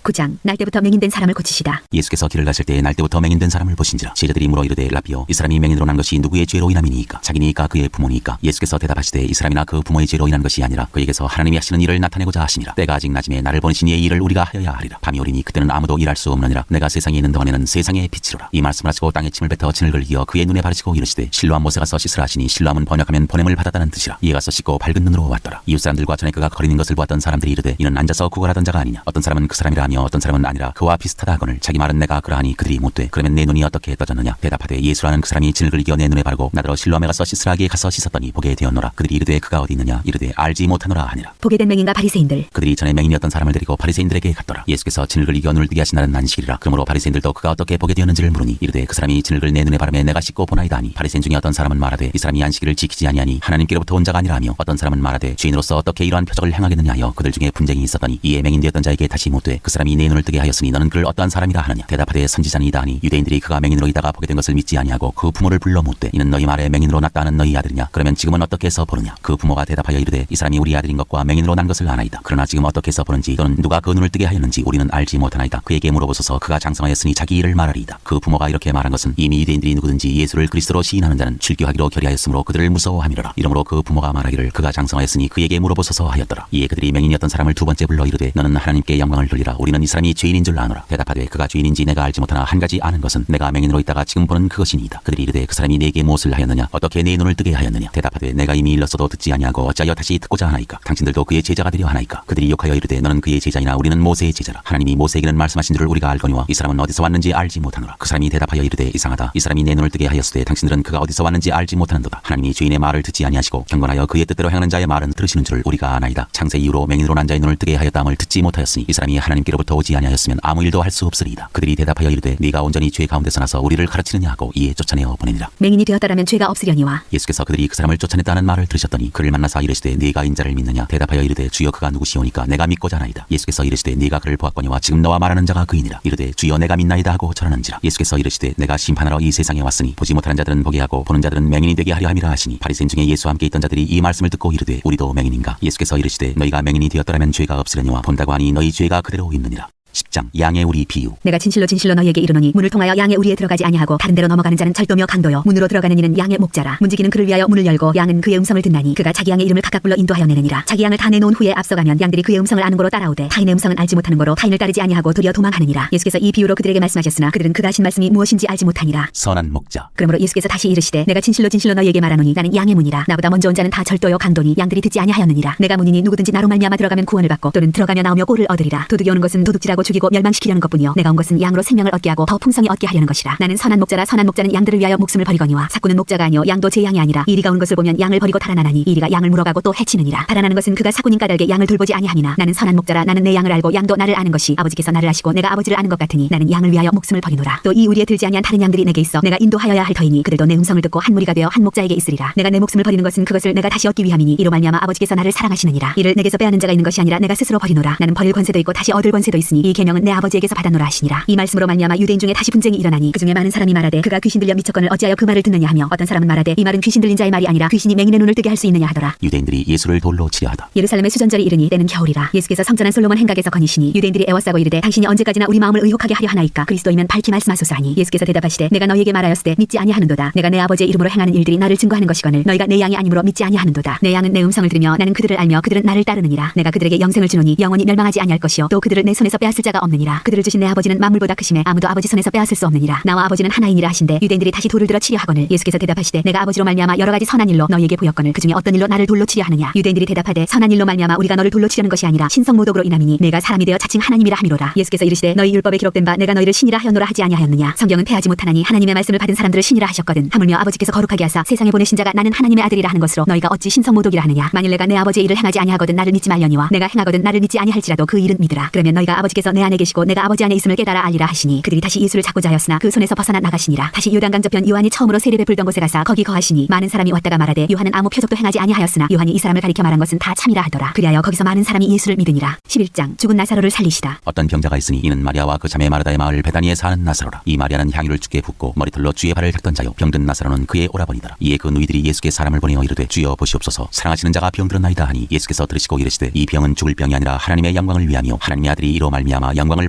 9장. 날 때부터 맹인된 사람을 고치시다. 예수께서 길을 가실 때에 날 때부터 맹인된 사람을 보신지라. 제자들이 물어 이르되 라비여, 이 사람이 맹인으로 난 것이 누구의 죄로 인함이니이까? 자기니까 그의 부모니이까? 예수께서 대답하시되 이 사람이나 그 부모의 죄로 인한 것이 아니라 그에게서 하나님이 하시는 일을 나타내고자 하시니라. 때가 아직 낮음에 나를 보내신 이의 일을 우리가 하여야 하리라. 밤이 오리니 그때는 아무도 일할 수 없느니라. 내가 세상에 있는 동안에는 세상의 빛이로라. 이 말씀을 하시고 땅에 침을 뱉어 진을 긁어 그의 눈에 바르시고 이르시되 실로암 못에 가서 씻으라 하시니 실로암은 번역하면 보냄을 받았다는 뜻이라. 이에 가서 씻고 밝은 눈으로 왔더라. 이웃 사람들과 전에 그가 거리는 것을 보았던 사람들이 이르되 이는 앉아서 구걸하던 자가 아니냐? 어떤 사람은 그 사람이라 하며 어떤 사람은 아니라 그와 비슷하다 하거늘 자기 말은 내가 그러하니 그들이 못돼 그러면 내 눈이 어떻게 떠졌느냐? 대답하되 예수라는 그 사람이 진을 긁어 내 눈에 바르고 나더러 실로암에 가서 씻으라 하기에 가서 씻었더니 보게 되었노라. 그들이 이르되 그가 어디 있느냐? 이르되 알지 못하노라 하니라. 보게 된 맹인과 바리새인들. 그들이 전에 맹인이었던 사람을 데리고 바리새인들에게 갔더라. 예수께서 진을 긁어 눈을 뜨게 하신 날은 안식일이라. 그러므로 바리새인들도 그가 어떻게 보게 되었는지를 물으니 이르되 그 사람이 진을 긁어 내 눈에 바르매 내가 씻고 보나이다 하니 바리새인 중에 어떤 사람은 말하되 이 사람이 안식일을 지키지 아니하니 하나님께로부터 온 자가 아니라 하며 어떤 사람은 말하되 죄인으로서 어떻게 이러한 표적을 행하겠느냐 하여 그들 중에 분쟁이 있었더니 이에 맹인 되었던 자에게 다시 못되 그 사람이 내 눈을 뜨게 하였으니 너는 그를 어떠한 사람이라 하느냐? 대답하되 선지자니이다 하니 유대인들이 그가 맹인으로 있다가 보게 된 것을 믿지 아니하고 그 부모를 불러 못되 이는 너희 말에 맹인으로 났다 하는 너희 아들이냐? 그러면 지금은 어떻게 해서 보느냐? 그 부모가 대답하여 이르되 이 사람이 우리 아들인 것과 맹인으로 난 것을 아나이다. 그러나 지금 어떻게 해서 보는지 또는 누가 그 눈을 뜨게 하였는지 우리는 알지 못하나이다. 그에게 물어보소서. 그가 장성하였으니 자기 일을 말하리이다. 그 부모가 이렇게 말한 것은 이미 유대인들이 누구든지 예수를 그리스도로 시인하는 자는 출교하기로 결의하였으므로 그들을 무서워함이로라. 이러므로 그 부모가 말하기를 그가 장성하였으니 그에게 물어보소서 하였더라. 이에 그들이 맹인이었던 사람을 두 번째 불러 이르되 너는 하나님께 영광을 돌리라. 우리는 이 사람이 죄인인 줄 아노라. 대답하되 그가 죄인인지 내가 알지 못하나 한 가지 아는 것은 내가 맹인으로 있다가 지금 보는 그것이니이다. 그들이 이르되 그 사람이 네게 무엇을 하였느냐? 어떻게 네 눈을 뜨게 하였느냐? 대답하되 내가 이미 일렀어도 듣지 아니하고 어찌하여 다시 듣고자 하나이까? 당신들도 그의 제자가 되려 하나이까? 그들이 욕하여 이르되 너는 그의 제자이나 우리는 모세의 제자라. 하나님이 모세에게는 말씀하신 줄을 우리가 알거니와 이 사람은 어디서 왔는지 알지 못하노라. 그 사람이 대답하여 이르되 이상하다. 이 사람이 내 눈을 뜨게 하였으되 당신들은 그가 어디서 왔는지 알지 못하는도다. 하나님이 죄인의 말을 듣지 아니하시고 경건하여 그의 뜻대로 행하는 자의 말은 들으시는 줄을 우리가 아나이다. 창세 이후로 맹인으로 난 자의 눈을 뜨게 하였다함을 듣지 못하였으니 이 사람이 하나님께로부터 오지 아니하였으면 아무 일도 할 수 없으리이다. 그들이 대답하여 이르되 네가 온전히 죄 가운데서 나서 우리를 가르치느냐 하고 이에 쫓아내어 보내니라. 맹인이 되었다라면 죄가 없으려니와. 예수께서 그들이 그 사람을 쫓아냈다는 말을 들으셨더니 그를 만나사 이르시되 네가 인자를 믿느냐? 대답하여 이르되 주여 그가 누구시오니까 내가 믿고자 하나이다. 예수께서 이르시되 네가 그를 보았거니와 지금 너와 말하는 자가 그이니라. 이르되 주여 내가 믿나이다 하고 절하는지라. 예수께서 이르시되 내가 심판하러 이 세상에 왔으니 보지 못하는 자들은 보게 하고 보는 자들은 맹인이 되게 하려 함이라 하시니 바리새인 중에 예수와 함께 있던 자들이 이 말씀을 듣고 이르되 우리도 맹인인가? 예수께서 이르시되 너희가 맹인이 되었더라면 죄가 없으려니와 본다고 하니 너희 죄가 그대로 있느니라. 10장. 양의 우리 비유. 내가 진실로 진실로 너희에게 이르노니 문을 통하여 양의 우리에 들어가지 아니하고 다른 데로 넘어가는 자는 절도며 강도요 문으로 들어가는 이는 양의 목자라. 문지기는 그를 위하여 문을 열고 양은 그의 음성을 듣나니 그가 자기 양의 이름을 각각 불러 인도하여 내느니라. 자기 양을 다 내놓은 후에 앞서가면 양들이 그의 음성을 아는 거로 따라오되 타인의 음성은 알지 못하는 거로 타인을 따르지 아니하고 도리어 도망하느니라. 예수께서 이 비유로 그들에게 말씀하셨으나 그들은 그가 하신 말씀이 무엇인지 알지 못하니라. 선한 목자. 그러므로 예수께서 다시 이르시되 내가 진실로 진실로 너희에게 말하노니 나는 양의 문이라. 나보다 먼저 온 자는 다 절도요 강도니 양들이 듣지 아니하였느니라. 내가 문이니 누구든지 나로 말미암아 들어가면 구원을 받고 또는 들어가며 나오며 꼴을 얻으리라. 도둑이 오는 것은 도둑질하고 죽이고 멸망시키려는 것뿐이요 내가 온 것은 양으로 생명을 얻게 하고 더 풍성히 얻게 하려는 것이라. 나는 선한 목자라. 선한 목자는 양들을 위하여 목숨을 버리거니와 삭구는 목자가 아니요 양도 제 양이 아니라. 이리가 온 것을 보면 양을 버리고 달아나나니 이리가 양을 물어가고 또 해치느니라. 달아나는 것은 그가 삭구님 까닭에 양을 돌보지 아니함이나 나는 선한 목자라. 나는 내 양을 알고 양도 나를 아는 것이 아버지께서 나를 아시고 내가 아버지를 아는 것 같으니 나는 양을 위하여 목숨을 버리노라. 또 이 우리에 들지 아니한 다른 양들이 내게 있어 내가 인도하여야 할 터이니 그들도 내 음성을 듣고 한 무리가 되어 한 목자에게 있으리라. 내가 내 목숨을 버리는 것은 그것을 내가 다시 얻기 위함이니 이로 말미암아 아버지께서 나를 사랑하시느니라. 이를 내게서 빼앗는 자가 있는 것이 아니라 내가 스스로 버리노라. 나는 버릴 권세도 있고 다시 얻을 권세도 있으니 이 계명은 내 아버지에게서 받았노라 하시니라. 이 말씀으로 말미암아 유대인 중에 다시 분쟁이 일어나니 그중에 많은 사람이 말하되 그가 귀신 들려 미쳤거늘 어찌하여 그 말을 듣느냐 하며 어떤 사람은 말하되 이 말은 귀신 들린 자의 말이 아니라 귀신이 맹인의 눈을 뜨게 할 수 있느냐 하더라. 유대인들이 예수를 돌로 치려 하다. 예루살렘의 수전절이 이르니 때는 겨울이라. 예수께서 성전한 솔로몬 행각에서 거니시니 유대인들이 애워싸고 이르되 당신이 언제까지나 우리 마음을 의혹하게 하려 하나이까? 그리스도이면 밝히 말씀하소서 하니 예수께서 대답하시되 내가 너희에게 말하였으되 믿지 아니하는도다. 내가 내 아버지의 이름으로 행하는 일들이 나를 증거하는 것이거늘 너희가 내 양이 아니므로 믿지 아니하는도다. 내 양은 내 음성을 들으며 나는 그들을 알며 그들은 나를 따르느니라. 내가 그들에게 영생을 주노니 영원히 멸망하지 아니할 것이요 또 그들을 내 손에서 빼앗을 자가 없느니라. 그들을 주신 내 아버지는 만물보다 크심에 아무도 아버지 손에서 빼앗을 수 없느니라. 나와 아버지는 하나이니라 하신대 유대인들이 다시 돌을 들어 치려 하거늘 예수께서 대답하시되 내가 아버지로 말미암아 여러 가지 선한 일로 너희에게 보였거늘 그중에 어떤 일로 나를 돌로 치려 하느냐. 유대인들이 대답하되 선한 일로 말미암아 우리가 너를 돌로 치려는 것이 아니라 신성모독으로 인함이니 내가 사람이 되어 자칭 하나님이라 함이로라. 예수께서 이르시되 너희 율법에 기록된 바 내가 너희를 신이라 하였노라 하지 아니하였느냐. 성경은 패하지 못하나니 하나님의 말씀을 받은 사람들을 신이라 하셨거든. 하물며 아버지께서 거룩하게 하사 세상에 보내신 자가 나는 하나님의 아들이라 하는 것으로 너희가 어찌 신성모독이라 하느냐. 만일 내가 내 아버지의 일을 행하지 아니하거든 나를 믿지 말려니와 내가 행하거든 나를 믿지 아니할지라도 그 일은 믿으라. 그러면 너희가 아버지께서 내 안에 계시고 내가 아버지 안에 있음을 깨달아 알리라 하시니 그들이 다시 예수를 찾고자 하였으나 그 손에서 벗어나 나가시니라. 다시 요단강 저편 요한이 처음으로 세례 베풀던 곳에 가사 거기 거하시니 많은 사람이 왔다가 말하되 요한은 아무 표적도 행하지 아니하였으나 요한이 이 사람을 가리켜 말한 것은 다 참이라 하더라. 그리하여 거기서 많은 사람이 예수를 믿으니라. 11장. 죽은 나사로를 살리시다. 어떤 병자가 있으니 이는 마리아와 그 자매 마르다의 마을 베다니에 사는 나사로라. 이 마리아는 향유를 주께 붓고 머리털로 주의 발을 닦던 자요 병든 나사로는 그의 오라버니더라. 이에 그 누이들이 예수께 사람을 보내어 이르되 주여 보시옵소서 사랑하시는 자가 병들었나이다 하니 예수께서 들으시고 이르시되 이 병은 죽을 병이 아니라 하나님의 영광을 위하며 하나님의 아들이 이로 말미암아 영광을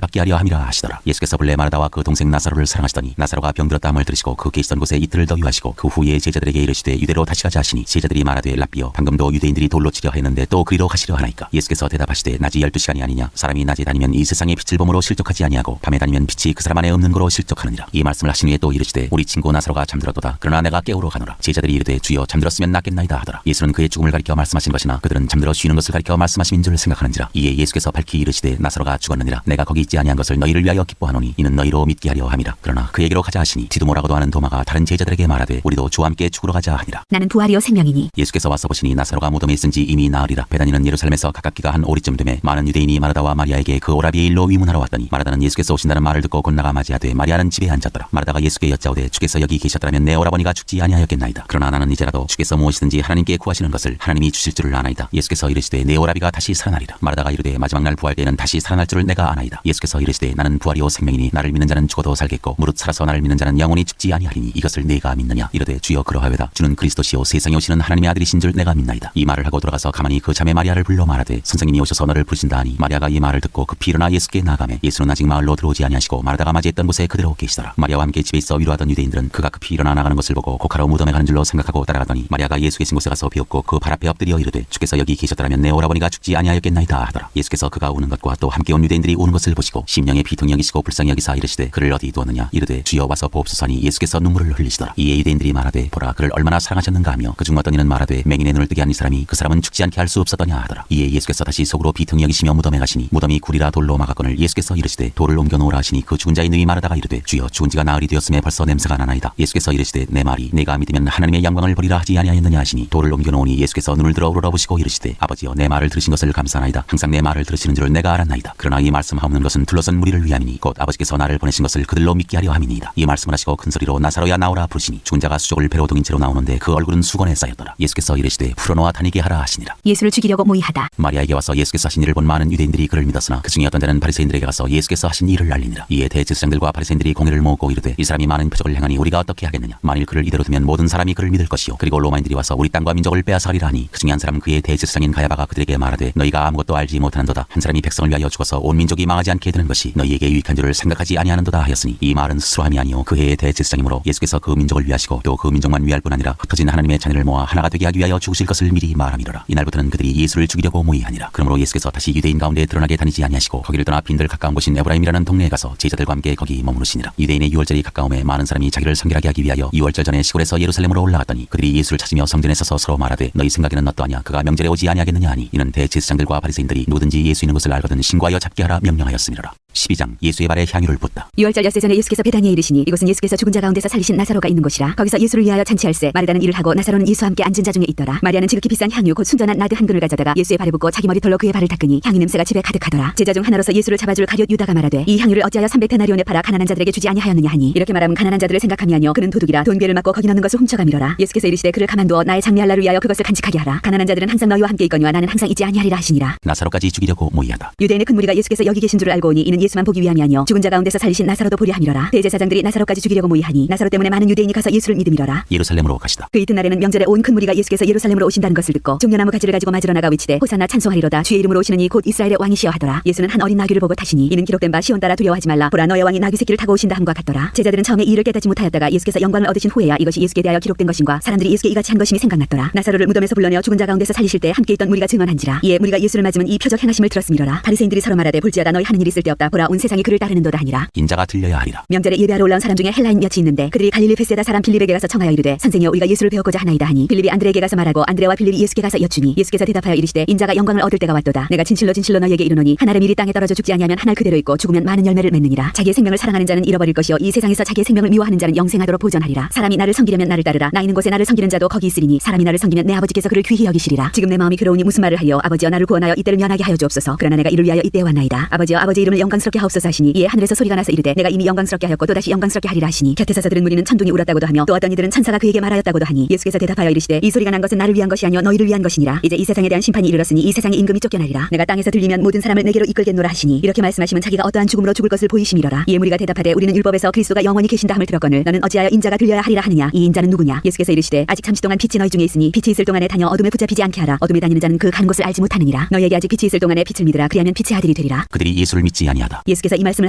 받게 하려 함이라 하시더라. 예수께서 본래 마르다와 그 동생 나사로를 사랑하시더니 나사로가 병들었다함을 들으시고 그 계시던 곳에 이틀을 더 유하시고 그 후에 제자들에게 이르시되 유대로 다시 가자 하시니 제자들이 말하되 랍비여 방금도 유대인들이 돌로 치려 했는데 또 그리로 가시려 하나이까. 예수께서 대답하시되 낮이 12시간이 아니냐. 사람이 낮에 다니면 이 세상의 빛을 범으로 실족하지 아니하고 밤에 다니면 빛이 그 사람 안에 없는 거로 실족하느니라. 이 말씀을 하신 후에 또 이르시되 우리 친구 나사로가 잠들었도다. 그러나 내가 깨우러 가노라. 제자들이 이르되 주여 잠들었으면 낫겠나이다 하더라. 예수는 그의 죽음을 가리켜 말씀하신 것이나 그들은 잠들어 쉬는 것을 가리켜 말씀하심인 줄 생각하는지라. 이에 예수께서 밝히 이르시되 나사로가 죽었느니라. 내가 거기 있지 아니한 것을 너희를 위하여 기뻐하노니 이는 너희로 믿게 하려 함이라. 그러나 그에게로 가자 하시니 디두모라고도 하는 도마가 다른 제자들에게 말하되 우리도 주와 함께 죽으러 가자 하니라. 나는 부활이요 생명이니 예수께서 와서 보시니 나사로가 무덤에 있은지 이미 나으리라. 베다니는 예루살렘에서 가깝기가 한 오리쯤 되매 많은 유대인이 마르다와 마리아에게 그 오라비의 일로 위문하러 왔더니 마르다는 예수께서 오신다는 말을 듣고 곧 나가 맞이하되 마리아는 집에 앉았더라. 마르다가 예수께 여짜오되 주께서 여기 계셨더라면 내 오라버니가 죽지 아니하였겠나이다. 그러나 나는 이제라도 주께서 무엇이든지 하나님께 구하시는 것을 하나님이 주실 줄을 아나이다. 예수께서 이르시되 내 오라비가 다시 살아나리라. 마르다가 이르되 마지막 날 부활 때에는 다시 살아날 줄을 내가 아나이다. 예수께서 이르시되 나는 부활이요 생명이니 나를 믿는 자는 죽어도 살겠고 무릇 살아서 나를 믿는 자는 영원히 죽지 아니하리니 이것을 내가 믿느냐. 이르되 주여 그러하외다. 주는 그리스도시요 세상에 오시는 하나님의 아들이신 줄 내가 믿나이다. 이 말을 하고 돌아가서 가만히 그 자매 마리아를 불러 말하되 선생님이 오셔서 너를 부르신다 하니 마리아가 이 말을 듣고 급히 일어나 예수께 나아가매 예수는 아직 마을로 들어오지 아니하시고 마르다가 맞이했던 곳에 그대로 계시더라. 마리아와 함께 집에 있어 위로하던 유대인들은 그가 급히 일어나 나가는 것을 보고 곡하러 무덤에 가는 줄로 생각하고 따라가더니 마리아가 예수 계신 곳에 가서 비었고 그 발 앞에 엎드려 이르되 주께서 여기 계셨더라면 내 오라버니가 죽지 아니하였겠나이다 하더라. 예수께서 그가 우는 것과 또 함께 온 유대인들이 우는 것을 보시고 심령에 비통히 여기시고 불쌍히 여기사 이르시되 그를 어디 두었느냐. 이르되 주여 와서 보옵소서 하니 예수께서 눈물을 흘리시더라. 이에 유대인들이 말하되 보라 그를 얼마나 사랑하셨는가 하며 그중 어떤 이는 말하되 맹인의 눈을 뜨게 한 이 사람이 그 사람은 죽지 않게 할 수 없었더냐 하더라. 이에 예수께서 다시 속으로 비통히 여기시며 무덤에 가시니 무덤이 굴이라 돌로 막았거늘 예수께서 이르시되 돌을 옮겨 놓으라 하시니 그 죽은 자의 능히 마르다가 이르되 주여 죽은 지가 나흘이 되었음에 벌써 냄새가 나나이다. 예수께서 이르시되 내 말이 내가 믿으면 하나님의 영광을 보리라 하지 아니하였느냐 하시니 돌을 옮겨 놓으니 예수께서 눈을 들어 우러러보시고 이르시되 아버지여 내 말을 들으신 것을 감사하나이다. 항상 내 말을 들으시는 줄을 내가 알았나이다. 그러나 이 말씀하옵는 것은 둘러선 무리를 위함이니 곧 아버지께서 나를 보내신 것을 그들로 믿게 하려 함이니이다. 이 말씀을 하시고 큰 소리로 나사로야 나오라 부르시니 죽은 자가 수족을 배로 동인 채로 나오는데 그 얼굴은 수건에 쌓였더라. 예수께서 이르시되 풀어놓아 다니게 하라 하시니라. 예수를 죽이려고 모의하다. 마리아에게 와서 예수께서 하신 일을 본 많은 유대인들이 그를 믿었으나 그 중에 어떤 자는 바리새인들에게 가서 예수께서 하신 일을 알리니라. 이에 대제사장들과 바리새인들이 공회를 모으고 이르되 이 사람이 많은 표적을 행하니 우리가 어떻게 하겠느냐. 만일 그를 이대로 두면 모든 사람이 그를 믿을 것이요 그리고 로마인들이 와서 우리 땅과 민족을 빼앗아가리라 하니 그 중에 한 사람 그의 대제사장인 가야바가 그들에게 말하되 너희가 아무것도 알지 못하는도다. 한 사람이 백성을 위하여 죽어서 온 민족이 망하지 않게 되는 것이 너희에게 유익한 줄을 생각하지 아니하는도다 하였으니 이 말은 스스로 함이 아니요 그 해의 대제사장이므로 예수께서 그 민족을 위하시고 또 그 민족만 위할 뿐 아니라 흩어진 하나님의 자녀를 모아 하나가 되게 하기 위하여 죽으실 것을 미리 말함이로라. 이날부터는 그들이 예수를 죽이려고 모의하니라. 그러므로 예수께서 다시 유대인 가운데 드러나게 다니지 아니하시고 거기를 떠나 빈들 가까운 곳인 에브라임이라는 동네에 가서 제자들과 함께 거기 머무르시니라. 유대인의 유월절이 가까움에 많은 사람이 자기를 성결하게 하기 위하여 유월절 전에 시골에서 예루살렘으로 올라갔더니 그들이 예수를 찾으며 성전에 서서 서로 말하되 너희 생각에는 어떠하냐. 그가 명절에 오지 아니하겠느냐 하니 이는 대제사장들과 바리새인들이 누구든지 예수 있는 것을 알거든 신고하여 잡게 하라 명령하였음이라. 12장 예수의 발에 향유를 붓다. 유월절 엿새 전에 예수께서 베다니에 이르시니 이곳은 예수께서 죽은 자 가운데서 살리신 나사로가 있는 곳이라. 거기서 예수를 위하여 잔치할세 마르다는 일을 하고 나사로는 예수와 함께 앉은 자 중에 있더라. 마리아는 지극히 비싼 향유 곧 순전한 나드 한 근을 가져다가 예수의 발에 붓고 자기 머리털로 그의 발을 닦으니 향유 냄새가 집에 가득하더라. 제자 중 하나로서 예수를 잡아줄 가룟 유다가 말하되 이 향유를 어찌하여 300데나리온에 팔아 가난한 자들에게 주지 아니하였느냐 하니 이렇게 말하면 가난한 자들을 생각함이 아니요 그는 도둑이라 돈괴를 맞고 거기 넣는 것을 훔쳐가미러라. 예수께서 이르시되 그를 가만두어 나의 장미할 날을 위하여 그것을 간직하게 하라. 가난한 자들은 항상 너희와 함께 있거니와 나는 항상 있지 아니하리라 하시니라. 나사로까지 죽이려고 모의하다. 유대인의 큰 무리가 예수께서 여기 계신 줄을 알고 오니 이는 예수만 보기 위함이 아니요 죽은 자 가운데서 살리신 나사로도 보려 함이로라. 대제사장들이 나사로까지 죽이려고 모의하니 나사로 때문에 많은 유대인이 가서 예수를 믿음이로라. 예루살렘으로 가시다. 그 이튿날에는 명절에 온 큰 무리가 예수께서 예루살렘으로 오신다는 것을 듣고 종려나무 가지를 가지고 맞으러 나가 외치되 호산나 찬송하리로다 주의 이름으로 오시는 이 곧 이스라엘의 왕이시여 하더라. 예수는 한 어린 나귀를 보고 타시니 이는 기록된 바 시온 따라 두려워하지 말라 보라 너의 왕이 나귀 새끼를 타고 오신다 함과 같더라. 제자들은 처음에 이 일을 깨닫지 못하였다가 예수께서 영광을 얻으신 후에야 이것이 예수께 대하여 기록된 것인과 사람들이 예수께 이같이 한 것임이 생각났더라. 나사로를 무덤에서 불러내어 죽은 자 가운데서 살리실 때 함께 있던 무리가 증언한지라. 이에 무리가 예수를 맞으면 이 표적 행하심을 들었음이로라. 바리새인들이 서로 말하되 볼지어다 너희 하는 일이 쓸데없다 보라 온 세상이 그를 따르는도다 하니라. 인자가 들려야 하리라. 명절에 예배하러 올라온 사람 중에 헬라인 몇이 있는데 그들이 갈릴리 베세다 사람 빌립에게 가서 청하여 이르되 선생이여 우리가 예수를 배웠고자 하나이다 하니 빌립이 안드레에게 가서 말하고 안드레와 빌립이 예수께 가서 여쭈니 예수께서 대답하여 이르시되 인자가 영광을 얻을 때가 왔도다. 내가 진실로 진실로 너희에게 이르노니 한 알의 밀이 땅에 떨어져 죽지 아니하면 한 알 그대로 있고 죽으면 많은 열매를 맺느니라. 자기의 생명을 사랑하는 자는 잃어버릴 것이요 이 세상에서 자기의 생명을 미워하는 자는 영생하도록 보존하리라. 사람이 나를 섬기려면 나를 따르라. 나 있는 곳에 나를 섬기는 자도 거기 있으리니 사람이 나를 섬기면 내 아버지께서 그를 귀히 여기시리라. 지금 내 마음이 괴로우니 무슨 말을 하여 아버지여 나를 구원하여 이때를 면하게 하여 주옵소서. 그러나 내가 이를 위하여 이때에 왔나이다. 아버지여 아버지 이름을 영광스럽게 하옵소서 하시니 이에 하늘에서 소리가 나서 이르되 내가 이미 영광스럽게 하였고 또다시 영광스럽게 하리라 하시니 곁에 서서 들은 무리는 천둥이 울었다고도 하며 또 어떤 이들은 천사가 그에게 말하였다고도 하니 예수께서 대답하여 이르시되 이 소리가 난 것은 나를 위한 것이 아니요 너희를 위한 것이니라. 이제 이 세상에 대한 심판이 이르렀으니 이 세상의 임금이 쫓겨나리라. 내가 땅에서 들리면 모든 사람을 내게로 이끌겠노라 하시니 이렇게 말씀하시면 자기가 어떠한 죽음으로 죽을 것을 보이심이로라. 이에 무리가 대답하되 우리는 율법에서 그리스도가 영원히 계신다 함을 들었거늘 너는 어찌하여 인자가 들려야 하리라 하느냐. 이 인자는 누구냐. 예수께서 이르시되 아직 잠시 동안 빛이 너희 중에 있으니 빛이 있을 동안에 다녀 어둠에 붙잡히지 않게 하라. 어둠에 다니는 자는 그 가는 곳을 알지 못하느니라. 너희에게 아직 빛이 있을 동안에 빛을 믿으라. 그리하면 빛의 아들이 되리라. 그들이 예수를 믿지 아니하고 아니하다. 예수께서 이 말씀을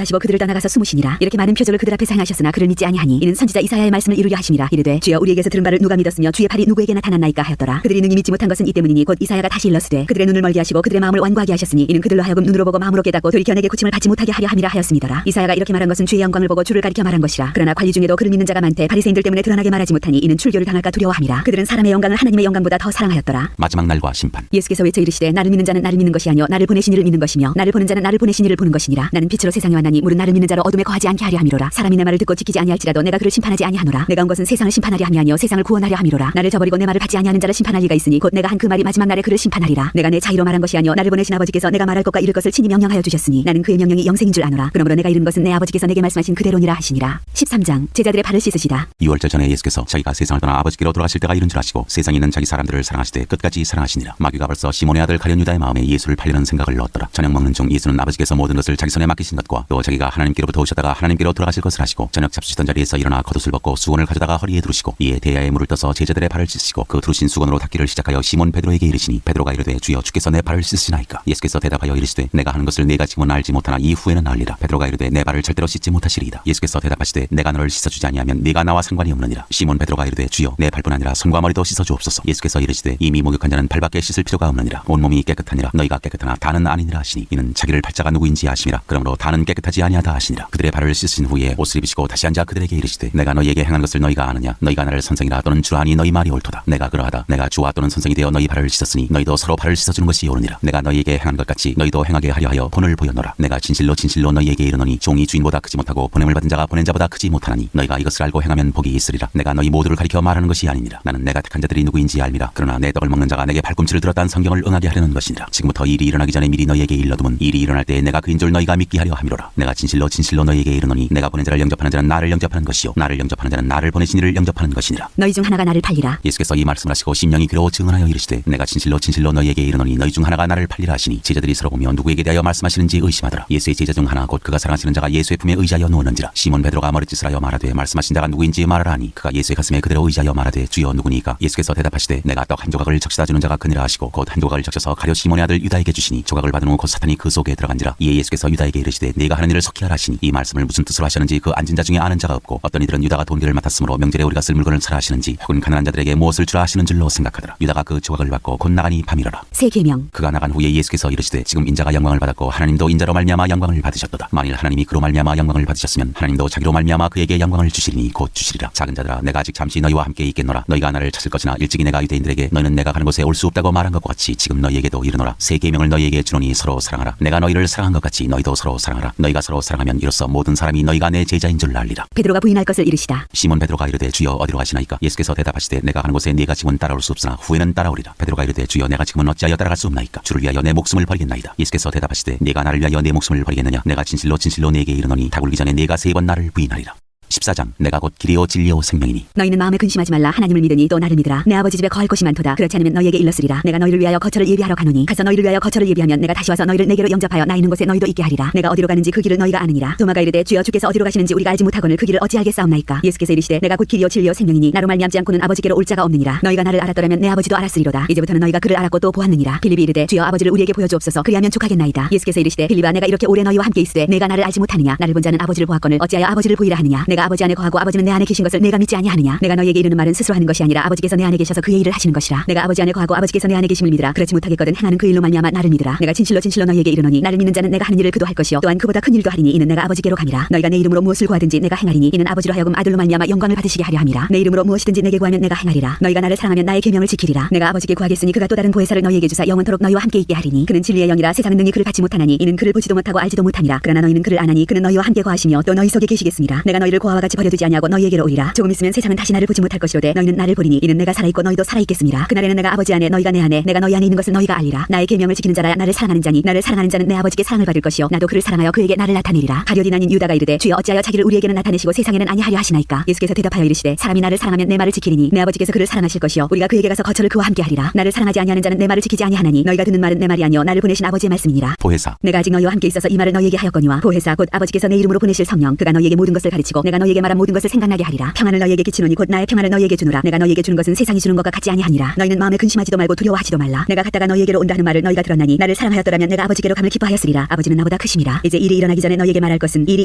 하시고 그들을 떠나가서 숨으시니라. 이렇게 많은 표적을 그들 앞에서 행하셨으나 그를 믿지 아니하니 이는 선지자 이사야의 말씀을 이루려 하심이라. 이르되 주여 우리에게서 들은 바를 누가 믿었으며 주의 팔이 누구에게 나타났나이까 하였더라. 그들이 능히 믿지 못한 것은 이 때문이니 곧 이사야가 다시 일렀으되 그들의 눈을 멀게 하시고 그들의 마음을 완고하게 하셨으니 이는 그들로 하여금 눈으로 보고 마음으로 깨닫고 돌이켜 내게 고침을 받지 못하게 하려 함이라 하였음이더라. 이사야가 이렇게 말한 것은 주의 영광을 보고 주를 가리켜 말한 것이라. 그러나 관리 중에도 그를 믿는 자가 많되 바리새인들 때문에 드러나게 말하지 못하니 이는 출교를 당할까 두려워함이라. 그들은 사람의 영광을 하나님의 영광보다 더 사랑하였더라. 마지막 날과 심판. 예수께서 외쳐 이르시되 나를 믿는 자는 나를 믿는 것이 아니요 나를 보내신 이를 믿는 것이며 나를 보는 자는 나를 보내신 이를 보는 것이니라. 나는 빛으로 세상에 왔나니 물은 나를 믿는 자로 어둠에 거하지 않게 하려 함이로라. 사람이 내 말을 듣고 지키지 아니할지라도 내가 그를 심판하지 아니하노라. 내가 온 것은 세상을 심판하려 함이 아니요 세상을 구원하려 함이로라. 나를 저버리고 내 말을 받지 아니하는 자를 심판할 리가 있으니 곧 내가 한 그 말이 마지막 날에 그를 심판하리라. 내가 내 자의로 말한 것이 아니요 나를 보내신 아버지께서 내가 말할 것과 이를 것을 친히 명령하여 주셨으니 나는 그의 명령이 영생인 줄 아노라. 그러므로 내가 이른 것은 내 아버지께서 내게 말씀하신 그대로니라 하시니라. 13장 제자들의 발을 씻으시다. 6월절 전에 예수께서 자기가 세상을 떠나 아버지께로 돌아가실 때가 이른 줄 아시고 세상에 있는 자기 사람들을 사랑하시되 끝까지 사랑하시니라. 마귀가 벌써 시몬의 아들 가룟 유다의 마음에 예수를 팔려는 생각을 넣었더라. 저녁 먹는 중 예수는 아버지께서 모든 것을 자기 손에 맡기신 것과 또 자기가 하나님께로부터 오셨다가 하나님께로 돌아가실 것을 하시고 저녁 잡수시던 자리에서 일어나 겉옷을 벗고 수건을 가져다가 허리에 두르시고 이에 대야에 물을 떠서 제자들의 발을 씻으시고 그 두르신 수건으로 닦기를 시작하여 시몬 베드로에게 이르시니 베드로가 이르되 주여 주께서 내 발을 씻으시나이까. 예수께서 대답하여 이르시되 내가 하는 것을 네가 지금은 알지 못하나 이후에는 알리라. 베드로가 이르되 내 발을 절대로 씻지 못하시리이다. 예수께서 대답하시되 내가 너를 씻어주지 아니하면 네가 나와 상관이 없느니라. 시몬 베드로가 이르되 주여 내 발뿐 아니라 손과 머리도 씻어주옵소서. 예수께서 이르시되 이미 목욕한 자는 발밖에 씻을 필요가 없느니라. 온몸이 깨끗하니라. 너희가 깨끗하나 다는 아니니라 하시니 이는 자기를 팔자가 누구인지 아심이라. 그러므로 다는 깨끗하지 아니하다 하시니라. 그들의 발을 씻으신 후에 옷을 입으시고 다시 앉아 그들에게 이르시되 내가 너희에게 행한 것을 너희가 아느냐. 너희가 나를 선생이라 또는 주라 하니 너희 말이 옳도다. 내가 그러하다. 내가 주와 또는 선생이 되어 너희 발을 씻었으니 너희도 서로 발을 씻어주는 것이 옳으니라. 내가 너희에게 행한 것 같이 너희도 행하게 하려 하여 본을 보였노라. 내가 진실로 진실로 너희에게 이르노니 종이 주인보다 크지 못하고 보냄을 받은 자가 보낸 자보다 크지 못하나니 너희가 이것을 알고 행하면 복이 있으리라. 내가 너희 모두를 가리켜 말하는 것이 아니니라. 나는 내가 택한 자들이 누구인지 알미라. 그러나 내 떡을 먹는 자가 내게 발꿈치를 들었다는 성경을 응하게 하려는 것이니라. 지금부터 일이 일어나기 전에 미리 너희에게 일러두면 일이 일어날 때에 내가 그인 줄 너희가 믿게 하려 함이로라. 내가 진실로 진실로 너희에게 이르노니 내가 보낸 자를 영접하는 자는 나를 영접하는 것이요 나를 영접하는 자는 나를 보내신 이를 영접하는 것이니라. 너희 중 하나가 나를 팔리라. 예수께서 이 말씀을 하시고 심령이 괴로워 증언하여 이르시되 내가 진실로 진실로 너희에게 이르노니 너희 중 하나가 나를 팔리라 하시니 제자들이 서로 보며 누구에게 대하여 말씀하시는지 의심하더라. 예수의 제자 중 하나 곧 그가 사랑하시는 자가 예수의 품에 의지하여 누웠는지라. 시몬 베드로가 머리짓을 하여 말하되 말씀하신 자가 누구인지 말하라 하니 그가 예수의 가슴에 그대로 의지하여 말하되 주여 누구니까. 예수께서 대답하시되 내가 떡 한 조각을 적시다 주는 자가 그니라 하시고 곧 한 조각을 적셔서 가룟 시몬의 아들 유다에게 주시니 조각을 받은 후 곧 사탄이 그 속에 들어간지라. 이에 예수께서 유다에게 이르시되 네가 하는 일을 속히 하라 하시니 이 말씀을 무슨 뜻으로 하셨는지 그 앉은 자 중에 아는 자가 없고 어떤 이들은 유다가 돈기를 맡았으므로 명절에 우리가 쓸 물건을 사라 하시는지 혹은 가난한 자들에게 무엇을 주라 하시는 줄로 생각하더라. 유다가 그 조각을 받고 곧 나가니 밤이러라. 새 계명. 그가 나간 후에 예수께서 이르시되 지금 인자가 영광을 받았고 하나님도 인자로 말미암아 영광을 받으셨도다. 만일 하나님이 그로 말미암아 영광을 받으셨으면 하나님도 자기로 말미암아 그에게 영광을 주시리니 곧 주시리라. 작은 자들아 내가 아직 잠시 너희와 함께 있겠노라. 너희가 나를 찾을 것이나 일찍이 내가 유대인들에게 너희는 내가 가는 곳에 올 수 없다고 말한 것과 같이 지금 너희에게도 이르노라. 새 계명을 너희에게 주노니 서로 사랑하라. 내가 너희를 사랑한 것 같이 너희도 서로 사랑하라. 너희가 서로 사랑하면 이로써 모든 사람이 너희가 내 제자인 줄 알리라. 베드로가 부인할 것을 이르시다. 시몬 베드로가 이르되 주여 어디로 가시나이까. 예수께서 대답하시되 내가 가는 곳에 네가 지금은 따라올 수 없으나 후에는 따라오리라. 베드로가 이르되 주여 내가 지금은 어찌하여 따라갈 수 없나이까. 주를 위하여 내 목숨을 버리겠나이다. 예수께서 대답하시되 네가 나를 위하여 내 목숨을 버리겠느냐. 내가 진실로 진실로 네게 이르노니 다 굴기 전에 네가 3번 나를 부인하리라. 14장 내가 곧 길이요 진리요 생명이니 너희는 마음에 근심하지 말라. 하나님을 믿으니 또 나를 믿으라. 내 아버지 집에 거할 곳이 많도다. 그렇지 않으면 너희에게 일렀으리라. 내가 너희를 위하여 거처를 예비하러 가노니 가서 너희를 위하여 거처를 예비하면 내가 다시 와서 너희를 내게로 영접하여 나 있는 곳에 너희도 있게 하리라. 내가 어디로 가는지 그 길을 너희가 아느니라. 도마가 이르되 주여 주께서 어디로 가시는지 우리가 알지 못하거늘 그 길을 어찌 알겠사옵나이까. 예수께서 이르시되 내가 곧 길이요 진리요 생명이니 나로 말미암지 않고는 아버지께로 올 자가 없느니라. 너희가 나를 알았더라면 내 아버지도 알았으리로다. 이제부터는 너희가 그를 알았고 또 보았느니라. 빌립이 이르되 주여 아버지를 우리에게 보여주옵소서. 그리하면 족하겠나이다. 예수께서 이르시되 빌립아 내가 이렇게 오래 너희와 함께 있으되 내가 나를 알지 못하느냐. 나를 본 자는 아버지를 보았거늘 어찌하여 아버지를 보이라 하느냐. 내가 아버지 안에 거하고 아버지는 내 안에 계신 것을 내가 믿지 아니하느냐. 내가 너희에게 이르는 말은 스스로 하는 것이 아니라 아버지께서 내 안에 계셔서 그의 일을 하시는 것이라. 내가 아버지 안에 거하고 아버지께서 내 안에 계심을 믿으라. 그렇지 못하겠거든 행하는 그 일로 말미암아 나를 믿으라. 내가 진실로 진실로 너희에게 이르노니 나를 믿는 자는 내가 하는 일을 그도 할 것이요 또한 그보다 큰 일도 하리니 이는 내가 아버지께로 감이라. 너희가 내 이름으로 무엇을 구하든지 내가 행하리니 이는 아버지로 하여금 아들로 말미암아 영광을 받으시게 하려 함이라. 내 이름으로 무엇이든지 내게 구하면 내가 행하리라. 너희가 나를 사랑하면 나의 계명을 지키리라. 내가 아버지께 구하겠으니 그가 또 다른 보혜사를 너희에게 주사 영원토록 너희와 함께 있게 하리니 그는 진리의 영이라. 세상은 능히 그를 받지 못하나니 이는 그를 보지도 못하고 알지도 못하니라. 그러나 너희는 그를 아나니 그는 너희와 함께 거하시며 또 너희 속에 계시겠습니다. 내가 너희를 고아와 같이 버려두지 아니하고 너희에게로 오리라. 조금 있으면 세상은 다시 나를 보지 못할 것이로되 너희는 나를 보리니 이는 내가 살아있고 너희도 살아있겠습니다. 그날에는 내가 아버지 안에 너희가 내 안에 내가 너희 안에 있는 것을 너희가 알리라. 나의 계명을 지키는 자라야 나를 사랑하는 자니 나를 사랑하는 자는 내 아버지께 사랑을 받을 것이요 나도 그를 사랑하여 그에게 나를 나타내리라. 가룟 아닌 유다가 이르되 주여 어찌하여 자기를 우리에게는 나타내시고 세상에는 아니하려 하시나이까. 예수께서 대답하여 이르시되 사람이 나를 사랑하면 내 말을 지키리니 내 아버지께서 그를 사랑하실 것이요 우리가 그에게 가서 거처를 그와 함께 하리라. 나를 사랑하지 아니하는 자는 내 말을 지키지 아니하나니 너희가 듣는 말은 내 말이 아니요 나를 보내신 아버지의 말씀이니라. 보혜사 내가 아직 너희와 함께 있어서 이 말을 너희에게 하였거니와 보혜사 곧 아버지께서 내 이름으로 보내실 성령 그가 너희에게 모든 것을 가르치고 내가 너희에게 말한 모든 것을 생각나게 하리라. 평안을 너희에게 끼치노니 곧 나의 평안을 너희에게 주노라. 내가 너희에게 주는 것은 세상이 주는 것과 같지 아니하니라. 너희는 마음에 근심하지도 말고 두려워하지도 말라. 내가 갔다가 너희에게로 온다 하는 말을 너희가 들었나니 나를 사랑하였더라면 내가 아버지께로 감을 기뻐하였으리라. 아버지는 나보다 크심이라. 이제 일이 일어나기 전에 너희에게 말할 것은 일이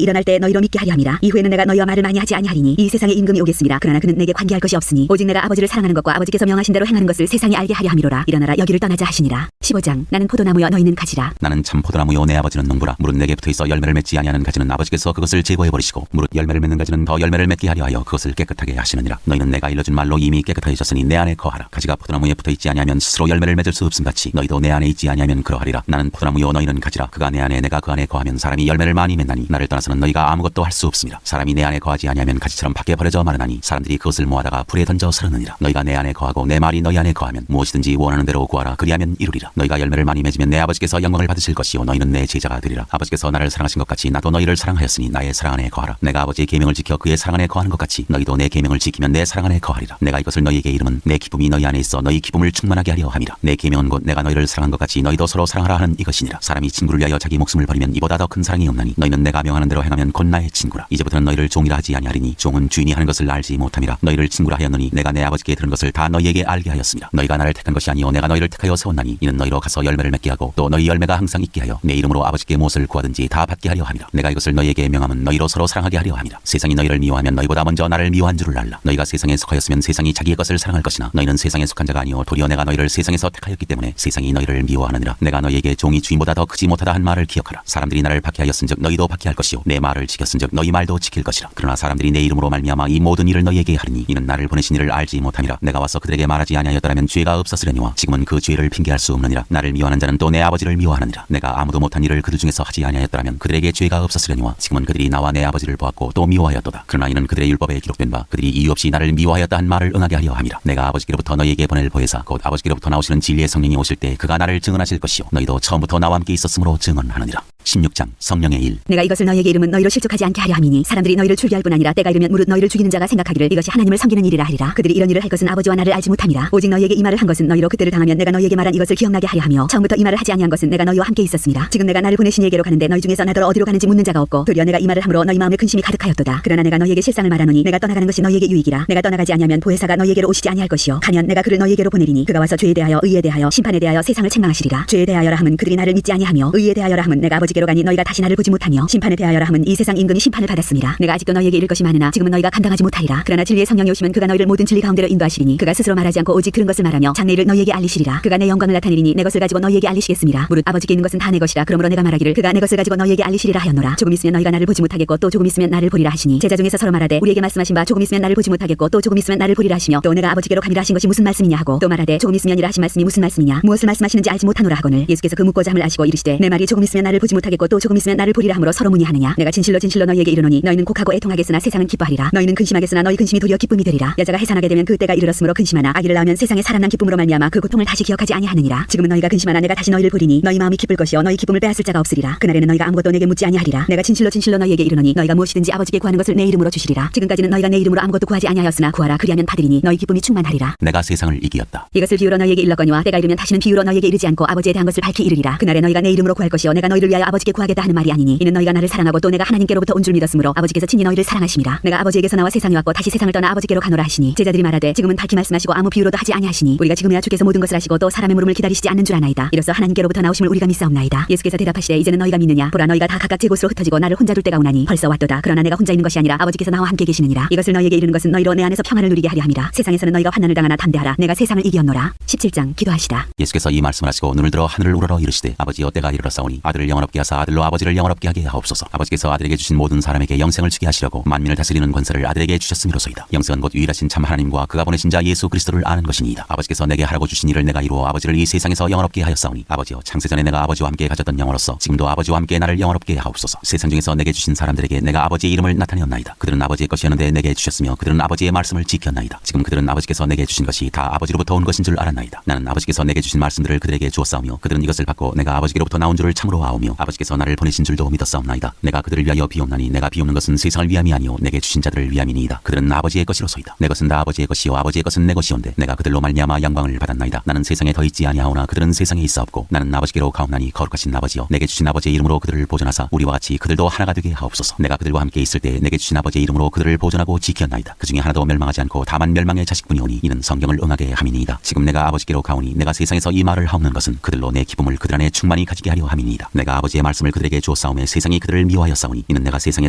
일어날 때 너희로 믿게 하려 함이라. 이후에는 내가 너희와 말을 많이 하지 아니하리니 이 세상에 임금이 오겠습니다. 그러나 그는 내게 관계할 것이 없으니 오직 내가 아버지를 사랑하는 것과 아버지께서 명하신 대로 행하는 것을 세상이 알게 하려 함이로라. 일어나라 여기를 떠나자 하시니라. 15장. 나는 포도나무여 너희는 가지라. 나는 참 포도나무요 내 아버지는 농부라. 무릇 내게 붙어있어 열매를 맺지 아니하는 가지는 아버지께서 그것을 제거해버리시고 무릇 열매를 맺는 가지는 더 열매를 맺게 하려 하여 그것을 깨끗하게 하시느니라. 너희는 내가 일러준 말로 이미 깨끗해졌으니 내 안에 거하라. 가지가 포도나무에 붙어있지 아니하면 스스로 열매를 맺을 수 없음같이 너희도 내 안에 있지 아니하면 그러하리라. 나는 포도나무요 너희는 가지라. 그가 내 안에 내가 그 안에 거하면 사람이 열매를 많이 맺나니 나를 떠나서는 너희가 아무것도 할 수 없습니다. 사람이 내 안에 거하지 아니하면 가지처럼 밖에 버려져 마르나니 사람들이 그것을 모아다가 불에 던져 서르느니라. 너희가 내 안에 거하고 내 말이 너희 안에 거하면 무엇이든지 원하는 대로 구하라. 그리하면 이루리라. 너희가 열매를 많이 맺으면 내 아버지께서 영광을 받으실 것이요 너희는 내 제자가 되리라. 아버지께서 나를 사랑하신 것 같이 나도 너희를 사랑하였으니 나의 사랑 안에 거하라. 내가 아버지의 계명을 지켜 그의 사랑 안에 거하는 것 같이 너희도 내 계명을 지키면 내 사랑 안에 거하리라. 내가 이것을 너희에게 이름은 내 기쁨이 너희 안에 있어 너희 기쁨을 충만하게 하려 함이라. 내 계명은 곧 내가 너희를 사랑한 것 같이 너희도 서로 사랑하라 하는 이것이니라. 사람이 친구를 위하여 자기 목숨을 버리면 이보다 더 큰 사랑이 없나니 너희는 내가 명하는 대로 행하면 곧 나의 친구라. 이제부터는 너희를 종이라 하지 아니하리니 종은 주인이 하는 것을 알지 못함이라. 너희를 친구라 하였노니 내가 내 아버지께 들은 것을 다 너희에게 알게 하였습니다. 너희가 나를 택한 것이 아니요 내가 너희를 택하여 세웠나니 이는 너희로 가서 열매를 맺게 하고 또 너희 열매가 항상 있게 하여 내 이름으로 아버지께 무엇을 구하든지 다 받게 하려 함이라. 내가 이것을 너희에게 명함은 너희로 서로 사랑하게 하려 함이라. 세상이 너희를 미워하면 너희보다 먼저 나를 미워한 줄을 알라. 너희가 세상에 속하였으면 세상이 자기의 것을 사랑할 것이나 너희는 세상에 속한 자가 아니요 도리어 내가 너희를 세상에서 택하였기 때문에 세상이 너희를 미워하느니라. 내가 너희에게 종이 주인보다 더 크지 못하다 한 말을 기억하라. 사람들이 나를 박해하였은즉 너희도 박해할 것이요 내 말을 지켰은즉 너희 말도 지킬 것이라. 그러나 사람들이 내 이름으로 말미암아 이 모든 일을 너희에게 하리니 이는 나를 보내신 이를 알지 못함이라. 내가 와서 그들에게 말하지 아니하였더라면 죄가 없었으려니와 지금은 그 죄를 핑계할 수 없느니라. 나를 미워하는 자는 또 내 아버지를 미워하느니라. 내가 아무도 못한 일을 그들 중에서 하지 아니하였더라면 그들에게 죄가 없었으려니와 지금은 그들이 나와 내 아버지를 보았고 또 미워하였도다. 그러나 이는 그들의 율법에 기록된 바 그들이 이유 없이 나를 미워하였다 한 말을 응하게 하려 함이라. 내가 아버지께로부터 너희에게 보낼 보혜사 곧 아버지께로부터 나오시는 진리의 성령이 오실 때 그가 나를 증언하실 것이요 너희도 처음부터 나와 함께 있었으므로 증언하느니라. 16장. 성령의 일. 내가 이것을 너희에게 이름은 너희로 실족하지 않게 하려 함이니 사람들이 너희를 죽게 할 뿐 아니라 때가 이르면 무릇 너희를 죽이는 자가 생각하기를 이것이 하나님을 섬기는 일이라 하리라. 그들이 이런 일을 할 것은 아버지와 나를 알지 못함이라. 오직 너희에게 이 말을 한 것은 너희로 그때를 당하면 내가 너희에게 말한 이것을 기억나게 하려 하며 처음부터 이 말을 하지 아니한 것은 내가 너희와 함께 있었습니다. 지금 내가 나를 보내신 이에게로 가는데 너희 중에서 나더러 어디로 가는지 묻는 자가 없고 도리어 내가 이 말을 함으로 너희 마음에 근심이 가득하였도다. 그러나 내가 너희에게 실상을 말하노니 내가 떠나가는 것이 너희에게 유익이라. 내가 떠나가지 아니하면 보혜사가 너희에게로 오시지 아니할 것이요 가면 내가 그를 너희에게로 보내리니 그가 와서 죄에 대하여 의에 대하여 심판에 대하여 세상을 책망하시리라. 죄에 대하여라 함은 그들이 나를 믿지 아니하며 의에 대하여라 함은 내가 아버지께로 가니 너희가 다시 나를 보지 못하며 심판에 대하여라 함은 이 세상 임금이 심판을 받았습니다. 내가 아직도 너희에게 이를 것이 많으나 지금은 너희가 감당하지 못하리라. 그러나 진리의 성령이 오시면 그가 너희를 모든 진리 가운데로 인도하시리니 그가 스스로 말하지 않고 오직 들은 것을 말하며 장래일을 너희에게 알리시리라. 그가 내 영광을 나타내리니 내 것을 가지고 너희에게 알리시겠습니다. 무릇 아버지께 있는 것은 다 내 것이라. 그러므로 내가 말하기를 그가 내 것을 가지고 너희에게 알리시리라 하였노라. 조금 있으면 너희가 나를 보지 못하겠고 또 조금 있으면 나를 보리라 하시니 제자 중에서 서로 말하되 우리에게 말씀하신 바 조금 있으면 나를 보지 못하겠고 또 조금 있으면 나를 보리라 하시며 또 내가 아버지께로 가미라 하신 것이 무슨 말씀이냐 하고 또 말하되 조금 있으면이라 하신 말씀이 무슨 말씀이냐 무엇을 말씀하시는지 알지 못하노라 하거늘 예수께서 그 묻고자 함을 아시고 이르시되 내 말이 조금 있으면 나를 보지 못하겠고 또 조금 있으면 나를 보리라 하므로 서로 문의하느냐. 내가 진실로 진실로 너희에게 이르노니 너희는 곡하고 애통하겠으나 세상은 기뻐하리라. 너희는 근심하겠으나 너희 근심이 도리어 기쁨이 되리라. 여자가 해산하게 되면 그 때가 이르렀으므로 근심하나 아기를 낳으면 세상에 살아난 기쁨으로 말미암아 그 고통을 다시 기억하지 아니하느니라. 지금은 너희가 근심하나 내가 다시 너희를 보리니 너희 마음이 기쁠 것이요 너희 기쁨을 빼앗을 자가 없으리라. 그날에는 너희가 아무것도 내게 묻지 아니하리라. 내가 진실로 진실로 너희에게 이르노니 너희가 무엇이든지 아버지께 구하는 것을 내 이름으로 주시리라. 지금까지는 너희가 내 이름으로 아무것도 구하지 아니하였으나 구하라 그리하면 받으리니 너희 기쁨이 충만하리라. 내가 세상을 이기었다. 이것을 비유로 너희에게 일렀거니와 때가 이르면 다시는 비유로 너희에게 이르지 않고 아버지에 대한 것을 밝히 이르리라. 그날에 너희가 내 이름으로 구할 것이요 내가 너희를 위하여 아버지께 구하겠다 하는 말이 아니니 이는 너희가 나를 사랑하고 또 내가 하나님께로부터 온 줄 믿었으므로 아버지께서 친히 너희를 사랑하심이라. 내가 아버지에게서 나와 세상에 왔고 다시 세상을 떠나 아버지께로 가노라 하시니 제자들이 말하되 지금은 밝히 말씀하시고 아무 비유로도 하지 아니하시니 우리가 지금이야 주께서 모든 것을 하시고 또 사람의 물음을 기다리시지 않는 줄 아나이다. 이로써 하나님께로부터 나오심을 우리가 믿사옵나이다. 예수께서 대답하시되 이제는 너희가 믿느냐. 보라 너희가 다 각각 제 곳으로 흩어지고 나를 혼자 둘 때가 오나니 벌써 왔도다. 그러나 내가 혼자 있는 것이 아니라 아버지께서 나와 함께 계시느니라. 이것을 너희에게 이르는 것은 너희로 내 안에서 평안을 누리게 하려 함이라. 세상에서는 너희가 환난을 당하나 담대하라. 내가 세상을 이기었노라. 17장. 기도하시다. 예수께서 이 말씀을 하시고 눈을 들어 하늘을 우러러 이르시되 아버지여 때가 이르렀사오니 아들을 영원롭게 하사 아들로 아버지를 영원롭게 하게 하옵소서. 아버지께서 아들에게 주신 모든 사람에게 영생을 주게 하시려고 만민을 다스리는 권세를 아들에게 주셨음이로소이다. 영생은 곧 유일하신 참 하나님과 그가 보내신 자 예수 그리스도를 아는 것이니이다. 아버지께서 내게 하라고 주신 일을 내가 이루어 아버지를 이 세상에서 영원롭게 하였사오니 아버지여 창세전에 내가 아버지와 함께 가졌던 영으로서 지금도 아버지와 함께 나를 영원롭게 하옵소서. 세상 중에서 내게 주신 사람들에게 내가 아버지의 이름을 나타내었나이다. 그들은 아버지의 것이었는데 내게 주셨으며 그들은 아버지의 말씀을 지켰나이다. 지금 그들은 아버지께서 내게 주신 것이 다 아버지로부터 온 것인 줄 알았나이다. 나는 아버지께서 내게 주신 말씀들을 그들에게 주었사오며 그들은 이것을 받고 내가 아버지께로부터 나온 줄을 참으로 아오며 아버지께서 나를 보내신 줄도 믿었사옵나이다. 내가 그들을 위하여 비옵나니 내가 비옵는 것은 세상을 위함이 아니요 내게 주신 자들을 위함이니이다. 그들은 아버지의 것이로소이다. 내 것은 다 아버지의 것이요 아버지의 것은 내 것이온데 내가 그들로 말미암아 영광을 받았나이다. 나는 세상에 더 있지 아니하오나 그들은 세상에 있사옵고 나는 아버지께로 가옵나니 거룩하신 아버지여 내게 주신 아버지의 이름으로 그들을 보존하사 우리와 같이 그들도 하나가 되게 하옵소서. 내가 그들과 함께 있을 때 내게 주신 아버지의 이름으로 그들을 보존하고 지켰나이다. 그 중에 하나도 멸망하지 않고 다만 멸망의 자식뿐이오니 이는 성경을 응하게 함이니이다. 지금 내가 아버지께로 가오니 내가 세상에서 이 말을 하옵는 것은 그들로 내 기쁨을 그들 안에 충만히 가지게 하려 함이니이다. 내가 아버지의 말씀을 그들에게 주었사오매 세상이 그들을 미워하였사오니 이는 내가 세상에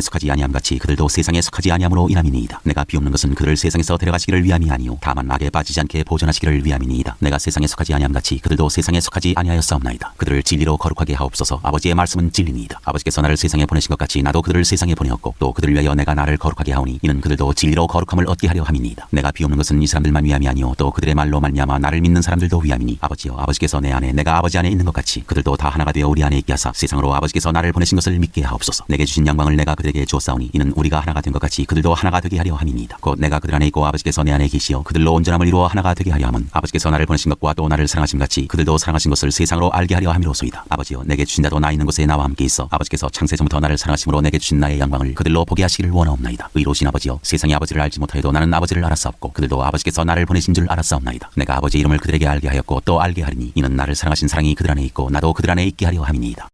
속하지 아니함같이 그들도 세상에 속하지 아니함으로 인함이니이다. 내가 비옵는 것은 그들을 세상에서 데려가시기를 위함이 아니요 다만 악에 빠지지 않게 보존하시기를 위함이니이다. 내가 세상에 속하지 아니함같이 그들도 세상에 속하지 아니하였사옵나이다. 그들을 진리로 거룩하게 하옵소서. 아버지의 말씀은 진리니이다. 아버지께서 나를 세상에 보내신 것 같이 나도 그들을 세상에 보내었고 또 그들을 위하여 내가 나를 거룩하게 하오니 이는 그들도 진리로 거룩함을 얻게 하려 함이니이다. 내가 비옵는 것은 이 사람들만 위함이 아니요 또 그들의 말로 말미암아 나를 믿는 사람들도 위함이니 아버지여 아버지께서 내 안에 내가 아버지 안에 있는 것 같이 그들도 다 하나가 되어 우리 안에 있게 하사 세상으로 아버지께서 나를 보내신 것을 믿게 하옵소서. 내게 주신 영광을 내가 그들에게 주었사오니 이는 우리가 하나가 된 것 같이 그들도 하나가 되게 하려 함이니이다. 곧 내가 그들 안에 있고 아버지께서 내 안에 계시어 그들로 온전함을 이루어 하나가 되게 하려 함은 아버지께서 나를 보내신 것과 또 나를 사랑하심 같이 그들도 사랑하신 것을 세상으로 알게 하려 함이로소이다. 아버지여 내게 주신 자도 나 있는 곳에 나와 함께 있어 아버지께서 창세 전부터 나를 사랑하심으로 내게 주신 나의 영광을 그들로 보게 하시기를 원하옵나이다. 의로우신 아버지여 세상이 아버지를 알지 못하여도 나는 아버지를 알았사옵고 그들도 아버지께서 나를 보내신 줄 알았사옵나이다. 내가 아버지의 이름을 그들에게 알게 하였고 또 알게 하리니 이는 나를 사랑하신 사랑이 그들 안에 있고 나도 그들 안에 있게 하려 함이니이다.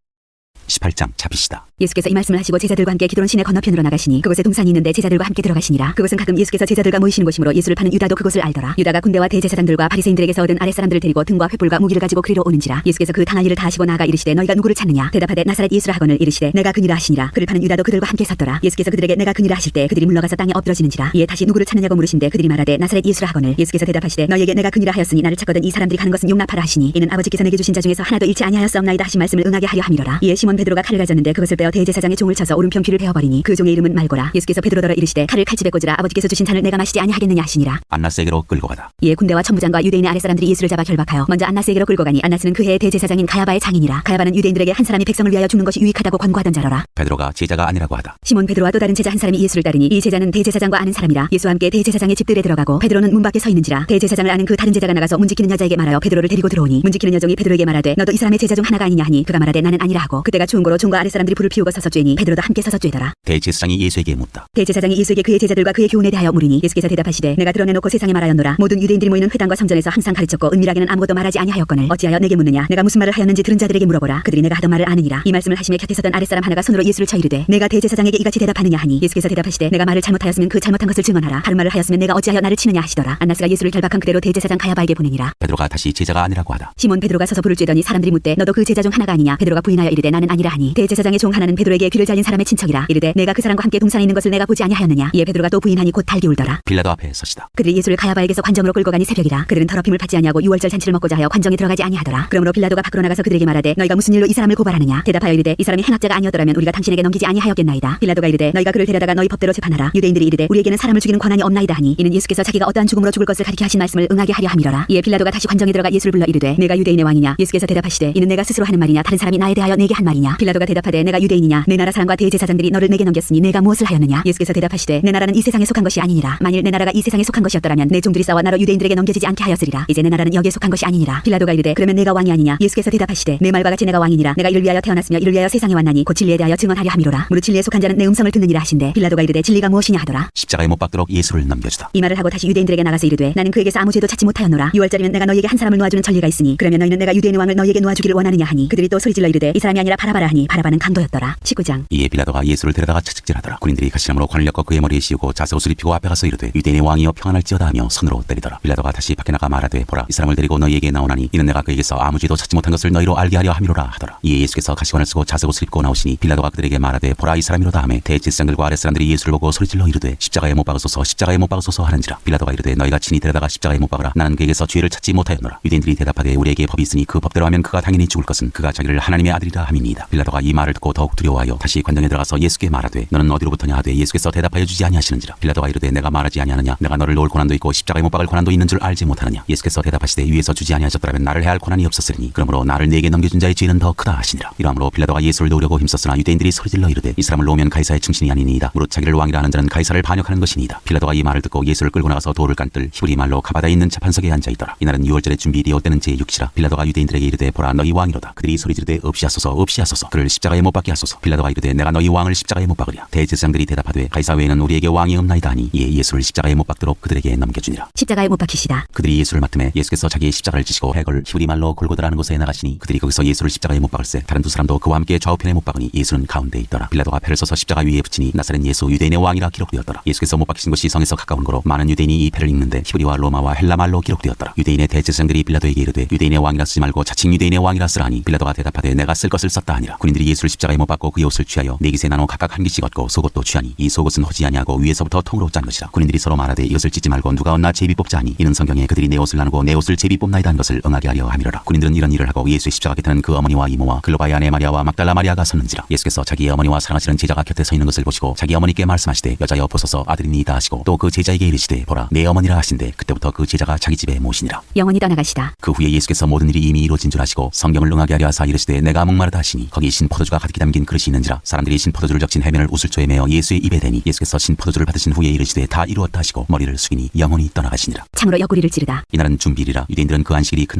18장 잡히시다. 예수께서 이 말씀을 하시고 제자들과 함께 기드론 시내 건너편으로 나가시니 그곳에 동산이 있는데 제자들과 함께 들어가시니라. 그곳은 가끔 예수께서 제자들과 모이시는 곳이므로 예수를 파는 유다도 그곳을 알더라. 유다가 군대와 대제사장들과 바리새인들에게서 얻은 아랫사람들을 데리고 등과 횃불과 무기를 가지고 그리로 오는지라. 예수께서 그 당할 일을 다 하시고 나아가 이르시되 너희가 누구를 찾느냐. 대답하되 나사렛 예수라 하거늘 이르시되 내가 그니라 하시니라. 그를 파는 유다도 그들과 함께 섰더라. 예수께서 그들에게 내가 그니라 하실 때 그들이 물러가서 땅에 엎드러지는지라. 이에 다시 누구를 찾느냐고 물으신데 그들이 말하되 나사렛 예수라 하거늘. 예수께서 대답하시되 너희에게 내가 그니라 하였으니 나를 찾거든 이 사람들이 가는 것은 용납하라 하시니 이는 아버지께서 내게 주신 자 중에서 하나도 잃지 아니하였사옵나이다 하신 말씀을 응하게 하려 함이로라. 이에 시몬 베드로가 칼을 가졌는데 그것을 빼어 대제사장의 종을 쳐서 오른편 귀를 베어버리니 그 종의 이름은 말고라. 예수께서 베드로더러 이르시되 칼을 칼집에 꽂으라. 아버지께서 주신 잔을 내가 마시지 아니하겠느냐 하시니라. 안나스에게로 끌고 가다. 이에 군대와 천부장과 유대인의 아랫사람들이 예수를 잡아 결박하여 먼저 안나스에게로 끌고 가니 안나스는 그 해의 대제사장인 가야바의 장인이라. 가야바는 유대인들에게 한 사람이 백성을 위하여 죽는 것이 유익하다고 권고하던 자로라. 베드로가 제자가 아니라고 하다. 시몬 베드로와 또 다른 제자 한 사람이 예수를 따르니 이 제자는 대제사장과 아는 사람이라. 예수와 함께 대제사장의 집들에 들어가고 베드로는 문 밖에 서 있는지라. 대제사장을 아는 그 다른 제자가 나가서 문 지키는 여자에게 말하여 베드로를 데리고 들어오니 문 지키는 여종이 베드로에게 말하되 너도 이 사람의 제자 중 하나가 아니냐 하니 그가 말하되 나는 아니라 하고 그때가 추운 고로 종과 아랫사람들이 불을 피우고 서서 쬐니 베드로도 함께 서서 쬐더라. 대제사장이 예수에게 묻다. 대제사장이 예수에게 그의 제자들과 그의 교훈에 대하여 물으니 예수께서 대답하시되 내가 드러내놓고 세상에 말하였노라. 모든 유대인들이 모이는 회당과 성전에서 항상 가르쳤고 은밀하게는 아무것도 말하지 아니하였거늘 어찌하여 내게 묻느냐. 내가 무슨 말을 하였는지 들은 자들에게 물어보라. 그들이 내가 하던 말을 아느니라. 이 말씀을 하시며 곁에 서던 아랫사람 하나가 손으로 예수를 쳐 이르되 내가 대제사장에게 이같이 대답하느냐 하니 예수께서 대답하시되 내가 말을 잘못하였으면 그 잘못한 것을 증언하라. 다른 말을 하였으면 내가 어찌하여 나를 치느냐 하시더라. 안나스가 예수를 결박한 그대로 대제사장 가야바에게 보내니라. 베드로가 다시 제자가 아니라고 하다. 시몬 베드로가 서서 불을 쬐더니 사람들이 묻되 너도 그 제자 중 하나가 아니냐. 베드로가 부인하여 이르되 나는 아니라 하니 대제사장의 종 하나는 베드로에게 귀를 잘린 사람의 친척이라. 이르되 내가 그 사람과 함께 동산에 있는 것을 내가 보지 아니하였느냐. 이에 베드로가 또 부인하니 곧 달기 울더라. 빌라도 앞에 서시다. 그들이 예수를 가야바에게서 관정으로 끌고 가니 새벽이라. 그들은 더럽힘을 받지 아니하고 유월절 잔치를 먹고자 하여 관정에 들어가지 아니하더라. 그러므로 빌라도가 밖으로 나가서 그들에게 말하되 너희가 무슨 일로 이 사람을 고발하느냐. 대답하여 이르되 이 사람이 행악자가 아니었더라면 우리가 당신에게 넘기지 아니하였겠나이다. 빌라도가 이르되 너희가 그를 데려다가 너희 법대로 재판하라. 유대인들이 이르되 우리에게는 사람을 죽이는 권한이 없나이다 하니 이는 예수께서 자기가 어떠한 죽음으로 죽을 것을 가리켜 하신 말씀을 응하게 하려 함이로라. 이에 빌라도가 다시 관정에 들어가 예수를 불러 이르되 내가 유대인의 왕이냐. 예수께서 대답하시되 이는 내가 스스로 하는 말이냐 다른 사람이 나에 대하여 내게 한 말이냐. 빌라도가 대답하되 내가 유대인이냐. 내 나라 사람과 대제사장들이 너를 내게 넘겼으니 내가 무엇을 하였느냐. 예수께서 대답하시되 내 나라는 이 세상에 속한 것이 아니니라. 만일 내 나라가 이 세상에 속한 것이었더라면 내 종들이 싸워 나로 유대인들에게 넘겨지지 않게 하였으리라. 이제 내 나라는 여기에 속한 것이 아니니라. 빌라도가 이르되 그러면 내가 왕이 아니냐. 예수께서 대답하시되 내 말과 같이 내가 왕이니라. 내가 이를 위하여 태어났으며 이를 위하여 세상에 왔나니 곧 진리에 대하여 증언하려 함이로라. 무릇 진리에 속한 자는 내 음성을 듣느니라 하신대 빌라도가 이르되 진리가 무엇이냐 하더라. 십자가에 못 박도록 예수를 넘겨주다. 이 말을 하고 다시 유대인들에게 나가서 이르되 나는 그에게서 아무 죄도 찾지 못하였노라. 6월절이면 내가 너희에게 한 사람을 놓아주는 전례가 있으니 그러면 너희는 내가 유대인의 왕을 너희에게 놓아주기를 원하느냐 하니 그들이 또 소리질러 이르되 이 사람이 아니라 바라바라 하니 바라바는 강도였더라. 19장. 이에 빌라도가 예수를 데려다가 채찍질하더라. 군인들이 가시나무로 관을 엮어 그의 머리에 씌우고 자세옷을 입히고 앞에 가서 이르되 유대인의 왕이여 평안할지어다 하며 손으로 때리더라. 빌라도가 다시 밖에 나가 말하되 보라 이 사람을 데리고 너희에게 나오나니 이는 내가 그에게서 아무 죄도 찾지 못한 것을 너희로 알게 하려 함이로라 하더라. 이에 예수께서 가시관을 쓰고 자세옷을 입고 나오시니 빌라도가 그들에게 말하되 보라 이 사람이로다 하매 대제사장들과 아랫사람들이 예수를 보고 소리질러 이르되 십자가에 못 박으소서 십자가에 못 박으소서 하는지라. 빌라도가 이르되 너희가 친히 데려다가 십자가에 못 박으라. 나는 그에게서 죄를 찾지 못하였노라. 유대인들이 대답하되 우리에게 법이 있으니 그 법대로 하면 그가 당연히 죽을 것은 그가 자기를 하나님의 아들이라 함이니이다. 빌라도가 이 말을 듣고 더욱 두려워하여 다시 관정에 들어가서 예수께 말하되 너는 어디로부터냐 하되 예수께서 대답하여 주지 아니하시는지라. 빌라도가 이르되 내가 말하지 아니하느냐 내가 너를 놓을 고난도 있고 십자가에 못 박을 고난도 있는 줄 알지 못하느냐. 예수께서 대답하시되 위에서 주지 아니하셨더라면 나를 해할 고난이 없었으리니 그러므로 나를 네게 넘겨준 자의 죄는 더 크다 하시니라. 이러므로 빌라도가 예수를 놓으려고 힘썼으나 유대인들이 소리질러 이르되 이 사람을 놓으면 가이사의 충신이 아니니이다. 무릇 자기를 왕이라 하는 자는 가이사를 반역하는 것이니이다. 빌라도가 이 말을 듣고 예수를 끌고 나가서 돌을 깐들 히브리 말로 가바다에 있는 재판석에 앉아있더라. 이날은 6월절에 준비되어 때는 제6시라. 빌라도가 유대인들에게 이르되 보라 너희 왕이로다. 그들이 소리지르되 없이하소서 없이하소서 그를 십자가에 못 박게 하소서. 빌라도가 이르되 내가 너희 왕을 십자가에 못 박으랴. 대제사장들이 대답하되 가이사 외에는 우리에게 왕이 없나이다 하니 이에 예수를 십자가에 못 박도록 그들에게 넘겨주니라. 십자가에 못 박히시다. 그들이 예수를 맡음에 예수께서 자기의 십자가를 지시고 해걸 히브리 말로 골고다라는 곳에 나가시니 그들이 거기서 예수를 십자가에 못 박을세 다른 두 사람도 그와 함께 좌우편에 못 박으니 예수는 가운데 있더라. 빌라도가 패를 써서 십자가 위에 붙이니 나사렛 예수 유대인의 왕이라 기록되었더라. 예수께서 못 박히신 곳이 성에서 가까운 거로 많은 유대인이 이 패를 읽는데 히브리와 로마와 헬라 말로 기록되었더라. 유대인의 대제사장들이 빌라도에게 이르되 유대인의 왕이라 쓰지 말고 자칭 유대인의 왕이라 쓰라니. 빌라도가 대답하되 내가 쓸 것을 썼다 하니라. 군인들이 예수를 십자가에 못 박고 그의 옷을 취하여 네 깃에 나눠 각각 한 깃씩 얻고 속옷도 취하니 이 속옷은 호지 아니하고 위에서부터 통으로 짠 것이라. 군인들이 서로 말하되 이것을 찢지 말고 누가 얻나 제비 뽑자 하니 이는 성경에 그들이 내 옷을 나누고 내 옷을 제비 뽑나이다 한 것을 응하게 하려 함이로라. 군인들은 이런 일을 하고 예수의 십자가 곁에는 그 어머니와 이모와 글로바의 아내 마리아와 막달라 마리아가 섰는지라. 예수께서 자기의 어머니와 사랑하시는 제자가 곁에 서 있는 것을 보시고 자기 어머니께 말씀하시되 여자여 보소서 아들이니이다 하시고 또 그 제자에게 이르시되 보라 내 어머니라 하신대 그때부터 그 제자가 자기 집에 모시니라. 영원히 떠나가시다. 그 후에 예수께서 모든 일이 이미 이루어진 줄 아시고 성경을 응하게 하려 하사 이르시되 내가 목마르다 하시니 거기 신포도주가 가득히 담긴 그릇이 있는지라. 사람들이 신포도주를 적신 해면을 우슬초에 메어 예수의 입에 대니 예수께서 신포도주를 받으신 후에 이르시되 다 이루었다 하시고 머리를 숙이니 영원히 떠나가시니라. 창으로 옆구리를 찌르다. 이날은 준비일이라. 유대인들은 그 안식일이 큰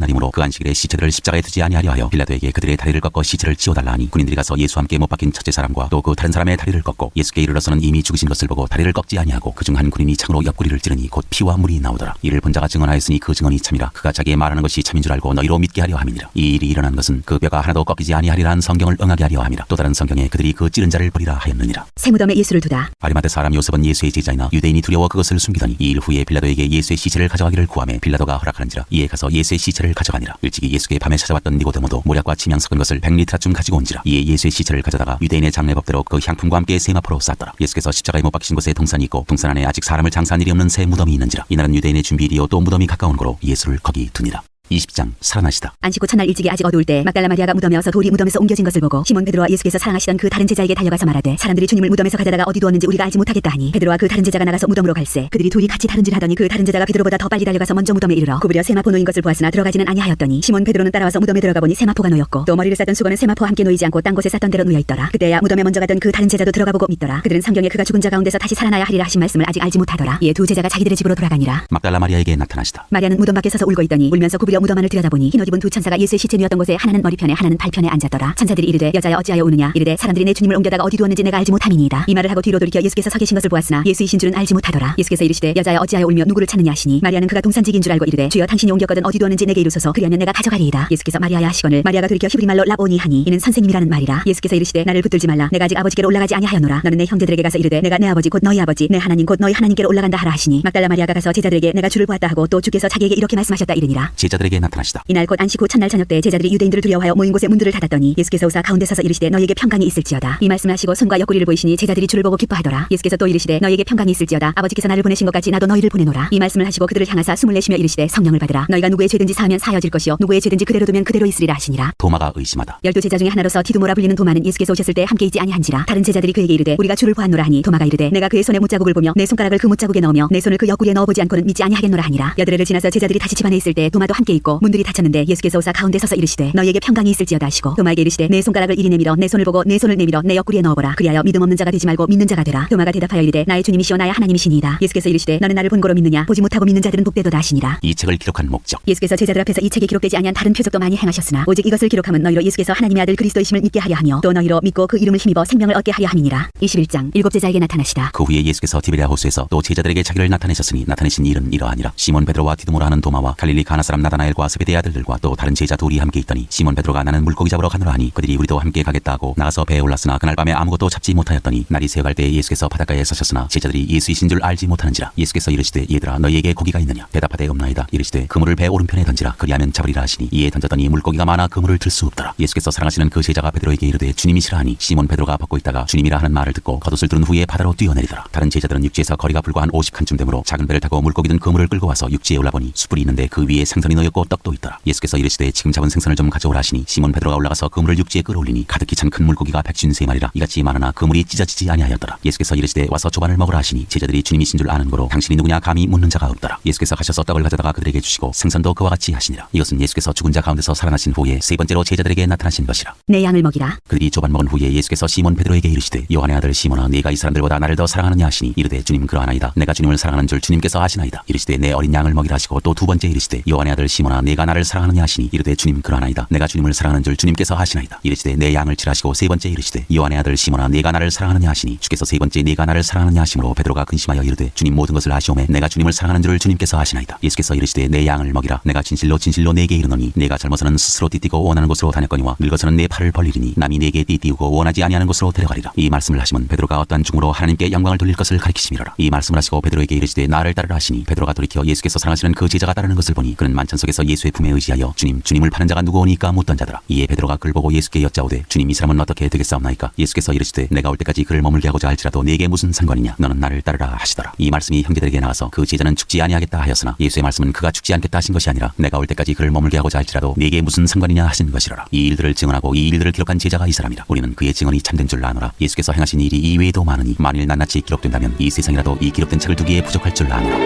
날이므로 그 안식일에 시체들을 십자가에 두지 아니하려 하여 빌라도에게 그들의 다리를 꺾어 시체를 치워달라 하니 군인들이 가서 예수와 함께 못 박힌 첫째 사람과 또 그 다른 사람의 다리를 꺾고 예수께 이르러서는 이미 죽으신 것을 보고 다리를 꺾지 아니하고 그중 한 군인이 창으로 옆구리를 찌르니 곧 피와 물이 나오더라. 이를 본 자가 증언하였으니 그 증언이 참이라. 그가 자기의 말하는 것이 참인 줄 알고 너희로 믿게 하려 함이니라. 이 일이 일어난 것은 그 뼈가 하나도 꺾이지 아니하리라는 성경을 응하게 하려 함이라. 또 다른 성경에 그들이 그 찌른 자를 버리라 하였느니라. 새 무덤에 예수를 두다. 아리마대 사람 요셉은 예수의 제자이나 유대인이 두려워 그것을 숨기더니 이 일 후에 빌라도에게 예수의 시체를 가져가기를 구하매 빌라도가 허락하는지라. 이에 가서 예수의 시체를 가져가니라. 일찍이 예수께 밤에 찾아왔던 니고데모도 모략과 침향 섞은 것을 100리터쯤 가지고 온지라. 이에 예수의 시체를 가져다가 유대인의 장례법대로 그 향품과 함께 세마포로 쌌더라. 예수께서 십자가에 못 박히신 곳에 동산이 있고 동산 안에 아직 사람을 장사한 일이 없는 새 무덤이 있는지라. 이날은 유대인의 준비일이요 또 무덤이 가까운 거로 예수를 거기 두니라. 20장 살아나시다. 안식 후 첫날 일찍이 아직 어두울 때 막달라 마리아가 무덤에 와서 돌이 무덤에서 옮겨진 것을 보고 시몬 베드로와 예수께서 사랑하시던 그 다른 제자에게 달려가서 말하되 사람들이 주님을 무덤에서 가져다가 어디 두었는지 우리가 알지 못하겠다 하니 베드로와 그 다른 제자가 나가서 무덤으로 갈새 그들이 둘이 같이 다른질 하더니 그 다른 제자가 베드로보다 더 빨리 달려가서 먼저 무덤에 이르러 구부려 세마포 놓인 것을 보았으나 들어가지는 아니하였더니 시몬 베드로는 따라와서 무덤에 들어가 보니 세마포가 놓였고 또 머리를 쌌던 수건은 세마포와 함께 놓이지 않고 딴 곳에 쌌던 대로 놓여 있더라. 그때야 무덤에 먼저 가던 그 다른 제자도 들어가 보고 믿더라. 그들은 성경에 그가 죽은 자 가운데서 다시 살아나야 하리라 하신 말씀을 아직 알지 못하더라. 이에 두 제자가 자기들의 집으로 돌아가니라. 막달라 마리아에게 나타나시다. 마리아는 무덤 밖에 서서 울고 있더니 울면서 구부려 무덤 안을 들여다보니 흰 옷 입은 두 천사가 예수의 시체 누웠던 곳에 하나는 머리편에 하나는 발편에 앉았더라. 천사들이 이르되 여자여 어찌하여 우느냐. 이르되 사람들이 내 주님을 옮겨다가 어디 두었는지 내가 알지 못함이니이다. 이 말을 하고 뒤로 돌이켜 예수께서 서 계신 것을 보았으나 예수이신 줄은 알지 못하더라. 예수께서 이르시되 여자여 어찌하여 울며 누구를 찾느냐 하시니 마리아는 그가 동산직인 줄 알고 이르되 주여 당신이 옮겼거든 어디 두었는지 내게 이루소서 그리하면 내가 가져가리이다. 예수께서 마리아야 하시거늘 마리아가 돌이켜 히브리 말로 라보니 하니 이는 선생님이라는 말이라. 예수께서 이르시되 나를 붙들지 말라. 내가 아직 아버지께로 올라가지 아니하였노라. 너는 내 형제들에게 가서 이르되 내가 내 아버지 곧 너희 아버지 내 하나님 곧 너희 하나님께로 올라간다 하라 하시니 막달라 마리아가 가서 제자들에게 내가 주를 보았다 하고 또 주께서 자기에게 이렇게 말씀하셨다 이르니라. 제자들에게 나타나시다. 이날 곧 안식 후 첫날 저녁 때 제자들이 유대인들을 두려워하여 모인 곳에 문들을 닫았더니 예수께서 오사 가운데 서서 이르시되 너희에게 평강이 있을지어다. 이 말씀을 하시고 손과 옆구리를 보이시니 제자들이 주를 보고 기뻐하더라. 예수께서 또 이르시되 너희에게 평강이 있을지어다. 아버지께서 나를 보내신 것 같이 나도 너희를 보내노라. 이 말씀을 하시고 그들을 향하사 숨을 내쉬며 이르시되 성령을 받으라. 너희가 누구의 죄든지 사하면 사하여질 것이요 누구의 죄든지 그대로 두면 그대로 있으리라 하시니라. 도마가 의심하다. 12제자 중에 하나로서 디두모라 불리는 도마는 예수께서 오셨을 때 함께 있지 아니한지라. 다른 제자들이 그에게 이르되 우리가 주를 보았노라 하니 도마가 이르되 내가 그의 손에 못자국을 보며 내 손가락을 그 못자국에 넣으며 내 손을 그 옆구리에 넣어보지 않고는 믿지 아니하겠노라 하니라. 여드레를 지나서 제자들이 다시 집안에 있을 때 도마도 함께 있고 문들이 닫혔는데 예수께서 오사 가운데 서서 이르시되 너희에게 평강이 있을지어다 하시고 도마에게 이르시되 내 손가락을 이리 내밀어 내 손을 보고 내 손을 내밀어 내 옆구리에 넣어보라. 그리하여 믿음 없는 자가 되지 말고 믿는 자가 되라. 도마가 대답하여 이르되 나의 주님이시오 나의 하나님이시니이다. 예수께서 이르시되 너는 나를 본고로 믿느냐. 보지 못하고 믿는 자들은 복되도다 하시니라. 이 책을 기록한 목적. 예수께서 제자들 앞에서 이 책에 기록되지 아니한 다른 표적도 많이 행하셨으나 오직 이것을 기록함은 너희로 예수께서 하나님의 아들 그리스도이심을 믿게 하려 하며 또 너희로 믿고 그 이름을 힘입어 생명을 얻게 하려 함이니라. 21장 일곱 제자에게 나타나시다. 그 후에 예수께서 디베랴 호수에서 또 제자들에게 자기를 나타내셨으니 나타내신 일은 이러하니라. 시몬 베드로와 디두모라 하는 도마와 갈릴리 가나 사람 나다나엘과 세베대의 아들들과 또 다른 제자 둘이 함께 있더니 시몬 베드로가 나는 물고기 잡으러 가노라 하니 그들이 우리도 함께 가겠다 하고 나가서 배에 올랐으나 그날 밤에 아무것도 잡지 못하였더니 날이 새어갈 때에 예수께서 바닷가에 서셨으나 제자들이 예수이신 줄 알지 못하는지라. 예수께서 이르시되 얘들아 너희에게 고기가 있느냐. 대답하되 없나이다. 이르시되 그물을 배 오른편에 던지라. 그리하면 잡으리라 하시니 이에 던졌더니 물고기가 많아 그물을 들 수 없더라. 예수께서 사랑하시는 그 제자가 베드로에게 이르되 주님이시라 하니 시몬 베드로가 벗고 있다가 주님이라 하는 말을 듣고 겉옷을 두른 후에 바다로 뛰어내리더라. 다른 제자들은 육지에서 거리가 불과 한 50칸쯤 되므로 작은 배를 타고 물고기 든 그물을 끌고 와서 육지에 올라보니 숯불이 있는데 그 위에 생선이 놓였고 잡고 떡도 있더라. 예수께서 이르시되 지금 잡은 생선을 좀 가져오라 하시니 시몬 베드로가 올라가서 그물을 육지에 끌어올리니 가득히 찬 큰 물고기가 153마리라 이같이 많으나 그물이 찢어지지 아니하였더라. 예수께서 이르시되 와서 조반을 먹으라 하시니 제자들이 주님이신 줄 아는 거로 당신이 누구냐 감히 묻는 자가 없더라. 예수께서 가셔서 떡을 가져다가 그들에게 주시고 생선도 그와 같이 하시니라. 이것은 예수께서 죽은 자 가운데서 살아나신 후에 세 번째로 제자들에게 나타나신 것이라. 내 양을 먹이라. 그들이 조반 먹은 후에 예수께서 시몬 베드로에게 이르시되 요한의 아들 시몬아 네가 이 사람들보다 나를 더 사랑하느냐 하시니 이르되 주님 그러하나이다. 내가 주님을 사랑하는 줄 주님께서 아시나이다. 이르시되 내 어린 양을 먹이라 하시고 또 두 번째 이르시되 요한의 아들 시몬아 네가 나를 사랑하느냐 하시니 이르되 주님 그러하나이다. 내가 주님을 사랑하는 줄 주님께서 아시나이다. 이르시되 내 양을 치라 하시고 세 번째 이르시되 요한의 아들 시몬아 네가 나를 사랑하느냐 하시니 주께서 세 번째 네가 나를 사랑하느냐 하심으로 베드로가 근심하여 이르되 주님 모든 것을 아시오매 내가 주님을 사랑하는 줄 주님께서 아시나이다. 예수께서 이르시되 내 양을 먹이라. 내가 진실로 진실로 네게 이르노니 내가 젊어서는 스스로 띠띠고 원하는 곳으로 다녔거니와 늙어서는 내 팔을 벌리리니 남이 네게 띠띠우고 원하지 아니하는 곳으로 데려가리라. 이 말씀을 하시면 베드로가 어떠한 중으로 하나님께 영광을 돌릴 것을 가리키심이로라. 이 말씀을 하시고 베드로에게 이르시되 나를 따르라 하시니 베드로가 돌이켜 예수께서 사랑하시는 그 제자가 따르는 것을 보니 그는 만찬 속에서 예수의 품에 의지하여 주님을 파는 자가 누구오니까 묻던 자더라. 이에 베드로가 그를 보고 예수께 여짜오되 주님 이 사람은 어떻게 되겠사옵나이까? 예수께서 이르시되 내가 올 때까지 그를 머물게 하고자 할지라도 네게 무슨 상관이냐? 너는 나를 따르라 하시더라. 이 말씀이 형제들에게 나가서 그 제자는 죽지 아니하겠다 하였으나 예수의 말씀은 그가 죽지 않겠다 하신 것이 아니라 내가 올 때까지 그를 머물게 하고자 할지라도 네게 무슨 상관이냐 하신 것이로라. 이 일들을 증언하고 이 일들을 기록한 제자가 이 사람이라. 우리는 그의 증언이 참된 줄 아노라. 예수께서 행하신 일이 이외에도 많으니 만일 낱낱이 기록된다면 이 세상이라도 이 기록된 책을 두기에 부족할 줄 아노라.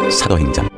사도행전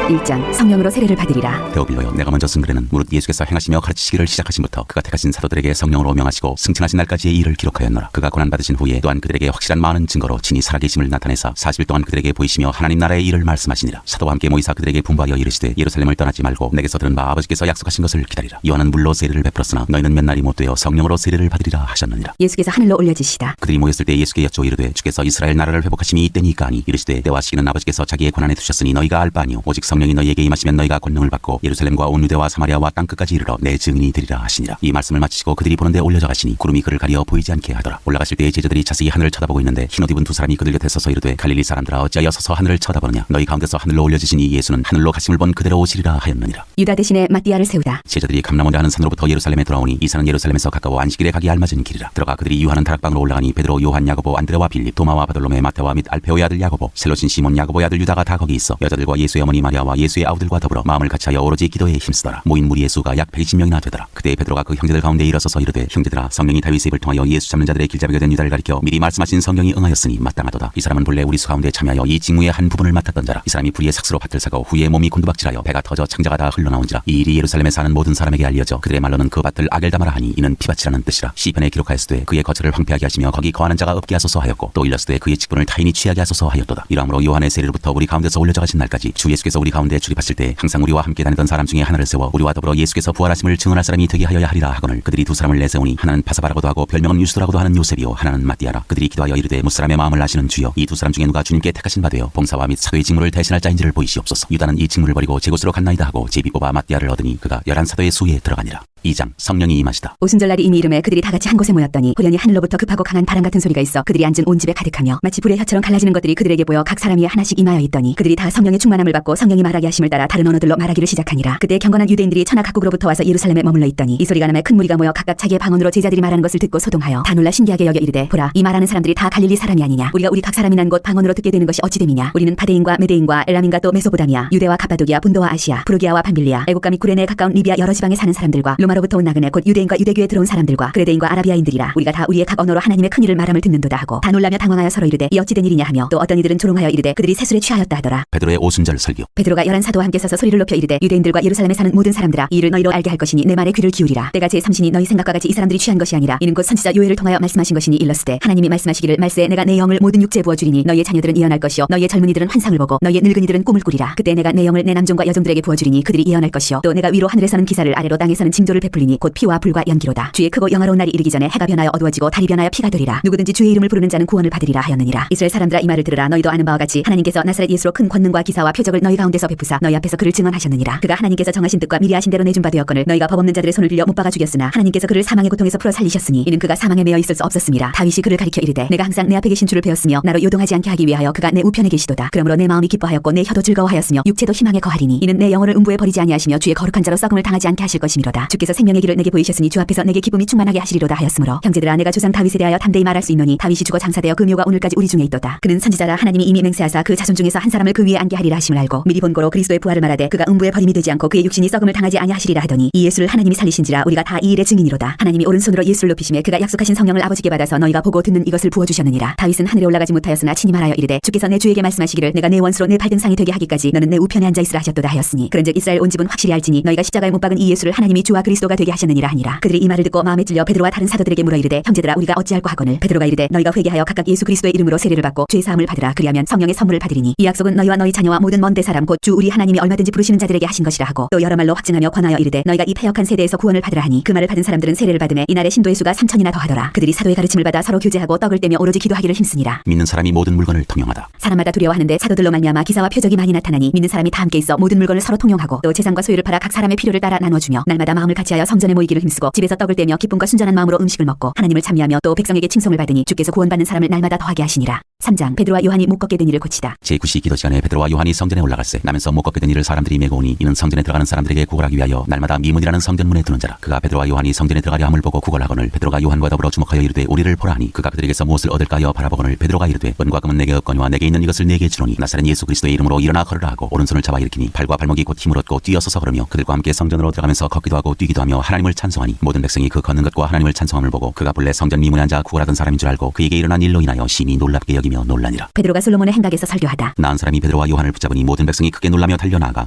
1장 성령으로 세례를 받으리라. 데오빌로여 내가 먼저 쓴 글에는 무릇 예수께서 행하시며 가르치시기를 시작하신부터 그가 택하신 사도들에게 성령으로 명하시고 승천하신 날까지의 일을 기록하였노라. 그가 고난받으신 후에 또한 그들에게 확실한 많은 증거로 친히 살아계심을 나타내사 40일 동안 그들에게 보이시며 하나님 나라의 일을 말씀하시니라. 사도와 함께 모이사 그들에게 분부하여 이르시되 예루살렘을 떠나지 말고 내게서 들은 바 아버지께서 약속하신 것을 기다리라. 요한은 물로 세례를 베풀었으나 너희는 몇 날이 못 되어 성령으로 세례를 받으리라 하셨느니라. 예수께서 하늘로 올려지시다. 그들이 모였을 때 예수께 여쭈어 이르되 주께서 이스라엘 나라를 회복하심이 이때니까 하니 이르시되 때와 시기는 아버지께서 자기의 권한에 두셨으니 너희가 알 바 아니요 오직 성령이 너희에게 임하시면 너희가 권능을 받고 예루살렘과 온 유대와 사마리아와 땅끝까지 이르러 내 증인이 되리라 하시니라. 이 말씀을 마치시고 그들이 보는데 올려져 가시니 구름이 그를 가리어 보이지 않게 하더라. 올라가실 때에 제자들이 자세히 하늘을 쳐다보고 있는데 흰옷 입은 두 사람이 그들 곁에 서서 이르되 갈릴리 사람들아 어찌하여 서서 하늘을 쳐다보느냐? 너희 가운데서 하늘로 올려지시니 예수는 하늘로 가심을 본 그대로 오시리라 하였느니라. 유다 대신에 마띠아를 세우다. 제자들이 감람원에 하는 산으로부터 예루살렘에 돌아오니 이 산은 예루살렘에서 가까워 안식일에 가기 알맞은 길이라. 들어가 그들이 유하는 다락방으로 올라가니 베드로 요한 야고보 안드레와 빌립 도마와 바돌로메 마테와 및 알페오의 아들 야고보 셀로신 시몬 야고보의 아들 유다가 다 거기 있어 여자들과 예수의 어머니 마리아와 예수의 아우들과 더불어 마음을 같이하여 오로지 기도에 힘쓰더라. 모인 무리의 수가 약 120명이나 되더라. 그때 베드로가 그 형제들 가운데 일어서서 이르되 형제들아 성령이 다윗의 입을 통하여 예수 잡는 자들의 길잡이가 된 유다를 가리켜 미리 말씀하신 성경이 응하였으니 마땅하도다. 이 사람은 본래 우리 수 가운데 참여하여 이 직무의 한 부분을 맡았던 자라. 이 사람이 불의의 삭스로 밭을 사고 후에 몸이 곤두박질하여 배가 터져 창자가 다 흘러나온지라. 이 일이 예루살렘에 사는 모든 사람에게 알려져 그들의 말로는 그 밭을 아겔다마라 하니 이는 피밭이라는 뜻이라. 시편에 기록하였으되 그의 거처를 황폐하게 하시며 거기 거하는 자가 없게 하소서 하였고 또 일렀으되 그의 직분을 타인이 취하게 하소서 하였도다. 이러므로 요한의 세례로부터 우리 가운데서 올려져 가신 날까지 주 예수께서 우리 가운데 출입하실 때 항상 우리와 함께 다니던 사람 중에 하나를 세워 우리와 더불어 예수께서 부활하심을 증언할 사람이 되게 하여야 하리라 하거늘 그들이 두 사람을 내세우니 하나는 바사바라고도 하고 별명은 유스도라고도 하는 요셉이요 하나는 마띠아라. 그들이 기도하여 이르되 무사람의 마음을 아시는 주여 이 두 사람 중에 누가 주님께 택하신 바 되어 봉사와 및 사도의 직무를 대신할 자인지를 보이시옵소서. 유다는 이 직무를 버리고 제곳으로 갔나이다 하고 제비 뽑아 마띠아를 얻으니 그가 11사도의 수에 들어가니라. 2장 성령이 임하시다. 오순절날이 이미 이름에 그들이 다 같이 한 곳에 모였더니 호련히 하늘로부터 급하고 강한 바람 같은 소리가 있어 그들이 앉은 온 집에 가득하며 마치 불의 혀처럼 갈라지는 것들이 그들에게 보여 각 사람이 하나씩 임하여 있더니 그들이 다 성령의 충만함을 받고 성령이 말하게 하심을 따라 다른 언어들로 말하기를 시작하니라. 그때 경건한 유대인들이 천하 각국으로부터 와서 예루살렘에 머물러 있더니 이 소리가 남에 큰 무리가 모여 각각 자기의 방언으로 제자들이 말하는 것을 듣고 소동하여 다 놀라 신기하게 여겨 이르되 보라 이 말하는 사람들이 다 갈릴리 사람이 아니냐? 우리가 우리 각 사람이 난 곳 방언으로 듣게 되는 것이 어찌 됨이냐? 우리는 바데인과 메데인과 엘람인과 또 메소보다미아 유대와 갑바도기아 분도와 아시아 프루기아와 밤빌리아 애국과 및 구레네에 가까운 리비아 여러 지방에 사는 사람들과 로마로부터 온 나그네 곧 유대인과 유대교에 들어온 사람들과 그레데인과 아라비아인들이라. 우리가 다 우리의 각 언어로 하나님의 큰 일을 말함을 듣는도다 하고 다 놀라며 당황하여 서로 이르되 이 어찌 된 일이냐 하며 또 어떤 이들은 조롱하여 이르되 그들이 새술에 취하였다 하더라. 베드로의 오순절 설교. 베드로가 11사도와 함께 서서 소리를 높여 이르되 유대인들과 예루살렘에 사는 모든 사람들아 이 일을 너희로 알게 할 것이니 내 말에 귀를 기울이라. 때가 제3신이 너희 생각과 같이 이 사람들이 취한 것이 아니라 이는 곧 선지자 요엘을 통하여 말씀하신 것이니 일렀으되 하나님이 말씀하시기를 말세에 내가 내 영을 모든 육체에 부어 주리니 너희의 자녀들은 예언할 것이요 너희의 젊은이들은 환상을 보고 너희의 늙은이들은 꿈을 꾸리라. 그때 내가 내 영을 내 남종과 여종들에게 부어 주리니 그들이 예언할 것이요 또 내가 위로 하늘에서는 기사를 아래로 땅에서는 징조를 베풀리니 곧 피와 불과 연기로다. 주의 크고 영화로운 날이 이르기 전에 해가 변하여 어두워지고 달이 변하여 피가 되리라. 누구든지 주의 이름을 부르는 자는 구원을 받으리라 하였느니라. 이스라엘 사람들아 이 말을 들으라. 너희도 아는 바와 같이 하나님께서 나사렛 예수로 큰 권능과 기사와 표적을 너희 가운데서 베푸사 너희 앞에서 그를 증언하셨느니라. 그가 하나님께서 정하신 뜻과 미리 하신 대로 내준 바 되었거늘 너희가 법 없는 자들의 손을 빌려 못 박아 죽였으나 하나님께서 그를 사망의 고통에서 풀어 살리셨으니 이는 그가 사망에 매여 있을 수 없었음이라. 다윗이 그를 가리켜 이르되 내가 항상 내 앞에 계신 주를 배웠으며 나로 요동하지 않게 하기 위하여 그가 내 우편에 계시도다. 그러므로 내 마음이 기뻐하였고 내 혀도 즐거워하였으며 육체도 희망에 거하리니 이는 내 영혼을 음부에 버리지 아니하시며 주의 거룩한 자로 썩음을 당하지 않게 하실 것이미로다. 주께서 예수께서 생명의 길을 내게 보이셨으니 주 앞에서 내게 기쁨이 충만하게 하시리로다 하였으므로 형제들아 내가 조상 다윗에 대하여 담대히 말할 수 있노니 다윗이 죽어 장사되어 그 묘가 오늘까지 우리 중에 있도다. 그는 선지자라 하나님이 이미 맹세하사 그 자손 중에서 한 사람을 그 위에 앉게 하리라 하심을 알고 미리 본고로 그리스도의 부활을 말하되 그가 음부에 버림이 되지 않고 그의 육신이 썩음을 당하지 아니하시리라 하더니 이 예수를 하나님이 살리신지라 우리가 다 이 일의 증인이로다. 하나님이 오른손으로 예수를 높이심에 그가 약속하신 성령을 아버지께 받아서 너희가 보고 듣는 이것을 부어주셨느니라. 다윗은 하늘에 올라가지 못하였으나 친히 말하여 이르되 주께서 내 주에게 말씀하시기를 내가 내 원수로 내 발등상이 되게 하기까지 너는 내 우편에 앉아 있으라 하셨도다 하였으니 그런즉 이스라엘 온 집은 확실히 알지니 너희가 십자가에 못 박은 이 예수를 하나님이 주와 그리스도가 되게 하셨느니라 하니라. 그들이 이 말을 듣고 마음에 찔려 베드로와 다른 사도들에게 물어 이르되 형제들아 우리가 어찌할꼬 하거늘 베드로가 이르되 너희가 회개하여 각각 예수 그리스도의 이름으로 세례를 받고 죄 사함을 받으라. 그리하면 성령의 선물을 받으리니 이 약속은 너희와 너희 자녀와 모든 먼 데 사람 곧 주 우리 하나님이 얼마든지 부르시는 자들에게 하신 것이라 하고 또 여러 말로 확증하며 권하여 이르되 너희가 이 패역한 세대에서 구원을 받으라 하니 그 말을 받은 사람들은 세례를 받음에 이날의 신도의 수가 3,000이나 더하더라. 그들이 사도의 가르침을 받아 서로 교제하고 떡을 떼며 오로지 기도하기를 힘쓰니라. 믿는 사람이 모든 물건을 통용하다. 사람마다 두려워하는데 사도들로 말미암아 기사와 표적이 많이 나타나니 믿는 사람이 다 함께 있어 모든 물건을 서로 통용하고 또 재산과 소유를 팔아 각 사람의 필요를 따라 나눠주며 날마다 마음을 같이하여 성전에 모이기를 힘쓰고 집에서 떡을 떼며 기쁨과 순전한 마음으로 음식을 먹고 하나님을 찬미하며 또 백성에게 칭송을 받으니 주께서 구원받는 사람을 날마다 더하게 하시니라. 3장 베드로와 요한이 못 걷게 된 일을 고치다. 제9시 기도 시간에 베드로와 요한이 성전에 올라갈새 나면서 못 걷게 된 일을 사람들이 메고 오니 이는 성전에 들어가는 사람들에게 구걸하기 위하여 날마다 미문이라는 성전문에 두는 자라. 그가 베드로와 요한이 성전에 들어가려 함을 보고 구걸하거늘 베드로가 요한과 더불어 주목하여 이르되 우리를 보라 하니 그가 그들에게서 무엇을 얻을까 하여 바라보거늘 베드로가 이르되 은과 금은 내게 없거니와 내게 있는 이것을 내게 주노니 나사렛 예수 그리스도의 이름으로 일어나 걸으라 하고 오른손을 잡아 일으키니 발과 발목이 곧 힘을 얻고 뛰어서서 걸으며 그들과 함께 성전으로 들어가면서 걷기도 하고 뛰기도 하며 하나님을 찬송하니 모든 백성이 그 걷는 것과 하나님을 찬송함을 보고 그가 본래 성전 미문에 앉아 구걸하던 사람인 줄 알고 그에게 일어난 일로 인하여 심히 놀랍게 여기며 놀라니라. 베드로가 솔로몬의 행각에서 설교하다. 나은 사람이 베드로와 요한을 붙잡으니 모든 백성이 크게 놀라며 달려나가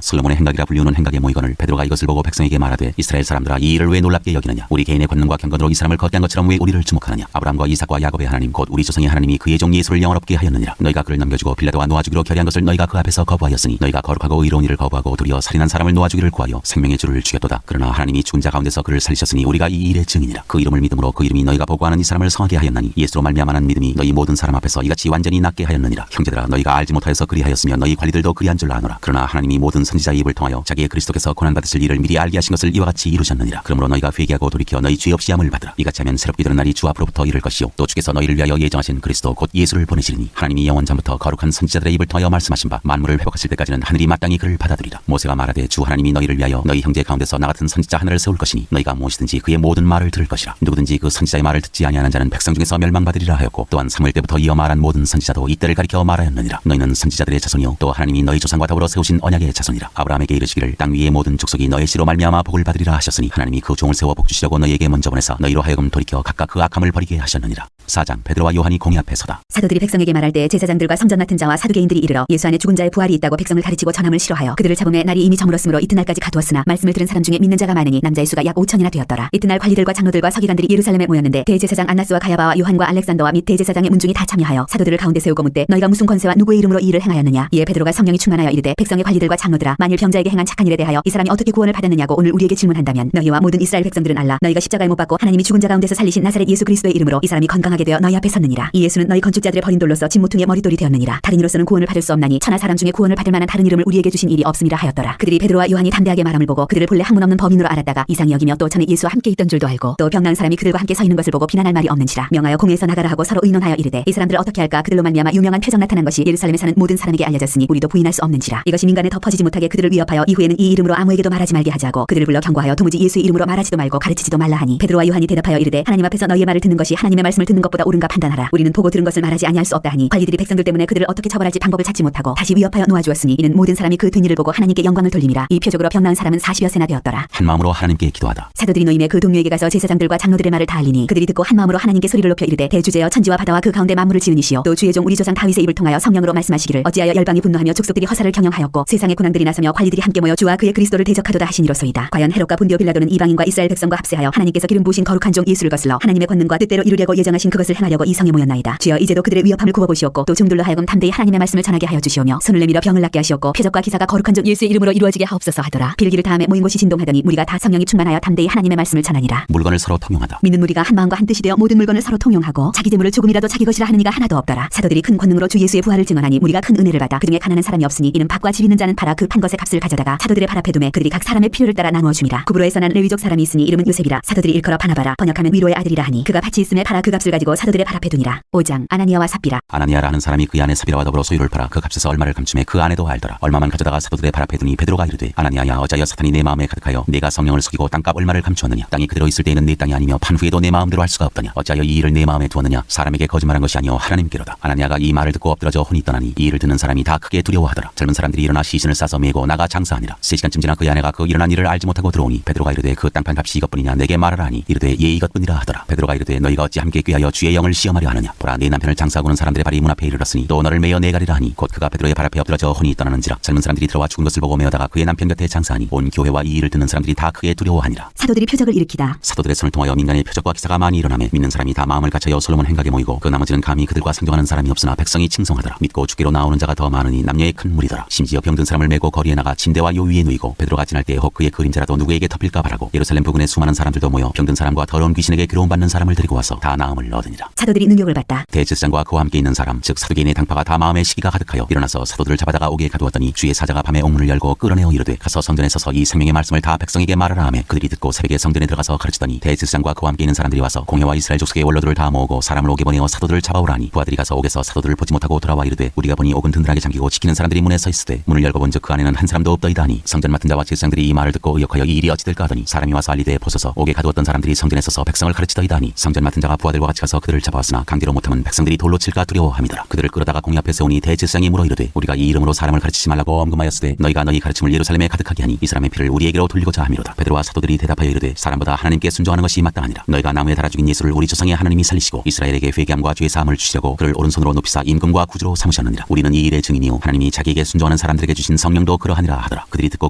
솔로몬의 행각이라 불리우는 행각에 모이거늘 베드로가 이것을 보고 백성에게 말하되 이스라엘 사람들아 이 일을 왜 놀랍게 여기느냐. 우리 개인의 권능과 경건으로 이 사람을 걷게 한 것처럼 왜 우리를 주목하느냐. 아브라함과 이삭과 야곱의 하나님 곧 우리 조상의 하나님이 그의 종 예수를 영원롭게 하였느니라. 너희가 그를 넘겨주고 빌라도와 놓아주기로 결의한 것을 너희가 그 앞에서 거부하였으니 너희가 거룩하고 의로운 일을 거부하고 도리어 살인한 사람을 놓아주기를 구하여 생명의 주를 죽였도다. 그러나 하나님이 죽은 자 가운데서 그를 살리셨으니 우리가 이 일의 증인이라. 그 이름을 믿음으로 그 이름이 너희가 보고하는 이 사람을 성하게 하였나니 예수로 말미암아는 믿음이 너희 모든 사람 앞에서 이같이 완전히 낫게 하였느니라. 형제들아 너희가 알지 못하여서 그리하였으며 너희 관리들도 그리한 줄 아노라. 그러나 하나님이 모든 선지자의 입을 통하여 자기의 그리스도께서 고난 받으실 일을 미리 알게 하신 것을 이와 같이 이루셨느니라. 그러므로 너희가 회개하고 돌이켜 너희 죄 없이 함을 받으라. 이같이 하면 새롭게 되는 날이 주 앞으로부터 이를 것이요 또 주께서 너희를 위하여 예정하신 그리스도 곧 예수를 보내시리니 하나님이 영원 전부터 거룩한 선지자들의 입을 통하여 말씀하신 바 만물을 회복하실 때까지는 하늘이 마땅히 그를 받아들이라. 모세가 말하되 주 하나님이 너희를 위하여 너희 형제 가운데서 나 같은 선지자 하나를 세울 것이니 너희가 무엇이든지 그의 모든 말을 들을 것이라. 누구든지 그 선지자의 말을 듣지 아니하는 자는 백성 중에서 멸망받으리라 하였고 또한 사무엘 때부터 이어 말한 모든 선지자도 이때를 가리켜 말하였느니라. 너희는 선지자들의 자손이요 또 하나님이 너희 조상과 더불어 세우신 언약의 자손이라. 아브라함에게 이르시기를 땅 위의 모든 족속이 너의 씨로 말미암아 복을 받으리라 하셨으니 하나님이 그 종을 세워 복 주시려고 너희에게 먼저 보내사 너희로 하여금 돌이켜 각각 그 악함을 버리게 하셨느니라. 4장 베드로와 요한이 공의 앞에 서다. 사도들이 백성에게 말할 때 제사장들과 성전 맡은 자와 사두개인들이 이르러 예수 안에 죽은 자의 부활이 있다고 백성을 가르치고 전함을 싫어하여 그들을 잡음에 날이 이미 저물었으므로 이튿날까지 가두었으나 말씀을 들은 사람 중에 믿는 자가 많으니 남자의 수가 약 5,000이나 되었더라. 이튿날 관리들과 장로들과 서기관들이 예루살렘에 모였는데 대제사장 안나스와 가야바와 요한과 알렉산더와 및 대제사장의 문중이 다 참여하여 사도들을 가운데 세우고 묻되 너희가 무슨 권세와 누구의 이름으로 이 일을 행하였느냐. 이에 베드로가 성령이 충만하여 이르되 백성의 관리들과 장로들아 만일 병자에게 행한 착한 일에 대하여 이 사람이 어떻게 구원을 받았느냐고 오늘 우리에게 질문한다면 너희와 모든 이스라엘 백성들은 알라. 너희가 십자가에 못 박고 하나님이 죽은 자 가운데서 살리신 나사렛 예수 그리스도의 이름으로 이 사람이 건강하게 되어 너희 앞에 섰느니라. 이 예수는 너희 건축자들의 버린 돌로서 진모퉁이의 머릿돌이 되었느니라. 다른 이로서는 구원을 받을 수 없나니 천하 사람 중에 구원을 받을 만한 다른 이름을 우리에게 주신 일이 없음이라 하였더라. 그들이 베드로와 요한이 담대하게 말함을 보고 그들을 본래 학문 없는 범인으로 알았다가 이상히 여기며 또 전에 예수와 함께 있던 줄도 알고 또 병나은 사람이 그들과 함께 서 있는 것을 보고 비난할 말이 없는지라 명하여 공회에서 나가라 하고 서로 의논하여 이르되 이 사람들을 어떻게 할까. 그들로 말미암아 유명한 표적 나타난 것이 예루살렘에 사는 모든 사람에게 알려졌으니 우리도 부인할 수 없는지라. 이것이 민간에 덮어지지 못하게 그들을 위협하여 이후에는 이 이름으로 아무에게도 말하지 말게 하자고 그들을 불러 경고하여 도무지 예수의 이름으로 말하지도 말고 가르치지도 말라 하니 베드로와 요한이 대답하여 이르되 하나님 앞에서 너희의 말을 듣는 것이 하나님의 말씀을 듣는 것보다 옳은가 판단하라. 우리는 보고 들은 것을 말하지 아니할 수 없다 하니 관리들이 백성들 때문에 그들을 어떻게 처벌할지 방법을 찾지 못하고 다시 위협하여 놓아주었으니 이는 모든 사람이 그 된 일을 보고 하나님께 영광을 돌림이라. 이 표적으로 병나은 사람은 40여 세나 되었더라. 한 마음으로 하나님께 기도하다. 사도들이 노임에 그 동료에게 가서 제사장들과 장로들의 말을 다 알리니 그들이 듣고 한 마음으로 하나님께 소리를 높여 이르되 대주제여 천지와 바다와 그 가운데 만물을 지으니시오 또 주의 종 우리 조상 다윗의 입을 통하여 성령으로 말씀하시기를 어찌하여 열방이 분노하며 족속들이 허사를 경영하였고 세상의 군왕들이 나서며 관리들이 함께 모여 주와 그의 그리스도를 대적하도다 하시니로소이다. 과연 헤롯과 본디오 빌라도는 이방인과 이스라엘 백성과 합세하여 하나님께서 기름 부으신 거룩한 종 예수를 거슬러 하나님의 권능과 뜻대로 이루려고 예정하신 그것을 행하려고 이 성에 모였나이다. 주여 이제도 그들의 위협함을 굽어보시옵고 또 종들로 하여금 담대히 하나님의 말씀을 전하게 하여 주시오며 손을 내밀어 병을 낫게 하시옵고 표적과 기사가 거룩한 종 예수의 이름으로 이루어지게 하옵소서 하더라. 빌기를 다음에 모인 곳이 진동하더니 무리가 다 성령이 충만하여 담대히 하나님의 말씀을 전하니라. 물건을 서로 통용하다. 믿는 무리가 한 마음과 한 뜻이 되어 모든 물건을 서로 통용하고 자기 재물을 조금이라도 자기 것이라 하는 이가 하나도 없더라. 사도들이 큰 권능으로 주 예수의 부활을 증언하니 무리가 큰 은혜를 받아 그중에 가난한 사람이 없으니 이는 밭과 집 있는 자는 팔아 그 판 것의 값을 가져다가 사도들의 발 앞에 두매 그들이 각 사람의 필요를 따라 나누어 줌이라. 구브로에서 난 레위족 사람이 있으니 이름은 요셉이라. 사도들이 일컬어 바나바라 번역하면 위로의 아들이라 하니 그가 밭이 있음에 팔아 그 값을 가지고 맡기고 사도들의 발 앞에 두니라. 5장. 아나니아와 삽비라. 아나니아라는 사람이 그 안에 삽비라와 더불어 소유를 팔아 그 값에서 얼마를 감춤해 그 안에도 알더라. 얼마만 가져다가 사도들의 발 앞에 두니 베드로가 이르되 아나니아야 어찌하여 사탄이 내 마음에 가득하여 내가 성령을 속이고 땅값 얼마를 감추었느냐. 땅이 그대로 있을 때에는 내 땅이 아니며 판 후에도 내 마음대로 할 수가 없더냐. 어찌하여 이 일을 내 마음에 두었느냐. 사람에게 거짓말한 것이 아니요 하나님께로다. 아나니아가 이 말을 듣고 엎드러져 혼이 떠나니 이 일을 듣는 사람이 다 크게 두려워하더라. 젊은 사람들이 일어나 시신을 싸서 메고 나가 장사하니라. 3시간쯤 지나 그의 아내가 그 일어난 일을 알지 못하고 들어오니 베드로가 이르되 그 땅판 값이 이것뿐이냐 내게 말하라 하니 이르되 예 이것뿐이라 하더라. 베드로가 이르되 너희가 어찌 함께 꾀하여 주의 영을 시험하려 하느냐. 보라 네 남편을 장사하고는 사람들의 발이 문 앞에 이르렀으니 또 너를 메어 내가리라 하니 곧 그가 베드로의 발 앞에 엎드러져 혼이 떠나는지라. 젊은 사람들이 들어와 죽은 것을 보고 메어다가 그의 남편 곁에 장사하니 온 교회와 이 일을 듣는 사람들이 다 크게 두려워하니라. 사도들이 표적을 일으키다. 사도들의 손을 통하여 민간의 표적과 기사가 많이 일어나며 믿는 사람이 다 마음을 갖춰여 솔로몬 행각에 모이고 그 나머지는 감히 그들과 상종하는 사람이 없으나 백성이 칭송하더라. 믿고 죽기로 나오는 자가 더 많으니 남녀의 큰 무리더라. 심지어 병든 사람을 메고 거리에 나가 침대와 요 위에 누이고 베드로가 지날 때에 혹 그의 그림자라도 누구에게 덮일까 바라고 예루살렘 부근의 수많은 사람들도 모여 병든 사람과 더러운 귀신에게 괴로움받는 사람을 데리고 와서 다 나음을 얻으니라. 사도들이 능력을 받다. 대제사장과 그와 함께 있는 사람 즉 사두개인의 당파가 다 마음에 시기가 가득하여 일어나서 사도들을 잡아다가 옥에 가두었더니 주의 사자가 밤에 옥문을 열고 끌어내어 이르되 가서 성전에 서서 이 생명의 말씀을 다 백성에게 말하라 하며 그들이 듣고 새벽에 성전에 들어가서 가르치더니 대제사장과 그와 함께 있는 사람들이 와서 공회와 이스라엘 족속의 원로들을 다 모으고 사람을 옥에 보내어 사도들을 잡아오라 하니 부하들이 가서 옥에서 사도들을 보지 못하고 돌아와 이르되 우리가 보니 옥은 든든하게 잠기고 지키는 사람들이 문에 서 있으되 문을 열고 본즉 그 안에는 한 사람도 없더이다 하니 성전 맡은 자와 제사장들이 이 말을 듣고 의역하여 이 일이 어찌 될까 하더니 사람이 와서 알리되 보소서 옥에 가두었던 사람들이 성전에 서서 백성을 가르치더이다 하니 성전 맡은 자가 부하들과 같이 가서 그들을 잡아왔으나 강제로 못하면 백성들이 돌로 칠까 두려워함이더라. 그들을 끌어다가 공회 앞에 세우니 대제사장이 물어 이르되 우리가 이 이름으로 사람을 가르치지 말라고 엄금하였으되 너희가 너희 가르침을 예루살렘에 가득하게 하니 이 사람의 피를 우리에게로 돌리고자 함이로다. 베드로와 사도들이 대답하여 이르되 사람보다 하나님께 순종하는 것이 마땅하니라. 너희가 나무에 달아 죽인 예수를 우리 조상의 하나님이 살리시고 이스라엘에게 회개함과 죄 사함을 주시려고 그를 오른손으로 높이사 임금과 구주로 삼으셨느니라. 우리는 이 일의 증인이요 하나님이 자기에게 순종하는 사람들에게 주신 성령도 그러하니라 하더라. 그들이 듣고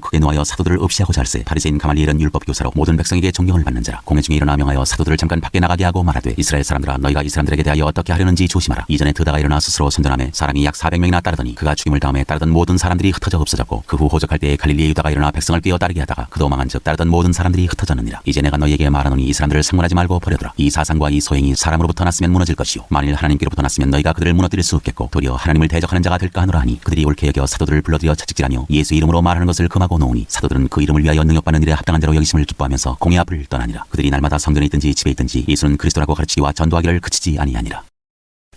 크게 노하여 사도들을 없이하고자 할세 바리새인 가말리엘은 율법 교사로 모든 백성에게 존경을 받는 자라. 공회 중에 일어나 명하여 사도들을 잠깐 밖에 나가게 하고 말하되 이스라엘 사람들아 너희가 이 사람들에게 대하여 어떻게 하려는지 조심하라. 이전에 드다가 일어나 스스로 선전하며 사람이 약 400명이나 따르더니 그가 죽임을 다음에 따르던 모든 사람들이 흩어져 없어졌고 그 후 호적할 때에 갈릴리의 유다가 일어나 백성을 끼어 따르게 하다가 그도 망한즉 따르던 모든 사람들이 흩어졌느니라. 이제 내가 너희에게 말하노니 이 사람들을 상문하지 말고 버려두라. 이 사상과 이 소행이 사람으로부터 났으면 무너질 것이요 만일 하나님께로부터 났으면 너희가 그들을 무너뜨릴 수 없겠고 도리어 하나님을 대적하는 자가 될까 하노라 하니 그들이 옳게 여겨 사도들을 불러들여 채찍질하며 예수 이름으로 말하는 것을 금하고 놓으니 사도들은 그 이름을 위하여 능력받는 일에 합당한 자로 여기심을 기뻐하면서 공회 앞을 떠나니라. 그들이 날마다 성전에 있든지 집에 있든지 예수는 그리스도라고 가르치기와 전도하기를 그치지 아니하니라.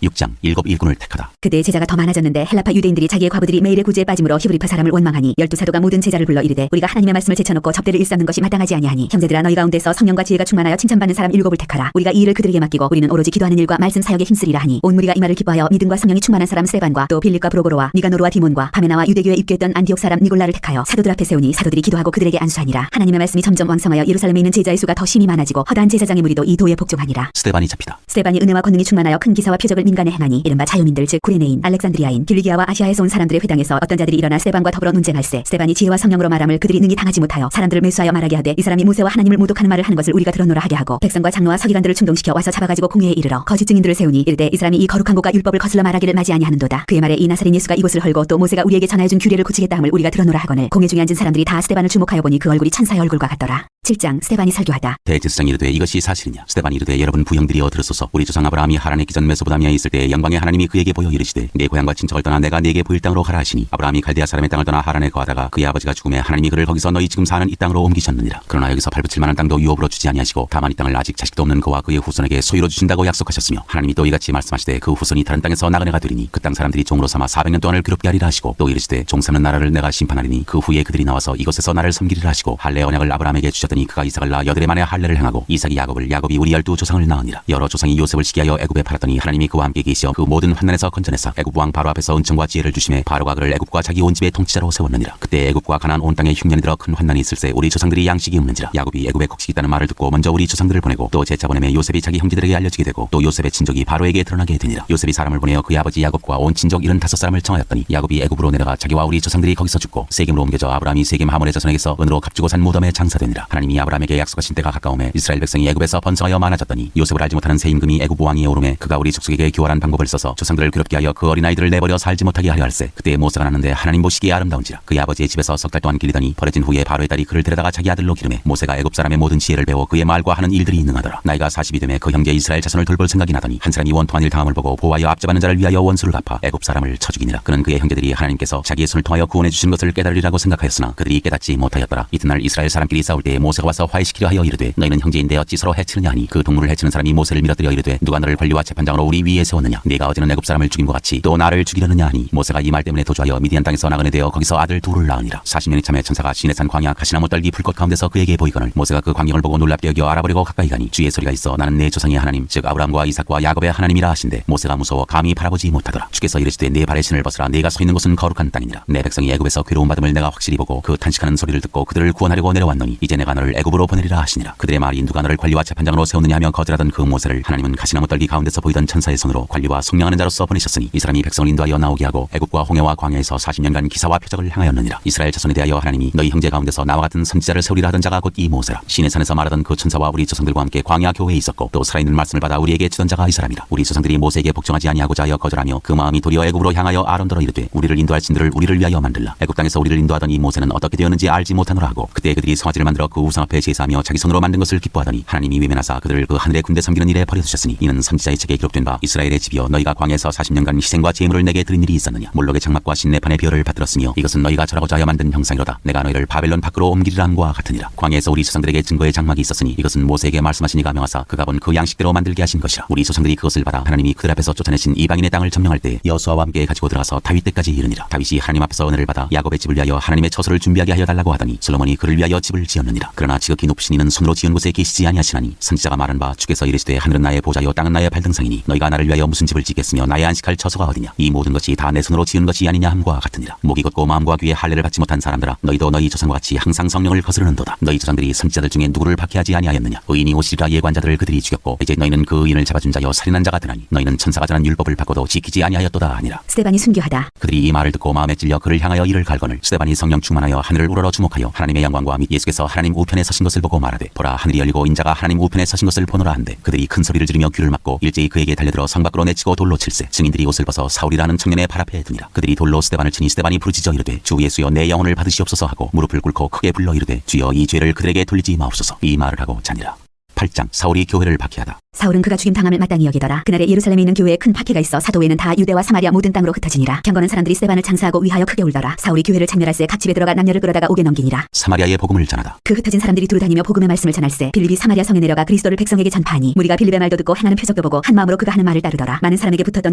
6장. 일곱 일꾼을 택하다. 그때 제자가 더 많아졌는데 헬라파 유대인들이 자기의 과부들이 매일의 구제에 빠짐으로 히브리파 사람을 원망하니 12사도가 모든 제자를 불러 이르되 우리가 하나님의 말씀을 제쳐놓고 접대를 일삼는 것이 마땅하지 아니하니 형제들아 너희 가운데서 성령과 지혜가 충만하여 칭찬받는 사람 7을 택하라. 우리가 이 일을 그들에게 맡기고 우리는 오로지 기도하는 일과 말씀 사역에 힘쓰리라 하니 온 무리가 이 말을 기뻐하여 믿음과 성령이 충만한 사람 스데반과 또 빌립과 브로고로와 니가노르와 디몬과 바메나와 유대교에 입교했던 안디옥 사람 니골라를 택하여 사도들 앞에 세우니 사도들이 기도하고 그들에게 안수하니라. 하나님의 말씀이 점점 왕성하여 예루살렘에 있는 제자의 수가 더 심히 많아지고 허다한 제사장의 무리도 이 도에 복종하니라. 스데반이 잡히다. 스데반이 은혜와 권능이 충만하여 큰 기사와 표적을 민간에 행하니 이른바 자유민들 즉 구레네인, 알렉산드리아인, 길리기아와 아시아에서 온 사람들의 회당에서 어떤 자들이 일어나 스데반과 더불어 논쟁할세 스데반이 지혜와 성령으로 말함을 그들이 능히 당하지 못하여 사람들을 매수하여 말하게 하되 이 사람이 모세와 하나님을 모독하는 말을 하는 것을 우리가 들었노라 하게 하고 백성과 장로와 서기관들을 충동시켜 와서 잡아가지고 공회에 이르러 거짓 증인들을 세우니 이르되 이 사람이 이 거룩한 곳과 율법을 거슬러 말하기를 맞이 아니하는도다. 그의 말에 이 나사렛 예수가 이곳을 헐고 또 모세가 우리에게 전하여준 규례를 고치겠다 함을 우리가 들었노라 하거늘 공회 중에 앉은 사람들이 다 스데반을 주목하여 보니 그 얼굴이 천사의 얼굴과 같더라. 7장. 스데반이 설교하다. 대제사장이 이르되 이것이 사실이냐. 스데반이 이르되 여러분 부형들이여 들으소서. 우리 조상 아브라함이 하란에 기전 메소포타미아에 있을 때 영광의 하나님이 그에게 보여 이르시되 내 고향과 친척을 떠나 내가 네게 보일 땅으로 가라 하시니 아브라함이 갈대아 사람의 땅을 떠나 하란에 거하다가 그의 아버지가 죽음에 하나님이 그를 거기서 너희 지금 사는 이 땅으로 옮기셨느니라. 그러나 여기서 발붙일 만한 땅도 유업으로 주지 아니하시고 다만 이 땅을 아직 자식도 없는 그와 그의 후손에게 소유로 주신다고 약속하셨으며 하나님이 또 이같이 말씀하시되 그 후손이 다른 땅에서 나그네가 되리니 그 땅 사람들이 종으로 삼아 400년 동안을 괴롭게 하리라 하시고 또 이르시되 종 삼는 나라를 내가 심판하리니 그 후에 그들이 나와서 이곳에서 나를 섬기리라 하시고 할례 언약을 아브라함에게 주셨더니 그가 이삭을 낳아 여드레 만에 할례를 행하고 이삭이 야곱을 야곱이 우리 12조상을 낳으니라. 여러 조상이 요셉을 시기하여 애굽에 팔았더니 하나님이 그와 함께 계시어 그 모든 환난에서 건져내사 애굽 왕 바로 앞에서 은총과 지혜를 주심에 바로가 그를 애굽과 자기 온 집의 통치자로 세웠느니라. 그때 애굽과 가나안 온 땅에 흉년이 들어 큰 환난이 있을세 우리 조상들이 양식이 없는지라. 야곱이 애굽에 곡식이 있다는 말을 듣고 먼저 우리 조상들을 보내고 또 제차 보내매 요셉이 자기 형제들에게 알려지게 되고 또 요셉의 친족이 바로에게 드러나게 되니라. 요셉이 사람을 보내어 그의 아버지 야곱과 온 친족 75사람을 청하였더니 야곱이 애굽으로 내려가 자기와 우리 조상들이 거기서 죽고 세겜으로 옮겨져 아브라함이 세겜 하몰의 자손에게서 은으로 값주고 산 무덤에 장사되니라. 하나님이 아브라함에게 약속하신 때가 가까움에 이스라엘 백성이 애굽에서 번성하여 많아졌더니 요셉을 알지 못하는 새 임금이 애굽 왕위에 오르매 그가 우리 족속에게 교활한 방법을 써서 조상들을 괴롭게 하여 그 어린아이들을 내버려 살지 못하게 하려 할세. 그때 모세가 났는데 하나님 보시기에 아름다운지라. 그의 아버지의 집에서 석 달 동안 길리더니 버려진 후에 바로의 딸이 그를 데려다가 자기 아들로 기르매 모세가 애굽 사람의 모든 지혜를 배워 그의 말과 하는 일들이 능하더라. 나이가 40이 되매 그 형제 이스라엘 자손을 돌볼 생각이 나더니 한 사람이 원통한 일 당함을 보고 보호하여 앞잡아는 자를 위하여 원수를 갚아 애굽 사람을 쳐 죽이니라. 그는 그의 형제들이 하나님께서 자기의 손을 통하여 구원해 주신 것을 깨달으리라고 생각하였으나 그들이 깨닫지 못하였더라. 이튿날 이스라엘 사람끼리 싸울 때에 모세가 와서 화해시키려 하여 이르되 너희는 형제인데 어찌 서로 해치느냐 하니 그 동물을 해치는 사람이 모세를 밀어뜨려 이르되 누가 너를 관리와 재판장으로 우리 위에 세웠느냐 네가 어제는 애굽 사람을 죽임과 같이 또 나를 죽이려느냐 하니 모세가 이 말 때문에 도주하여 미디안 땅에서 나그네 되어 거기서 아들 둘을 낳으니라. 40년이 참에 천사가 시내산 광야 가시나무 떨기 풀꽃 가운데서 그에게 보이거늘 모세가 그 광경을 보고 놀랍게 여겨 알아보려고 가까이 가니 주의 소리가 있어 나는 내 조상의 하나님 즉 아브라함과 이삭과 야곱의 하나님이라 하신대 모세가 무서워 감히 바라보지 못하더라. 주께서 이르시되 네 발의 신을 벗으라 네가 서 있는 곳은 거룩한 땅이니라. 내 백성이 애굽에서 괴로움 받음을 내가 확실히 보고 그 탄식하는 소리를 듣고 그들을 구원하려고 내려왔노니 이제 내가 너를 애굽으로 보내리라 하시니라. 그들의 말이 누가 너를 관리와 재판장으로 세웠느냐 하며 거절하던 그 모세를 하나님은 가시나무 떨기 가운데서 보이던 천사의 손으로 관리와 속량하는 자로서 보내셨으니 이 사람이 백성을 인도하여 나오게 하고 애굽과 홍해와 광야에서 40년간 기사와 표적을 행하였느니라. 이스라엘 자손에 대하여 하나님이 너희 형제 가운데서 나와 같은 선지자를 세우리라 하던 자가 곧 이 모세라. 시내산에서 말하던 그 천사와 우리 조상들과 함께 광야 교회에 있었고 또 살아있는 말씀을 받아 우리에게 주던 자가 이 사람이라. 우리 조상들이 모세에게 복종하지 아니하고자 하여 거절하며 그 마음이 도리어 애굽으로 향하여 아론더러 이르되 우리를 인도할 신들을 우리를 위하여 만들라. 애굽 땅에서 우리를 인도하던 이 모세는 어떻게 되었는지 알지 못하노라 하고 그때 그들이 송아지를 만들어 그 우상 앞에 제사하며 자기 손으로 만든 것을 기뻐하더니 하나님이 외면하사 그들을 그 하늘의 군대 섬기는 일에 버려두셨으니 이는 선지자의 책에 기록된 바 이스라엘의 집이여 너희가 광야에서 40년간 희생과 제물을 내게 드린 일이 있었느냐. 몰록의 장막과 신내판의 별을 받들었으며 이것은 너희가 절하고자 하여 만든 형상이로다. 내가 너희를 바벨론 밖으로 옮기리라 함과 같으니라. 광야에서 우리 조상들에게 증거의 장막이 있었으니 이것은 모세에게 말씀하시니가 명하사 그가 본 그 양식대로 만들게 하신 것이라. 우리 조상들이 그것을 받아 하나님이 그들 앞에서 쫓아내신 이방인의 땅을 점령할 때 여호수아와 함께 가지고 들어가서 다윗 때까지 이르니라. 다윗이 하나님 앞에서 은혜를 받아 야곱의 집을 위하여 하나님의 처소를 준비하게 하여 달라고 하더니 솔로몬이 그를 위하여 집을 지었느니라. 그러나 지극히 높으신 이는 손으로 지은 곳에 계시지 아니하시나니 선지자가 말한 바 주께서 이르시되 하늘은 나의 보좌요 땅은 나의 발등상이니 너희가 나를 위하여 무슨 집을 짓겠으며 나의 안식할 처소가 어디냐. 이 모든 것이 다 내 손으로 지은 것이 아니냐 함과 같으니라. 목이 곧고 마음과 귀에 할례를 받지 못한 사람들아 너희도 너희 조상과 같이 항상 성령을 거스르는도다. 너희 조상들이 선지자들 중에 누구를 박해하지 아니하였느냐. 의인이 오시리라 예관자들을 그들이 죽였고 이제 너희는 그 의인을 잡아준 자여 살인한 자가 되나니 너희는 천사가 전한 율법을 받고도 지키지 아니하였도다 하니라. 스데반이 순교하다. 그들이 이 말을 듣고 마음에 찔려 그를 향하여 이를 갈거늘 스데반이 성령 충만하여 하늘을 우러러 주목하여 하나님의 영광과 및 예수께서 하나님 우편에 서신 것을 보고 말하되 보라 하늘이 열리고 인자가 하나님 우편에 서신 것을 보노라 한데 그들이 큰 소리를 지르며 귀를 막고 일제히 그에게 달려들어 성 밖으로 내치고 돌로 칠세. 증인들이 옷을 벗어 사울이라는 청년의 발 앞에 두니라. 그들이 돌로 스데반을 치니 스데반이 부르짖어 이르되 주 예수여 내 영혼을 받으시옵소서 하고 무릎을 꿇고 크게 불러 이르되 주여 이 죄를 그들에게 돌리지 마옵소서. 이 말을 하고 자니라. 8장 사울이 교회를 박해하다. 사울은 그가 죽임 당함을 마땅히 여기더라. 그날에 예루살렘에 있는 교회에 큰 박해가 있어 사도 외에는 다 유대와 사마리아 모든 땅으로 흩어지니라. 경건한 사람들이 스데반을 장사하고 위하여 크게 울더라. 사울이 교회를 참멸할새 각 집에 들어가 남녀를 끌어다가 옥에 넘기니라. 사마리아의 복음을 전하다. 그 흩어진 사람들이 두루다니며 복음의 말씀을 전할새 빌립이 사마리아 성에 내려가 그리스도를 백성에게 전파하니 무리가 빌립의 말도 듣고 행하는 표적도 보고 한 마음으로 그가 하는 말을 따르더라. 많은 사람에게 붙었던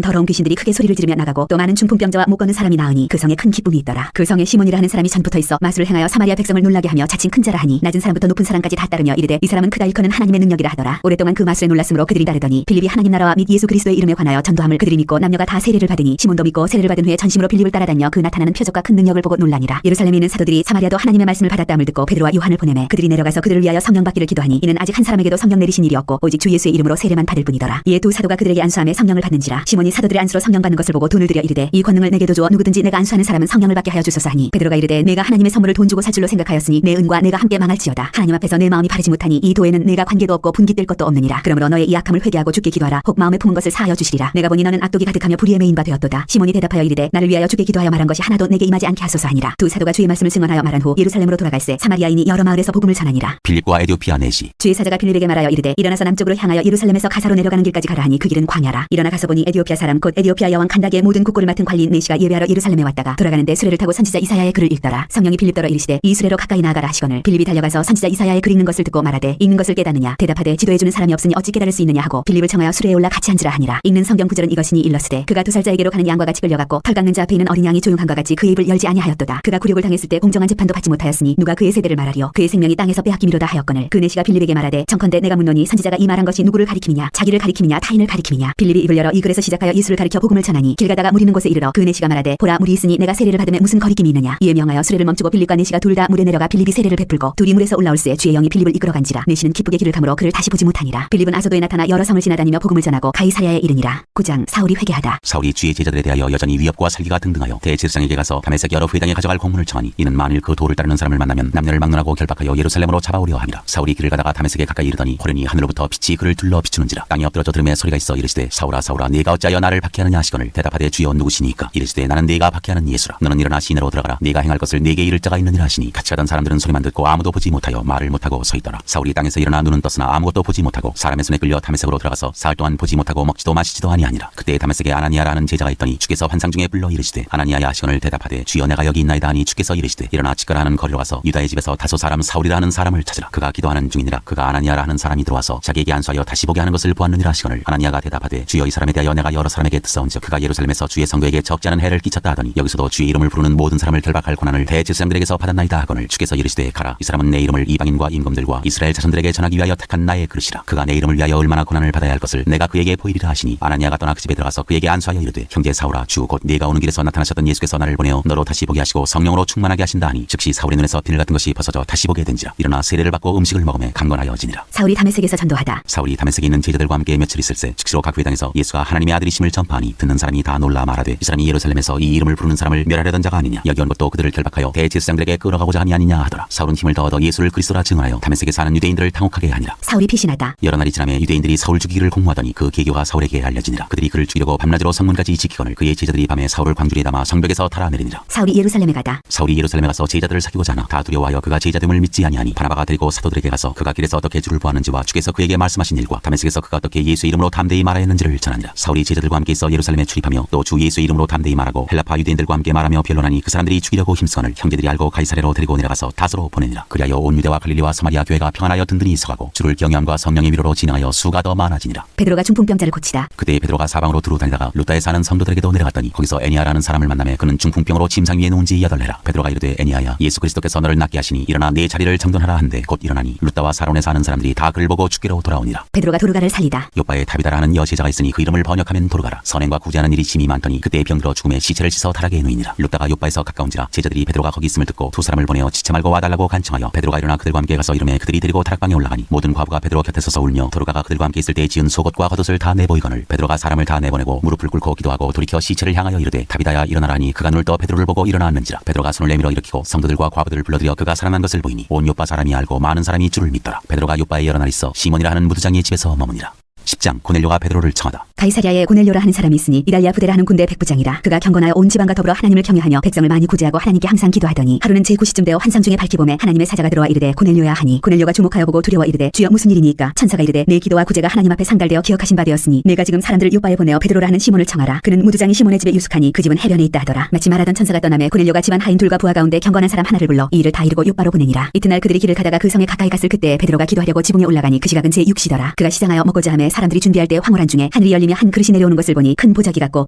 더러운 귀신들이 크게 소리를 지르며 나가고 또 많은 중풍병자와 못 걷는 사람이 나으니 그 성에 큰 기쁨이 있더라. 그 성에 시몬이라 하는 사람이 전부터 있어 마술을 행하여 사마리아 백성을 놀라게 하며 자칭 큰 자라 하니 낮은 사람부터 높은 사람까지 다 따르며 이르되 이 사람은 크다 일컫는 하나님의 능력이라 하더라. 오랫동안 그 마술에 놀랐으므로 그들이 따르더니 빌립이 하나님 나라와 및 예수 그리스도의 이름에 관하여 전도함을 그들이 믿고 남녀가 다 세례를 받으니 시몬도 믿고 세례를 받은 후에 전심으로 빌립을 따라다녀 그 나타나는 표적과 큰 능력을 보고 놀라니라. 예루살렘에 있는 사도들이 사마리아도 하나님의 말씀을 받았다함을 듣고 베드로와 요한을 보내매 그들이 내려가서 그들을 위하여 성령 받기를 기도하니 이는 아직 한 사람에게도 성령 내리신 일이 없고 오직 주 예수의 이름으로 세례만 받을 뿐이더라. 이에 두 사도가 그들에게 안수함에 성령을 받는지라. 시몬이 사도들의 안수로 성령 받는 것을 보고 돈을 들여 이르되 이 권능을 내게도 주어 누구든지 내가 안수하는 사람은 성령을 받게 하여 주소서 하니 베드로가 이르되 내가 하나님의 선물을 돈 주고 살 줄로 생각하였으니 내 은과 내가 함께 망할지어다. 하나님 앞에서 내 마음이 바르지 못하니 이 도에는 내가 관계도 없고 분깃될 것도 없느니라. 그러므로 너의 이 악함을 회개하고 주께 기도하라. 혹 마음에 품은 것을 사하여 주시리라. 내가 보니 너는 악독이 가득하며 불의에 매인 바 되었도다. 시몬이 대답하여 이르되 나를 위하여 주께 기도하여 말한 것이 하나도 내게 임하지 않게 하소서 하니라. 두 사도가 주의 말씀을 증언하여 말한 후 예루살렘으로 돌아갈새 사마리아인이 여러 마을에서 복음을 전하니라. 빌립과 에디오피아 내시. 주의 사자가 빌립에게 말하여 이르되 일어나서 남쪽으로 향하여 예루살렘에서 가사로 내려가는 길까지 가라 하니 그 길은 광야라. 일어나 가서 보니 에디오피아 사람 곧 에디오피아 여왕 칸다기의 모든 국고를 맡은 관리인 내시가 예배하러 예루살렘에 왔다가 돌아가는데 수레를 타고 선지자 이사야의 글을 읽더라. 성령이 빌립더러 이르시되 이 수레로 가까이 나아가라 하시거늘 빌립이 달려가서 선지자 이사야의 글 읽는 것을 듣고 말하되 읽는 것을 깨닫느냐. 대답하되 지도해주는 사람이 없으니 어찌 깨달을 수 있느냐 하고 빌립을 청하여 수레에 올라 같이 앉으라 하니라. 읽는 성경 구절은 이것이니 일러스되 그가 두 살자에게로 가는 양과 같이 끌려갔고 털 깎는 자 앞에 있는 어린 양이 조용한과 같이 그의 입을 열지 아니하였도다. 그가 굴욕을 당했을 때 공정한 재판도 받지 못하였으니 누가 그의 세대를 말하리요. 그의 생명이 땅에서 빼앗김이로다 하였거늘 그 내시가 빌립에게 말하되 청컨대 내가 묻노니 선지자가 이 말한 것이 누구를 가리킴이냐 자기를 가리킴이냐 타인을 가리킴이냐. 빌립이 입을 열어 이 글에서 시작하여 예수를 가리켜 복음을 전하니 길 가다가 물 있는 곳에 이르러 그 내시가 말하되 보라 물이 있으니 내가 세례를 받음에 무슨 거리낌이 있느냐. 이에 명하여 수레를 멈추고 빌립과 내시가 둘 다 물에 내려가 빌립이 세례를 베풀고 둘이 물에서 올라올새 주의 영이 빌립을 이끌어간지라. 내시는 기쁘게 길을 가므로 그를 다시 보지 못하니라. 빌립은 아소도에 나타나 여러 성을 지나다니며 복음을 전하고 가이사랴에 이르니라. 9장 사울이 회개하다. 사울이 주의 제자들에 대하여 여전히 위협과 살기가 등등하여 대제사장에게 가서 다메섹 여러 회당에 가져갈 공문을 청하니 이는 만일 그 도를 따르는 사람을 만나면 남녀를 막론하고 결박하여 예루살렘으로 잡아오려 함이라. 사울이 길을 가다가 다메섹에 가까이 이르더니 호련히 하늘로부터 빛이 그를 둘러 비추는지라. 땅에 엎드러져 들음에 소리가 있어 이르시되 사울아 사울아 네가 어찌하여 나를 박해하느냐 하시거늘 대답하되 주여 누구시니까. 이르시되 나는 네가 박해하는 예수라. 너는 일어나 시내로 들어가라. 네가 행할 것을 네게 이를 자가 있느니라 하시니 같이 가던 사람들은 소리만 듣고 아무도 보지 못하여 말을 못하고 서 있더라. 사울이 땅에서 일어나 눈은 떴으나 아무것도 보지 못하고 사람의 손에 끌려 끌려 다메섹으로 들어가서 사흘 동안 보지 못하고 먹지도 마시지도 아니하니라. 그때 다메섹에 아나니아라는 제자가 있더니 주께서 환상 중에 불러 이르시되 아나니아야 시건을 대답하되 주여 내가 여기 있나이다 하니 주께서 이르시되 일어나 직거라 하는 거리로 가서 유다의 집에서 다소 사람 사울이라 하는 사람을 찾으라. 그가 기도하는 중이니라. 그가 아나니아라 하는 사람이 들어와서 자기에게 안수하여 다시 보게 하는 것을 보았느니라. 시건을 아나니아가 대답하되 주여 이 사람에 대하여 내가 여러 사람에게 듣사온즉 그가 예루살렘에서 주의 성도에게 적지 않은 해를 끼쳤다 하더니 여기서도 주의 이름을 부르는 모든 사람을 결박할 권한을 대제사장들에게서 받았나이다 하거늘 주께서 이르시되 가라. 이 사람은 내 이름을 이방인과 임금들과 이스라엘 자손들에게 전하기 위하여 택한 나의 그릇이라. 그가 내 이름을 위하여 얼마나 고난을 받아야 할 것을 내가 그에게 보이리라 하시니 아나니아가 떠나 그 집에 들어가서 그에게 안수하여 이르되 형제 사울아 주 곧 네가 오는 길에서 나타나셨던 예수께서 나를 보내어 너로 다시 보게 하시고 성령으로 충만하게 하신다 하니 즉시 사울의 눈에서 비늘 같은 것이 벗어져 다시 보게 된지라. 일어나 세례를 받고 음식을 먹으며 강건하여 지니라. 사울이 다메섹에서 전도하다. 사울이 다메섹에 있는 제자들과 함께 며칠 있을새 즉시로 각 회당에서 예수가 하나님의 아들이심을 전파하니 듣는 사람이 다 놀라 말하되 이 사람이 예루살렘에서 이 이름을 부르는 사람을 멸하려던 자가 아니냐. 여기 온 것도 그들을 결박하여 대제사장들에게 끌어가고자 함이 아니냐 하더라. 사울은 힘을 더 얻어 예수를 그리스도라 증언하여 다메섹에 사는 유대인들을 당혹하게 하니라. 사울이 피신하다. 여러 날이 지나매 유대인들이 사울 죽이기를 공모하더니 그 계교가 사울에게 알려지니라. 그들이 그를 죽이려고 밤낮으로 성문까지 지키거늘 그의 제자들이 밤에 사울을 광주리에 담아 성벽에서 달아내리니라. 사울이 예루살렘에 가다. 사울이 예루살렘에 가서 제자들을 사귀고자 하나 다 두려워하여 그가 제자됨을 믿지 아니하니 바나바가 데리고 사도들에게 가서 그가 길에서 어떻게 주를 보았는지와 주께서 그에게 말씀하신 일과 다메섹에서 그가 어떻게 예수의 이름으로 담대히 말하였는지를 전하니라. 사울이 제자들과 함께 있어 예루살렘에 출입하며 또 주 예수의 이름으로 담대히 말하고 헬라파 유대인들과 함께 말하며 변론하니 그 사람들이 죽이려고 힘쓰거늘 형제들이 알고 가이사랴로 데리고 내려가서 다소로 보내니라. 그리하여 온 유대와 갈릴리와 사마리아 교회가 평안하여 든든히 서가고 주를 경외함과 성령의 위로로 진행하여 수가 더 많아지니라. 베드로가 중풍병자를 고치다. 그때 베드로가 사방으로 두루 다니다가 루다에 사는 성도들에게도 내려갔더니 거기서 애니아라는 사람을 만나매 그는 중풍병으로 침상 위에 누운 지 8해라. 베드로가 이르되 애니아야 예수 그리스도께서 너를 낫게 하시니 일어나 네 자리를 정돈하라 한데 곧 일어나니 루다와 사론에 사는 사람들이 다 그를 보고 주께로 돌아오니라. 베드로가 도르가를 살리다. 요바에 다비다라는 여제자가 있으니 그 이름을 번역하면 도르가라. 선행과 구제하는 일이 심히 많더니 그때 병들어 죽음에 시체를 씻어 타락에 누이니라. 루다가 요바에서 가까운지라 제자들이 베드로가 거기 있음을 듣고 두 사람을 보내어 지체 말고 와달라고 간청하여 베드로가 일어나 그들과 함께 가서 이름에 그들이 데리고 타락방에 올라가니 모든 과부가 베드로 곁에 서서 울며 도르가가 그들과 함께 있을 때 지은 속옷과 겉옷을 다 내보이거늘 베드로가 사람을 다 내보내고 무릎을 꿇고 기도하고 돌이켜 시체를 향하여 이르되 다비다야 일어나라니 그가 눈을 떠 베드로를 보고 일어났는지라. 베드로가 손을 내밀어 일으키고 성도들과 과부들을 불러들여 그가 살아난 것을 보이니 온 요빠 사람이 알고 많은 사람이 주를 믿더라. 베드로가 요빠에 여러 날 있어 시몬이라 하는 무두장의 집에서 머무니라. 10장 고넬료가 베드로를 청하다. 가이사랴에 고넬료라 하는 사람이 있으니 이달리아 부대라 하는 군대 백부장이라. 그가 경건하여 온 지방과 더불어 하나님을 경외하며 백성을 많이 구제하고 하나님께 항상 기도하더니 하루는 제9시쯤 되어 환상 중에 밝히 보매 하나님의 사자가 들어와 이르되 고넬료야 하니 고넬료가 주목하여 보고 두려워 이르되 주여 무슨 일이니까. 천사가 이르되 내 기도와 구제가 하나님 앞에 상달되어 기억하신 바 되었으니 내가 지금 사람들을 요바에 보내어 베드로라 하는 시몬을 청하라. 그는 무두장이 시몬의 집에 유숙하니 그 집은 해변에 있다 하더라. 마치 말하던 천사가 떠나매 고넬료가 집안 하인 둘과 부하 가운데 경건한 사람 하나를 불러 이 일을 다 이루고 요바로 보내니라. 이튿날 그들이 길을 가다가 그 성에 가까이 갔을 그때 베드로가 기도하려고 지붕에 올라가니 그 시각은 제6시더라. 그가 시장하여 먹고자 하매 사람들이 준비할 때 황홀한 중에 하늘이 열리며 한 그릇이 내려오는 것을 보니 큰 보자기 같고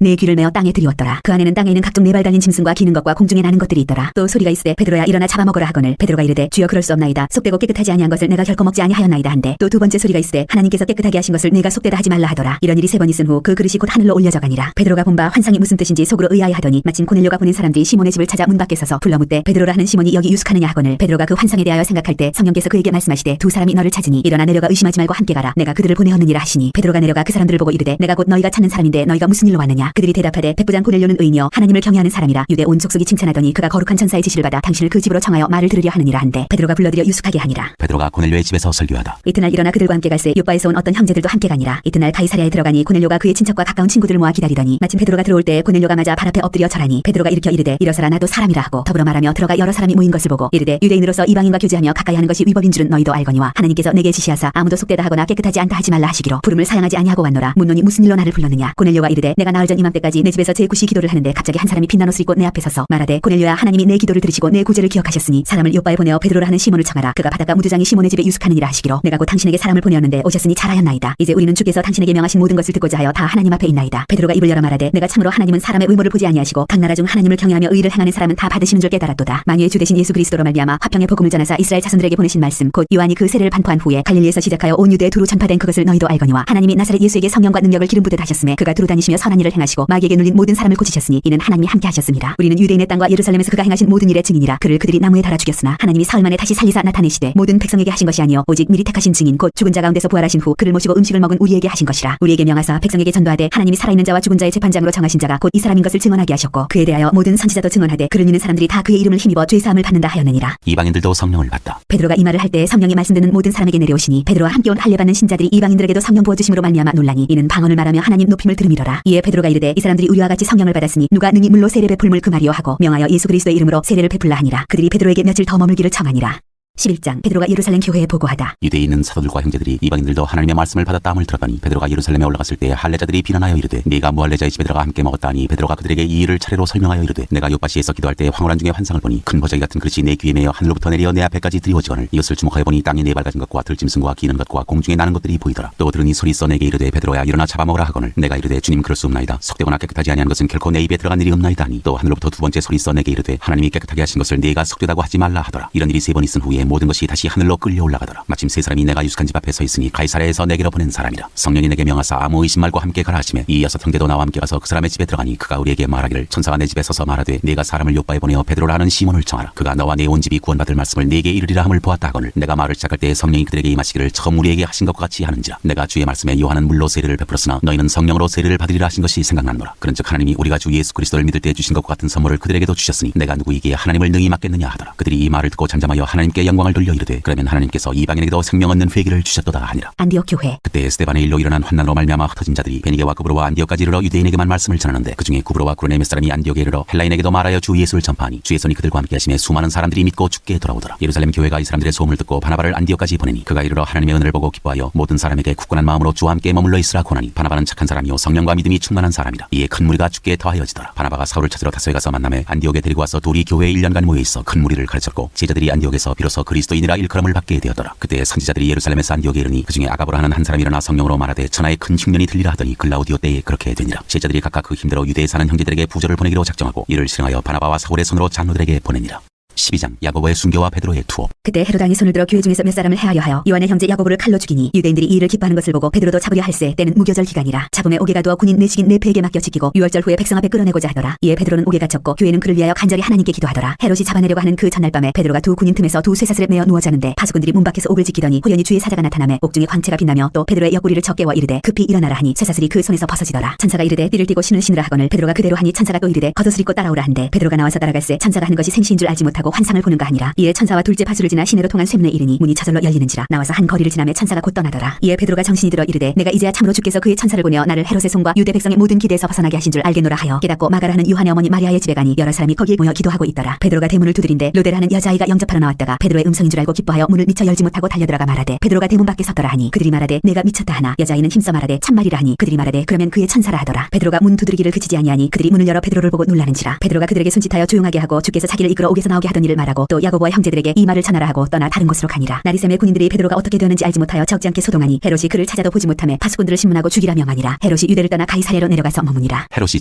네 귀를 메어 땅에 들이웠더라. 그 안에는 땅에 있는 각종 네발 달린 짐승과 기는 것과 공중에 나는 것들이 있더라. 또 소리가 있으되 베드로야 일어나 잡아먹으라 하거늘 베드로가 이르되 주여 그럴 수 없나이다. 속되고 깨끗하지 아니한 것을 내가 결코 먹지 아니하였나이다 한데 또 두 번째 소리가 있으되 하나님께서 깨끗하게 하신 것을 내가 속되다 하지 말라 하더라. 이런 일이 3번 있은 후 그 그릇이 곧 하늘로 올려져 가니라. 베드로가 본 바 환상이 무슨 뜻인지 속으로 의아해하더니 마침 고넬료가 보낸 사람들이 시몬의 집을 찾아 문 밖에 서서 불러 묻되 베드로라 하는 시몬이 여기 유숙하느냐 하거늘 베드로가 그 환상에 대하여 생각할 때 성령께서 그에게 말씀하시되 두 사람이 너를 찾으니 일어나 내려가 의심하지 말고 함께 가라. 내가 그들을 보내었느니라 하시니 베드로가 내려가 그 사람들을 보고 이르되 내가 곧 너희가 찾는 사람인데 너희가 무슨 일로 왔느냐. 그들이 대답하되 백부장 고넬료는 의인이여 하나님을 경외하는 사람이라. 유대 온 족속이 칭찬하더니 그가 거룩한 천사의 지시를 받아 당신을 그 집으로 청하여 말을 들으려 하느니라 한데 베드로가 불러들여 유숙하게 하니라. 베드로가 고넬료의 집에서 설교하다. 이튿날 일어나 그들과 함께 갈새 요바에서 온 어떤 형제들도 함께 가니라. 이튿날 가이사랴에 들어가니 고넬료가 그의 친척과 가까운 친구들을 모아 기다리더니 마침 베드로가 들어올 때 고넬료가 맞아 발 앞에 엎드려 절하니 베드로가 일으켜 이르되 일어서라 나도 사람이라 하고 더불어 말하며 들어가 여러 사람이 모인 것을 보고 이르되 유대인으로서 이방인과 교제하며 가까이 하는 것이 위법인 줄은 너희도 알거니와 하나님께서 내게 지시하사 아무도 속되다 하거나 깨끗하지 않다 하지 말라 하시기로 부름을 사양하지 아니하고 왔노라. 묻노니 무슨 일로 나를 불렀느냐. 고넬료가 이르되 내가 나흘 전 이맘때까지 내 집에서 제9시 기도를 하는데 갑자기 한 사람이 빛난 옷을 입고 내 앞에 서서 말하되 고넬료야 하나님이 내 기도를 들으시고 내 구제를 기억하셨으니 사람을 요바에 보내어 베드로라 하는 시몬을 청하라. 그가 바닷가 무두장이 시몬의 집에 유숙하느니라 하시기로 내가 곧 당신에게 사람을 보내었는데 오셨으니 잘하였나이다. 이제 우리는 주께서 당신에게 명하신 모든 것을 듣고자 하여 다 하나님 앞에 있나이다. 베드로가 입을 열어 말하되 내가 참으로 하나님은 사람의 의모를 보지 아니하시고 각 나라 중 하나님을 경외하며 의를 행하는 사람은 다 받으시는 줄 깨달았도다. 만유의 주 되신 예수 그리스도로 말미암아 화평의 복음을 전하사 이스라엘 자손들에게 보내신 말씀 곧 요한이 그 세례를 반포한 후에 갈릴리에서 시작하여 온 유대에 두루 전파된 그것을 너희도 알거니와 하나님이 나사렛 예수에게 성령과 능력을 기름 부듯 하셨음에 그가 두루 다니시며 선한 일을 행하시고 마귀에게 눌린 모든 사람을 고치셨으니 이는 하나님이 함께 하셨습니다. 우리는 유대인의 땅과 예루살렘에서 그가 행하신 모든 일의 증인이라. 그를 그들이 나무에 달아 죽였으나 하나님이 사흘 만에 다시 살리사 나타내시되 모든 백성에게 하신 것이 아니요 오직 미리 택하신 증인 곧 죽은 자 가운데서 부활하신 후 그를 모시고 음식을 먹은 우리에게 하신 것이라. 우리에게 명하사 백성에게 전도하되 하나님이 살아있는 자와 죽은 자의 재판장으로 정하신 자가 곧 이 사람인 것을 증언하게 하셨고 그에 대하여 모든 선지자도 증언하되 그를 믿는 사람들이 다 그의 이름을 힘입어 죄 사함을 받는다 하였느니라. 이방인들도 성령을 받다. 베드로가 이 말을 할 때 성령이 말씀 듣는 모든 사람에게 내려오시니 베드로와 함께 온 할례 받는 신자들이 이방인들에게도 성령 부어 주심으로 말미암아 놀라니 이는 방언을 말하며 하나님 높임을 들음이로라. 이에 베드로가 이르되 이 사람들이 우리와 같이 성령을 받았으니 누가 능히 물로 세례 베풀물 그 말이요 하고 명하여 예수 그리스도의 이름으로 세례를 베풀라 하니라. 그들이 베드로에게 며칠 더 머물기를 청하니라. 11장 베드로가 예루살렘 교회에 보고하다. 유대에 있는 사도들과 형제들이 이방인들도 하나님의 말씀을 받았다함을 들었더니 베드로가 예루살렘에 올라갔을 때 할례자들이 비난하여 이르되 네가 무할례자의 집에 들어가 함께 먹었다니 베드로가 그들에게 이 일을 차례로 설명하여 이르되 내가 요바시에서 기도할 때 황홀한 중에 환상을 보니 큰 버저기 같은 그릇이 내 귀에 매어 하늘로부터 내려 내 앞에까지 드리워지거늘 이것을 주목하여 보니 땅에 네 발 가진 것과 들짐승과 기는 것과 공중에 나는 것들이 보이더라. 또 들으니 소리 있어 내게 이르되 베드로야 일어나 잡아먹으라 하거늘 내가 이르되 주님 그럴 수 없나이다. 속되거나 깨끗하지 아니한 것은 결코 내 입에 들어간 일이 없나이다 하니 또 하늘로부터 두 번째 소리 있어 내게 이르되 하나님이 깨끗하게 하신 것을 네가 속되다고 하지 말라 하더라. 이런 일이 세 번 있은 후에 모든 것이 다시 하늘로 끌려 올라가더라. 마침 세 사람이 내가 유숙한 집 앞에 서 있으니 가이사랴에서 내게로 보낸 사람이라. 성령이 내게 명하사 아무 의심 말고 함께 가라 하시매 이 여섯 형제도 나와 함께 가서 그 사람의 집에 들어가니 그가 우리에게 말하기를 천사가 내 집에 서서 말하되 네가 사람을 요바에 보내어 베드로라 하는 시몬을 청하라. 그가 너와 내 온 집이 구원받을 말씀을 네게 이르리라 함을 보았다 하거늘 내가 말을 시작할 때 성령이 그들에게 임하시기를 처음 우리에게 하신 것과 같이 하는지라. 내가 주의 말씀에 요한은 물로 세례를 베풀었으나 너희는 성령으로 세례를 받으리라 하신 것이 생각나노라. 그런즉 하나님이 우리가 주 예수 그리스도를 믿을 때 주신 것과 같은 선물을 그들에게도 주셨으니 내가 누구에게 하나님을 능히 맡겠느냐 하더라. 그들이 이 말을 듣고 잠잠하여 하나님께 영광을 돌려 이르되 그러면 하나님께서 이방인에게도 생명 얻는 회개를 주셨도다 하니라. 안디옥 교회. 그때 스데반의 일로 일어난 환난으로 말미암아 흩어진 자들이 베니게와 구브로와 안디옥까지 이르러 유대인에게만 말씀을 전하는데 그중에 구브로와 구레네 몇 사람이 안디옥에 이르러 헬라인에게도 말하여 주 예수를 전파하니 주의 손이 그들과 함께 하심에 수많은 사람들이 믿고 죽게 돌아오더라. 예루살렘 교회가 이 사람들의 소문을 듣고 바나바를 안디옥까지 보내니 그가 이르러 하나님의 은혜를 보고 기뻐하여 모든 사람에게 굳건한 마음으로 주와 함께 머물러 있으라 권하니 바나바는 착한 사람이요 성령과 믿음이 충만한 사람이라. 이에 큰 무리가 죽게 더하여지더라. 바나바가 사울을 찾으러 다소에 가서 만남에 안디옥에 데리고 와서 둘이 교회에 1년간 모여 있어 큰 무리를 가르쳤고 제자들이 안디옥에서 비로소 그리스도인이라 일컬음을 받게 되었더라. 그때 선지자들이 예루살렘에서 안디옥에 이르니 그중에 아가보라 하는 한 사람이 일어나 성령으로 말하되 천하의 큰 흉년이 들리라 하더니 글라우디오 때에 그렇게 되니라. 제자들이 각각 그 힘대로 유대에 사는 형제들에게 부조를 보내기로 작정하고 이를 실행하여 바나바와 사울의 손으로 장로들에게 보내니라. 12장 야고보의 순교와 베드로의 투호. 그때 헤로당이 손을 들어 교회 중에서 몇 사람을 해하여 하여 요한의 형제 야고보를 칼로 죽이니 유대인들이 이 일을 기뻐하는 것을 보고 베드로도 잡으려 할세 때는 무교절 기간이라. 잡음에 옥에 두어 군인 내식인 네페에게 맡겨 지키고 6월절 후에 백성 앞에 끌어내고자 하더라. 이에 베드로는 옥에 갇혔고 교회는 그를 위하여 간절히 하나님께 기도하더라. 헤롯이 잡아내려고 하는 그 전날 밤에 베드로가 두 군인 틈에서 두 쇠사슬에 매어 누워 자는데 파수꾼들이 문 밖에서 옥을 지키더니 호련히 주의 사자가 나타나매 옥 중에 광채가 빛나며 또 베드로의 옆구리를 적게와 이르되 급히 일어나라 하니 쇠사슬이 그 손에서 벗어지더라. 천사가 이르되 띠를 띠고 신을 신으라 하거늘 베드로가 그대로 하니 천사가 또 이르되 겉옷을 입고 따라오라 한데 베드로가 나와서 따라갈새 천사가 하는 것이 생시인 줄 알지 못하고 환상을 보는가 하니라. 이에 천사와 둘째 파수를 지나 시내로 통한 쇠문에 이르니 문이 저절로 열리는지라. 나와서 한 거리를 지나매 천사가 곧 떠나더라. 이에 베드로가 정신이 들어 이르되 내가 이제야 참으로 주께서 그의 천사를 보내어 나를 헤롯의 손과 유대 백성의 모든 기대에서 벗어나게 하신 줄 알겠노라 하여 깨닫고 마가라는 요한의 어머니 마리아의 집에 가니 여러 사람이 거기에 모여 기도하고 있더라. 베드로가 대문을 두드린데 로데라는 여자아이가 영접하러 나왔다가 베드로의 음성인 줄 알고 기뻐하여 문을 미처 열지 못하고 달려들어가 말하되 베드로가 대문 밖에 섰더라 하니 그들이 말하되 내가 미쳤다 하나 여자아이는 힘써 말하되 참말이라 하니 그들이 말하되 그러면 그의 천사라 하더라. 베드로가 문 두드리기를 그치지 아니하니 그들이 문을 열어 베드로를 보고 놀라는지라. 베드로가 그들에게 손짓하여 조용하게 하고 주께서 자기를 이끌어 옥에서 나오게 하던 일을 말하고 또 야고보와 형제들에게 이 말을 전하라 하고 떠나 다른 곳으로 가니라. 나리샘의 군인들이 베드로가 어떻게 되었는지 알지 못하여 적지 않게 소동하니 헤롯이 그를 찾아도 보지 못하며 파수꾼들을 신문하고 죽이라 명하니라. 헤롯이 유대를 떠나 가이사랴로 내려가서 머무니라. 헤롯이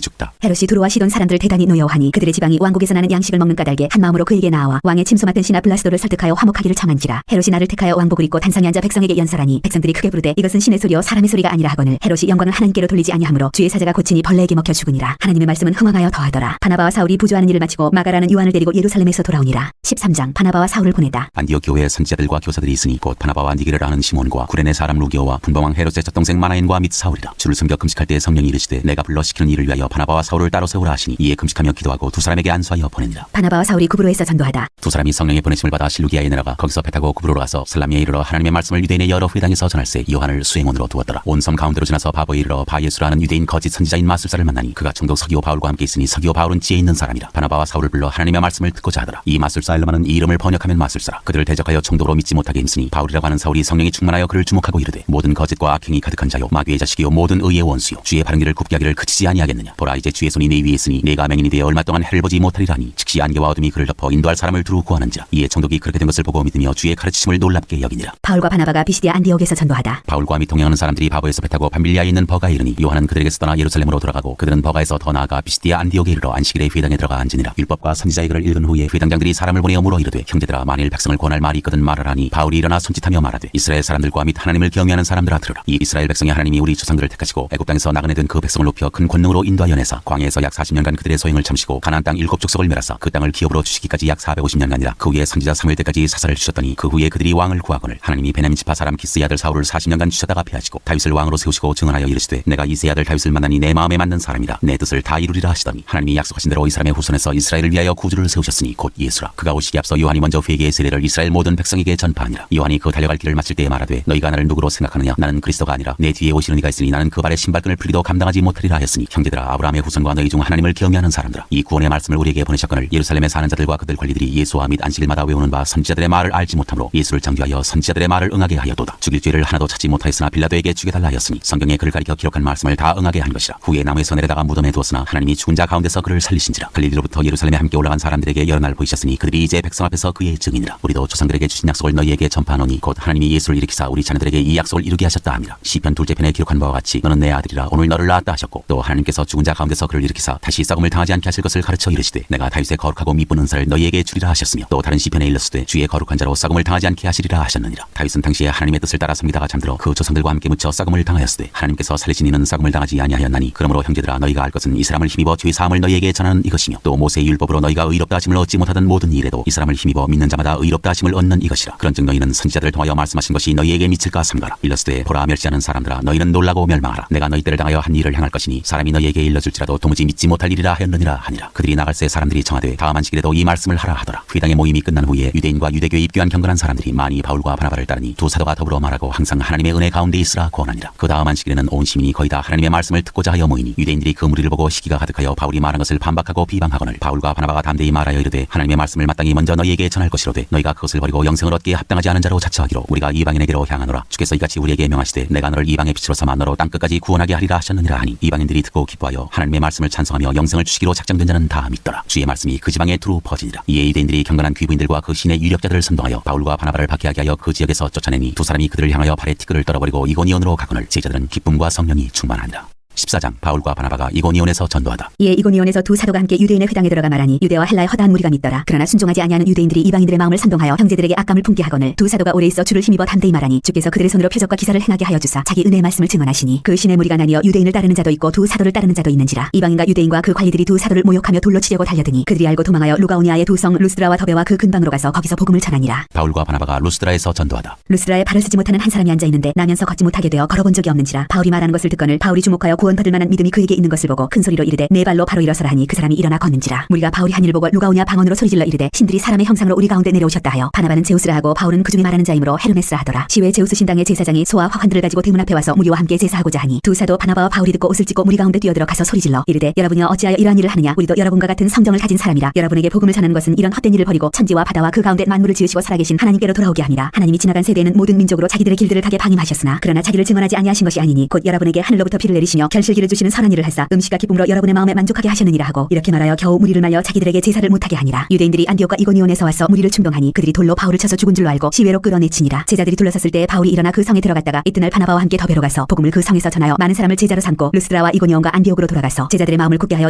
죽다. 헤롯이 두로와 시돈 사람들을 대단히 노여워하니 그들의 지방이 왕국에서 나는 양식을 먹는 까닭에 한 마음으로 그에게 나와 왕의 침소 맡은 신하 블라스도를 설득하여 화목하기를 청한지라. 헤롯이 나를 택하여 왕복을 입고 단상에 앉아 백성에게 연설하니 백성들이 크게 부르되 이것은 신의 소리요 사람의 소리가 아니라 하거늘 헤롯이 영광을 하나님께로 돌리지 아니하므로 주의 사자가 고치니 벌레에게 먹혀 죽으니라. 하나님의 말씀은 흥왕하여 더하더라. 바나바와 사울이 부조하는 일을 마치고 마가라는 요한을 데리고 예루살렘에서 돌아오니라. 13장 바나바와 사울을 보내다. 안디옥 교회에 선지자들과 교사들이 있으니 곧 바나바와 니게르라 하는 시몬과 구레네 사람 루기오와 분봉왕 헤롯의 젖동생 마나엔과 및 사울이라. 주를 섬겨 금식할 때 성령이 이르시되 내가 불러 시키는 일을 위하여 바나바와 사울을 따로 세우라 하시니 이에 금식하며 기도하고 두 사람에게 안수하여 보내니라. 바나바와 사울이 구브로에서 전도하다. 두 사람이 성령의 보내심을 받아 실루기아에 내려가 거기서 배 타고 구브로로 가서 살라미에 이르러 하나님의 말씀을 유대인의 여러 회당에서 전할세 요한을 수행원으로 두었더라. 온 섬 가운데로 지나서 바보에 이르러 바예수라 하는 유대인 거짓 선지자인 마술사를 만나니 그가 총독 서기오 바울과 함께 있으니 서기오 바울은 지혜 있는 사람이라. 바나바와 사울을 불러 하나님의 말씀을 듣고자 하더라. 이 마술사 엘르마는 이 이름을 번역하면 마술사라. 그들을 대적하여 총독으로 믿지 못하게 힘쓰니 바울이라고 하는 사울이 성령이 충만하여 그를 주목하고 이르되 모든 거짓과 악행이 가득한 자요 마귀의 자식이요 모든 의의 원수요 주의 바른 길을 굽게 하기를 그치지 아니하겠느냐. 보라 이제 주의 손이 내 위에 있으니 내가 맹인이 되어 얼마 동안 해를 보지 못하리라니 즉시 안개와 어둠이 그를 덮어 인도할 사람을 두루 구하는지라. 이에 총독이 그렇게 된 것을 보고 믿으며 주의 가르치심을 놀랍게 여기니라. 바울과 바나바가 비시디아 안디옥에서 전도하다. 바울과 및 동행하는 사람들이 바보에서 배 타고 밤빌리아에 있는 버가에 이르니 요한은 그들에게서 떠나 예루살렘으로 돌아가고 그들은 버가에서 더 나아가 비시디아 안디옥에 이르러 안식일에 회당에 들어가 앉으니라. 율법과 선지자의 글을 읽은 후에 회당장들이 사람을 보내어 물어 이르되 형제들아 만일 백성을 권할 말이 있거든 말하라니 바울이 일어나 손짓하며 말하되 이스라엘 사람들과 및 하나님을 경외하는 사람들아 들으라. 이 이스라엘 백성이 하나님이 우리 조상들을 택하시고 애굽 땅에서 나그네 된 그 백성을 높여 큰 권능으로 인도하여 내사 광야에서 약 40년간 그들의 소행을 참으시고 가나안 땅 7족속을 멸하사 그 땅을 기업으로 주시기까지 약 450년간이라. 그 후에 선지자 사무엘 때까지 사사를 주셨더니 그 후에 그들이 왕을 구하거늘 하나님이 베냐민 지파 사람 기스의 아들 사울을 40년간 주셨다가 패하시고 다윗을 왕으로 세우시고 증언하여 이르시되 내가 이새의 아들 다윗을 만나니 내 마음에 맞는 사람이라 내 뜻을 다 이루리라 하시더니 하나님이 약속하신 대로 이 사람의 후손에서 이스라엘을 위하여 구주를 세우셨으니 곧 예수 예수라. 그가 오시기 앞서 요한이 먼저 회개의 세례를 이스라엘 모든 백성에게 전파하니라. 요한이 그 달려갈 길을 마칠 때에 말하되 너희가 나를 누구로 생각하느냐? 나는 그리스도가 아니라 내 뒤에 오시는 이가 있으니 나는 그 발의 신발끈을 풀기도 감당하지 못하리라 하였으니 형제들아, 아브라함의 후손과 너희 중 하나님을 경외하는 사람들아, 이 구원의 말씀을 우리에게 보내셨거늘 예루살렘에 사는 자들과 그들 관리들이 예수와 및 안식일마다 외우는 바 선지자들의 말을 알지 못하므로 예수를 장교하여 선지자들의 말을 응하게 하였도다. 죽일 죄를 하나도 찾지 못하였으나 빌라도에게 죽여달라 하였으니 성경에 그를 가리켜 기록한 말씀을 다 응하게 한 것이라. 후에 나무에서 내려다가 무덤에 두었으나 하나님이 죽은 자 가운데서 그를 살리신지라. 갈릴리로부터 예루살렘에 함께 올라간 사람들에게 여러 날 보이셨으니 그들이 이제 백성 앞에서 그의 증인이라. 우리도 조상들에게 주신 약속을 너희에게 전파하노니 곧 하나님이 예수를 일으키사 우리 자녀들에게 이 약속을 이루게 하셨다 함이라. 시편 2째 편에 기록한 바와 같이 너는 내 아들이라 오늘 너를 낳았다 하셨고, 또 하나님께서 죽은 자 가운데서 그를 일으키사 다시 썩음을 당하지 않게 하실 것을 가르쳐 이르시되 내가 다윗의 거룩하고 미쁜 은사를 너희에게 주리라 하셨으며, 또 다른 시편에 일렀으되 주의 거룩한 자로 썩음을 당하지 않게 하시리라 하셨느니라. 다윗은 당시에 하나님의 뜻을 따라 섬기다가 잠들어 그 조상들과 함께 묻혀 썩음을 당하였으되 하나님께서 살리신 이는 썩음을 당하지 아니하였나니, 그러므로 형제들아, 너희가 알 것은 이 사람을 힘입어 죄 사함을 너희에게 전하는 이것이며, 또 모세의 율법으로 너희가 의롭다 하심을 얻지 못하던 모든 일에도 이 사람을 힘입어 믿는 자마다 의롭다 하심을 얻는 이것이라. 그런즉 너희는 선지자들을 통하여 말씀하신 것이 너희에게 미칠까 삼가라. 일렀으되 보라, 멸시하는 사람들아, 너희는 놀라고 멸망하라. 내가 너희 때를 당하여 한 일을 행할 것이니 사람이 너희에게 일러줄지라도 도무지 믿지 못할 일이라 하였느니라 하니라. 그들이 나갈새 사람들이 청하되 다음 안식일에도 이 말씀을 하라 하더라. 회당의 모임이 끝난 후에 유대인과 유대교에 입교한 경건한 사람들이 많이 바울과 바나바를 따르니 두 사도가 더불어 말하고 항상 하나님의 은혜 가운데 있으라 권하니라. 그 다음 안식일에는 온 시민이 거의 다 하나님의 말씀을 듣고자 하여 모이니 유대인들이 그 무리를 보고 시기가 가득하여 바울이 말한 것을 반박하고 비방하거늘 바울과 바나바가 담대히 말하여 이르되 하나님의 말씀을 마땅히 먼저 너희에게 전할 것이로되 너희가 그것을 버리고 영생을 얻기에 합당하지 않은 자로 자처하기로 우리가 이방인에게로 향하노라. 주께서 이같이 우리에게 명하시되 내가 너를 이방의 빛으로 삼아 너로 땅끝까지 구원하게 하리라 하셨느니라 하니, 이방인들이 듣고 기뻐하여 하나님의 말씀을 찬송하며 영생을 주시기로 작정된 자는 다 믿더라. 주의 말씀이 그 지방에 두루 퍼지니라. 이에 유대인들이 경건한 귀부인들과 그 신의 유력자들을 선동하여 바울과 바나바를 박해하게 하여 그 지역에서 쫓아내니 두 사람이 그들을 향하여 발에 티끌을 떨어버리고 이고니온으로 가거늘 제자들은 기쁨과 성령이 충만하니라. 14장. 바울과 바나바가 이고니온에서 전도하다. 이에 이고니온에서 두 사도가 함께 유대인의 회당에 들어가 말하니 유대와 헬라의 허다한 무리가 믿더라. 그러나 순종하지 아니하는 유대인들이 이방인들의 마음을 선동하여 형제들에게 악감을 품게 하거늘 두 사도가 오래 있어 주를 힘입어 담대히 말하니 주께서 그들의 손으로 표적과 기사를 행하게 하여 주사 자기 은혜의 말씀을 증언하시니 그 신의 무리가 나뉘어 유대인을 따르는 자도 있고 두 사도를 따르는 자도 있는지라. 이방인과 유대인과 그 관리들이 두 사도를 모욕하며 돌로 치려고 달려드니 그들이 알고 도망하여 루가오니아의 두 성 루스드라와 더베와 그 근방으로 가서 거기서 복음을 전하니라. 바울과 바나바가 루스드라에서 전도하다. 루스드라에 발을 쓰지 못하는 한 사람이 앉아 있는데 나면서 걷지 못하게 되어 걸어본 적이 없는지라. 바울이 말하는 것을 듣거늘 바울이 주목하여 구원받을 만한 믿음이 그에게 있는 것을 보고 큰 소리로 이르되 네 발로 바로 일어서라 하니 그 사람이 일어나 걷는지라. 무리가 바울이 한 일 보고 루가오니아 방언으로 소리질러 이르되 신들이 사람의 형상으로 우리 가운데 내려오셨다 하여 바나바는 제우스라 하고 바울은 그중에 말하는 자이므로 헤르메스라 하더라. 시외 제우스 신당의 제사장이 소와 화환들을 가지고 대문 앞에 와서 무리와 함께 제사하고자 하니 두 사도 바나바와 바울이 듣고 옷을 찢고 무리 가운데 뛰어들어 가서 소리질러 이르되 여러분이여 어찌하여 이러한 일을 하느냐? 우리도 여러분과 같은 성정을 가진 사람이라. 여러분에게 복음을 전하는 것은 이런 헛된 일을 버리고 천지와 바다와 그 가운데 만물을 지으시고 살아계신 하나님께로 돌아오게 함이라. 하나님이 지나간 세대에는 모든 민족으로 자기들의 길들을 가게 방임하셨으나 그러나 자기를 증언하지 아니하신 것이 아니니 곧 여러분에게 하늘로부터 비를 내리시며 결실기를 주시는 선한 일을 하사 음식과 기쁨으로 여러분의 마음에 만족하게 하셨느니라 하고 이렇게 말하여 겨우 무리를 말려 자기들에게 제사를 못하게 하니라. 유대인들이 안디옥과 이고니온에서 와서 무리를 충동하니 그들이 돌로 바울을 쳐서 죽은 줄로 알고 시외로 끌어내치니라. 제자들이 둘러섰을 때 바울이 일어나 그 성에 들어갔다가 이튿날 바나바와 함께 더베로 가서 복음을 그 성에서 전하여 많은 사람을 제자로 삼고 루스드라와 이고니온과 안디옥으로 돌아가서 제자들의 마음을 굳게 하여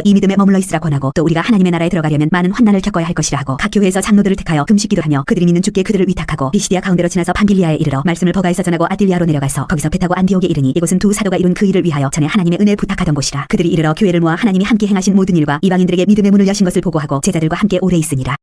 이 믿음에 머물러 있으라 권하고 또 우리가 하나님의 나라에 들어가려면 많은 환난을 겪어야 할 것이라 하고 각 교회에서 장로들을 택하여 금식 기도하며 그들이 믿는 주께 그들을 위탁하고 비시디아 가운데로 지나서 밤빌리아에 이르러 말씀을 버가에서 전하고 아딜리아로 내려가서 거기서 배 타고 안디옥에 이르니 이곳은 두 사도가 이룬 그 일을 위하여 전에 하나님의 은혜 부탁하던 곳이라. 그들이 이르러 교회를 모아 하나님이 함께 행하신 모든 일과 이방인들에게 믿음의 문을 여신 것을 보고하고 제자들과 함께 오래 있으니라.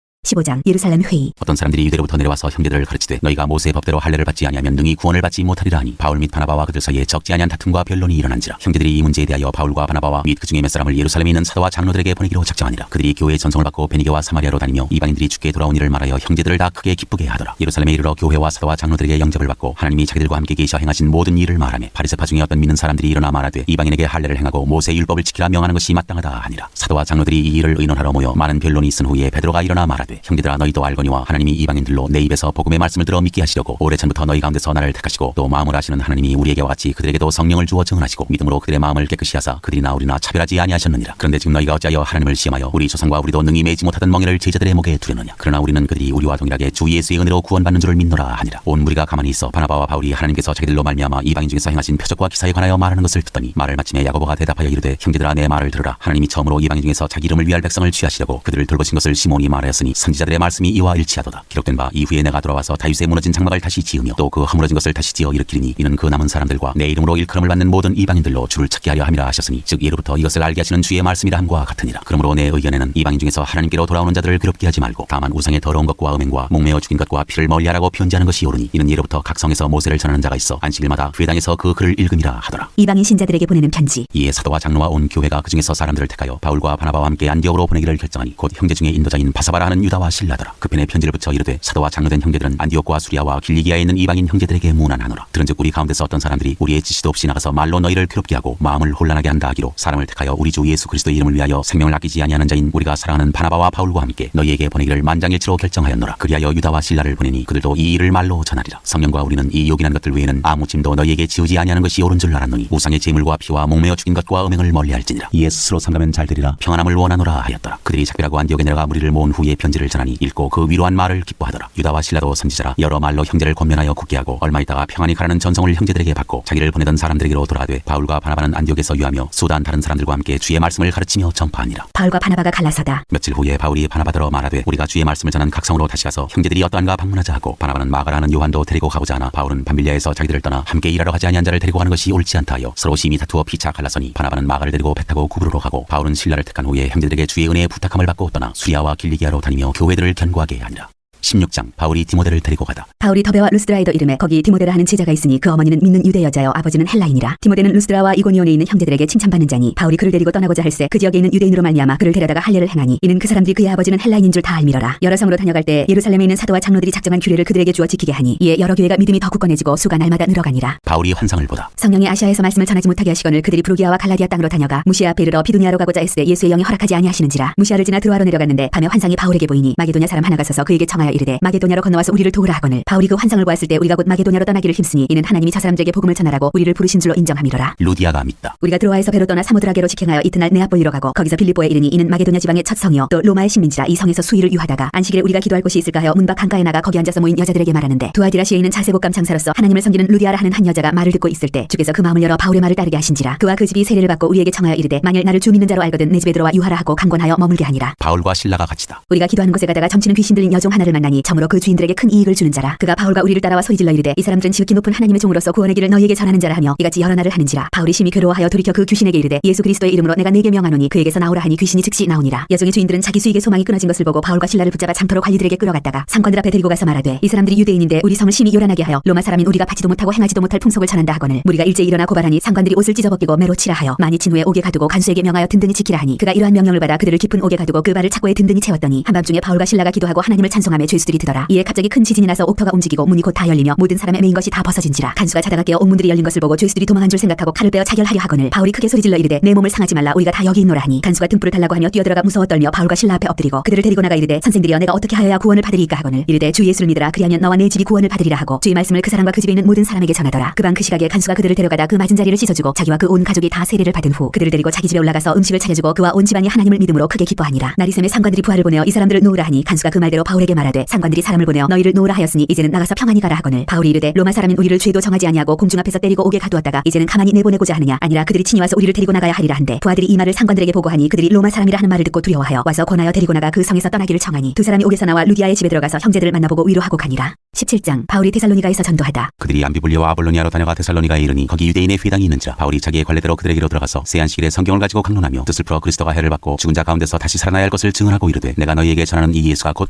15장. 예루살렘 회의. 어떤 사람들이 유대로부터 내려와서 형제들을 가르치되 너희가 모세의 법대로 할례를 받지 아니하면 능히 구원을 받지 못하리라 하니, 바울 및 바나바와 그들 사이에 적지 아니한 다툼과 변론이 일어난지라. 형제들이 이 문제에 대하여 바울과 바나바와 및 그중에 몇 사람을 예루살렘에 있는 사도와 장로들에게 보내기로 작정하니라. 그들이 교회의 전송을 받고 베니게와 사마리아로 다니며 이방인들이 주께 돌아온 일을 말하여 형제들을 다 크게 기쁘게 하더라. 예루살렘에 이르러 교회와 사도와 장로들에게 영접을 받고 하나님이 자기들과 함께 계셔 행하신 모든 일을 말하며 바리새파 중에 어떤 믿는 사람들이 일어나 말하되 이방인에게 할례를 행하고 모세의 율법을 지키라 명하는 것이 마땅하다 하니라. 사도와 장로들이 이 일을 의논하러 모여 많은 변론이 있은 후에 베드로가 일어나 말하되 형제들아, 너희도 알거니와 하나님이 이방인들로 내 입에서 복음의 말씀을 들어 믿게 하시려고 오래전부터 너희 가운데서 나를 택하시고 또 마음을 아시는 하나님이 우리에게와 같이 그들에게도 성령을 주어 증언하시고 믿음으로 그들의 마음을 깨끗이 하사 그들이나 우리나 차별하지 아니하셨느니라. 그런데 지금 너희가 어찌하여 하나님을 시험하여 우리 조상과 우리도 능히 매지 못하던 멍에를 제자들의 목에 두려느냐? 그러나 우리는 그들이 우리와 동일하게 주 예수의 은혜로 구원받는 줄을 믿노라 하니라. 온 무리가 가만히 있어 바나바와 바울이 하나님께서 자기들로 말미암아 이방인 중에서 행하신 표적과 기사에 관하여 말하는 것을 듣더니 말을 마침에 야고보가 대답하여 이르되 형제들아, 내 말을 들으라. 하나님이 처음으로 이방인 중에서 자기 이름을 위할 백성을 취하시려고 그들을 돌보신 것을 시몬이 말하였으니 선지자들의 말씀이 이와 일치하도다. 기록된 바 이후에 내가 돌아와서 다윗의 무너진 장막을 다시 지으며 또 그 허물어진 것을 다시 지어 일으키리니 이는 그 남은 사람들과 내 이름으로 일컬음을 받는 모든 이방인들로 주를 찾게 하려 함이라 하셨으니 즉 예로부터 이것을 알게 하시는 주의 말씀이라 함과 같으니라. 그러므로 내 의견에는 이방인 중에서 하나님께로 돌아오는 자들을 괴롭게 하지 말고 다만 우상의 더러운 것과 음행과 목매어 죽인 것과 피를 멀리하라고 편지하는 것이 옳으니 이는 예로부터 각 성에서 모세를 전하는 자가 있어 안식일마다 회당에서 그 글을 읽음이라 하더라. 이방인 신자들에게 보내는 편지. 이에 사도와 장로와 온 교회가 그 중에서 사람들을 택하여 바울과 바나바와 함께 안디옥으로 보내기를 결정하니 곧 형제 중에 인도자인 바사바라 하는 유다와 실라더라. 그 편에 편지를 붙여 이르되 사도와 장로된 형제들은 안디옥과 수리아와 길리기아에 있는 이방인 형제들에게 문안하노라. 들은즉 우리 가운데서 어떤 사람들이 우리의 지시도 없이 나가서 말로 너희를 괴롭게 하고 마음을 혼란하게 한다 하기로 사람을 택하여 우리 주 예수 그리스도의 이름을 위하여 생명을 아끼지 아니하는 자인 우리가 사랑하는 바나바와 바울과 함께 너희에게 보내기를 만장일치로 결정하였노라. 그리하여 유다와 실라를 보내니 그들도 이 일을 말로 전하리라. 성령과 우리는 이 요긴한 것들 외에는 아무 짐도 너희에게 지우지 아니하는 것이 옳은 줄 알았노니 우상의 제물과 피와 목매어 죽인 것과 음행을 멀리할지니라. 이에 스스로 삼가면 잘 되리라. 평안함을 원하노라 하였더라. 그들이 작별하고 안디옥에 내려가 무리를 모은 후에 편지를 전하니 읽고 그 위로한 말을 기뻐하더라. 유다와 실라도 선지자라 여러 말로 형제를 권면하여 굳게 하고 얼마 있다가 평안히 가라는 전송을 형제들에게 받고 자기를 보내던 사람들에게로 돌아가되 바울과 바나바는 안디옥에서 유하며 수단 다른 사람들과 함께 주의 말씀을 가르치며 전파하니라. 바울과 바나바가 갈라서다. 며칠 후에 바울이 바나바더러 말하되 우리가 주의 말씀을 전한 각성으로 다시 가서 형제들이 어떠한가 방문하자 하고 바나바는 마가라는 요한도 데리고 가고자 하나 바울은 밤빌리아에서 자기들을 떠나 함께 일하러 가지 아니한 자를 데리고 가는 것이 옳지 않다 하여 서로 심히 다투어 피차 갈라서니 바나바는 마가를 데리고 배 타고 구브로로 가고 바울은 실라를 택한 후에 형제들에게 주의 은혜의 부탁함을 받고 떠나 수리아와 길리기아로 다니며 교회들을 견고하게 하니라. 16장 바울이 디모데를 데리고 가다. 바울이 더베와 루스드라에도 이름에 거기 디모데라 하는 제자가 있으니 그 어머니는 믿는 유대 여자여 아버지는 헬라인이라. 디모데는 루스드라와 이고니온에 있는 형제들에게 칭찬받는 자니 바울이 그를 데리고 떠나고자 할세 그 지역에 있는 유대인으로 말미암아 그를 데려다가 할례를 행하니 이는 그 사람들이 그의 아버지는 헬라인인 줄 다 알미러라. 여러 성으로 다녀갈 때 예루살렘에 있는 사도와 장로들이 작정한 규례를 그들에게 주어 지키게 하니 이에 여러 교회가 믿음이 더 굳건해지고 수가 날마다 늘어가니라. 바울이 환상을 보다. 성령이 아시아에서 말씀을 전하지 못하게 하시거늘 그들이 브루기아와 갈라디아 땅으로 다녀가 무시아 앞에 이르러 비두니아로 가고자 했을 때 예수의 영이 허락하지 아니하시는지라. 무시아를 지나 드로아로 내려갔는데 밤에 환상이 바울에게 보이니 마게도냐 사람 하나가 서서 그에게 청하여 이르되 마게도냐로 건너와서 우리를 도우라 하거늘 바울이 그 환상을 보았을 때 우리가 곧 마게도냐로 떠나기를 힘쓰니 이는 하나님이 저 사람들에게 복음을 전하라고 우리를 부르신 줄로 인정함이로라. 루디아가 믿다. 우리가 드로아에서 배로 떠나 사모드라게로 직행하여 이튿날 네아폴리로 가고 거기서 빌립보에 이르니 이는 마게도냐 지방의 첫 성이요 또 로마의 식민지라. 이 성에서 수일을 유하다가 안식일에 우리가 기도할 곳이 있을까 하여 문 밖 강가에 나가 거기 앉아서 모인 여자들에게 말하는데 두아디라시에 있는 자세복감 장사로서 하나님을 섬기는 루디아라 하는 한 여자가 말을 듣고 있을 때 주께서 그 마음을 열어 바울의 말을 따르게 하신지라. 그와 그 집이 세례를 받고 우리에게 청하여 이르되 만일 나를 주 믿는 자로 알거든 내 집에 들어와 유하라 하고 강권하여 머물게 하니라. 바울과 실라가 같이다. 우리가 기도하는 곳에 가다가 점치는 귀신 들린 여종 하나를 만나니 점으로 그 주인들에게 큰 이익을 주는 자라. 그가 바울과 우리를 따라와 소리질러 이르되 이 사람들은 지극히 높은 하나님의 종으로서 구원의 길을 너희에게 전하는 자라 하며 이같이 여러 날을 하는지라. 바울이 심히 괴로워하여 돌이켜 그 귀신에게 이르되 예수 그리스도의 이름으로 내가 네게 명하노니 그에게서 나오라 하니 귀신이 즉시 나오니라. 여종의 주인들은 자기 수익의 소망이 끊어진 것을 보고 바울과 실라를 붙잡아 장터로 관리들에게 끌어갔다가 상관들 앞에 데리고 가서 말하되 이 사람들이 유대인인데 우리 성을 심히 요란하게 하여 로마 사람인 우리가 받지도 못하고 행하지도 못할 풍속을 전한다 하거늘 무리가 일제히 일어나 고발하니 상관들이 옷을 찢어벗기고 매로 치라 하여 많이 친 후에 옥에 가두고 간수에게 명하여 든든히 지키라 하니 그가 이러한 명령을 받아 그들을 깊은 옥에 가두고 그 발을 착고에 든든히 채웠더니 한밤중에 바울과 실라가 기도하고 하나님을 찬송하며 죄수들이 드더라. 이에 갑자기 큰 지진이 나서 옥터가 움직이고 문이 곧 다 열리며 모든 사람의 메인 것이 다 벗어진지라. 간수가 자다가 깨어 옥문들이 열린 것을 보고 죄수들이 도망한 줄 생각하고 칼을 빼어 차결하려 하거늘 바울이 크게 소리질러 이르되 내 몸을 상하지 말라 우리가 다 여기 있노라 하니 간수가 등불을 달라고 하며 뛰어들어가 무서워 떨며 바울과 실라 앞에 엎드리고 그들을 데리고 나가 이르되 선생들이여 내가 어떻게 하여야 구원을 받으리이까 하거늘 이르되 주 예수를 믿으라 그리하면 너와 내 집이 구원을 받으리라 하고 주의 말씀을 그 사람과 그 집에 있는 모든 사람에게 전하더라. 그 밤 그 시각에 간수가 그들을 데려가다 그 맞은 자리를 씻어주고 자기와 그 온 가족이 다 세례를 받은 후 그들을 데리고 자기 집에 올라가서 음식을 차려주고 그와 온 집안이 하나님을 믿음으로 크게 기뻐하니라. 나리샘의 상관들이 부하를 보내어 이 사람들을 놓으라 하니 간수가 그 말대로 바울에게 말하되 상관들이 사람을 보내어 너희를 놓으라 하였으니 이제는 나가서 평안히 가라 하거늘 바울이 이르되 로마 사람인 우리를 죄도 정하지 아니하고 공중 앞에서 때리고 옥에 가두었다가 이제는 가만히 내보내고자 하느냐 아니라 그들이 친히 와서 우리를 데리고 나가야 하리라 한데 부하들이 이 말을 상관들에게 보고하니 그들이 로마 사람이라 하는 말을 듣고 두려워하여 와서 권하여 데리고 나가 그 성에서 떠나기를 청하니 두 사람이 옥에서 나와 루디아의 집에 들어가서 형제들을 만나보고 위로하고 가니라. 17장 바울이 데살로니가에서 전도하다. 그들이 암비불리와 아볼로니아로 다녀가 데살로니가에 이르니 거기 유대인의 회당이 있는지라. 바울이 자기의 관례대로 그들에게로 들어가서 세안식일에 성경을 가지고 강론하며 뜻을 풀어 그리스도가 해를 받고 죽은 자 가운데서 다시 살아나야 할 것을 증언하고 이르되 내가 너희에게 전하는 이 예수가 곧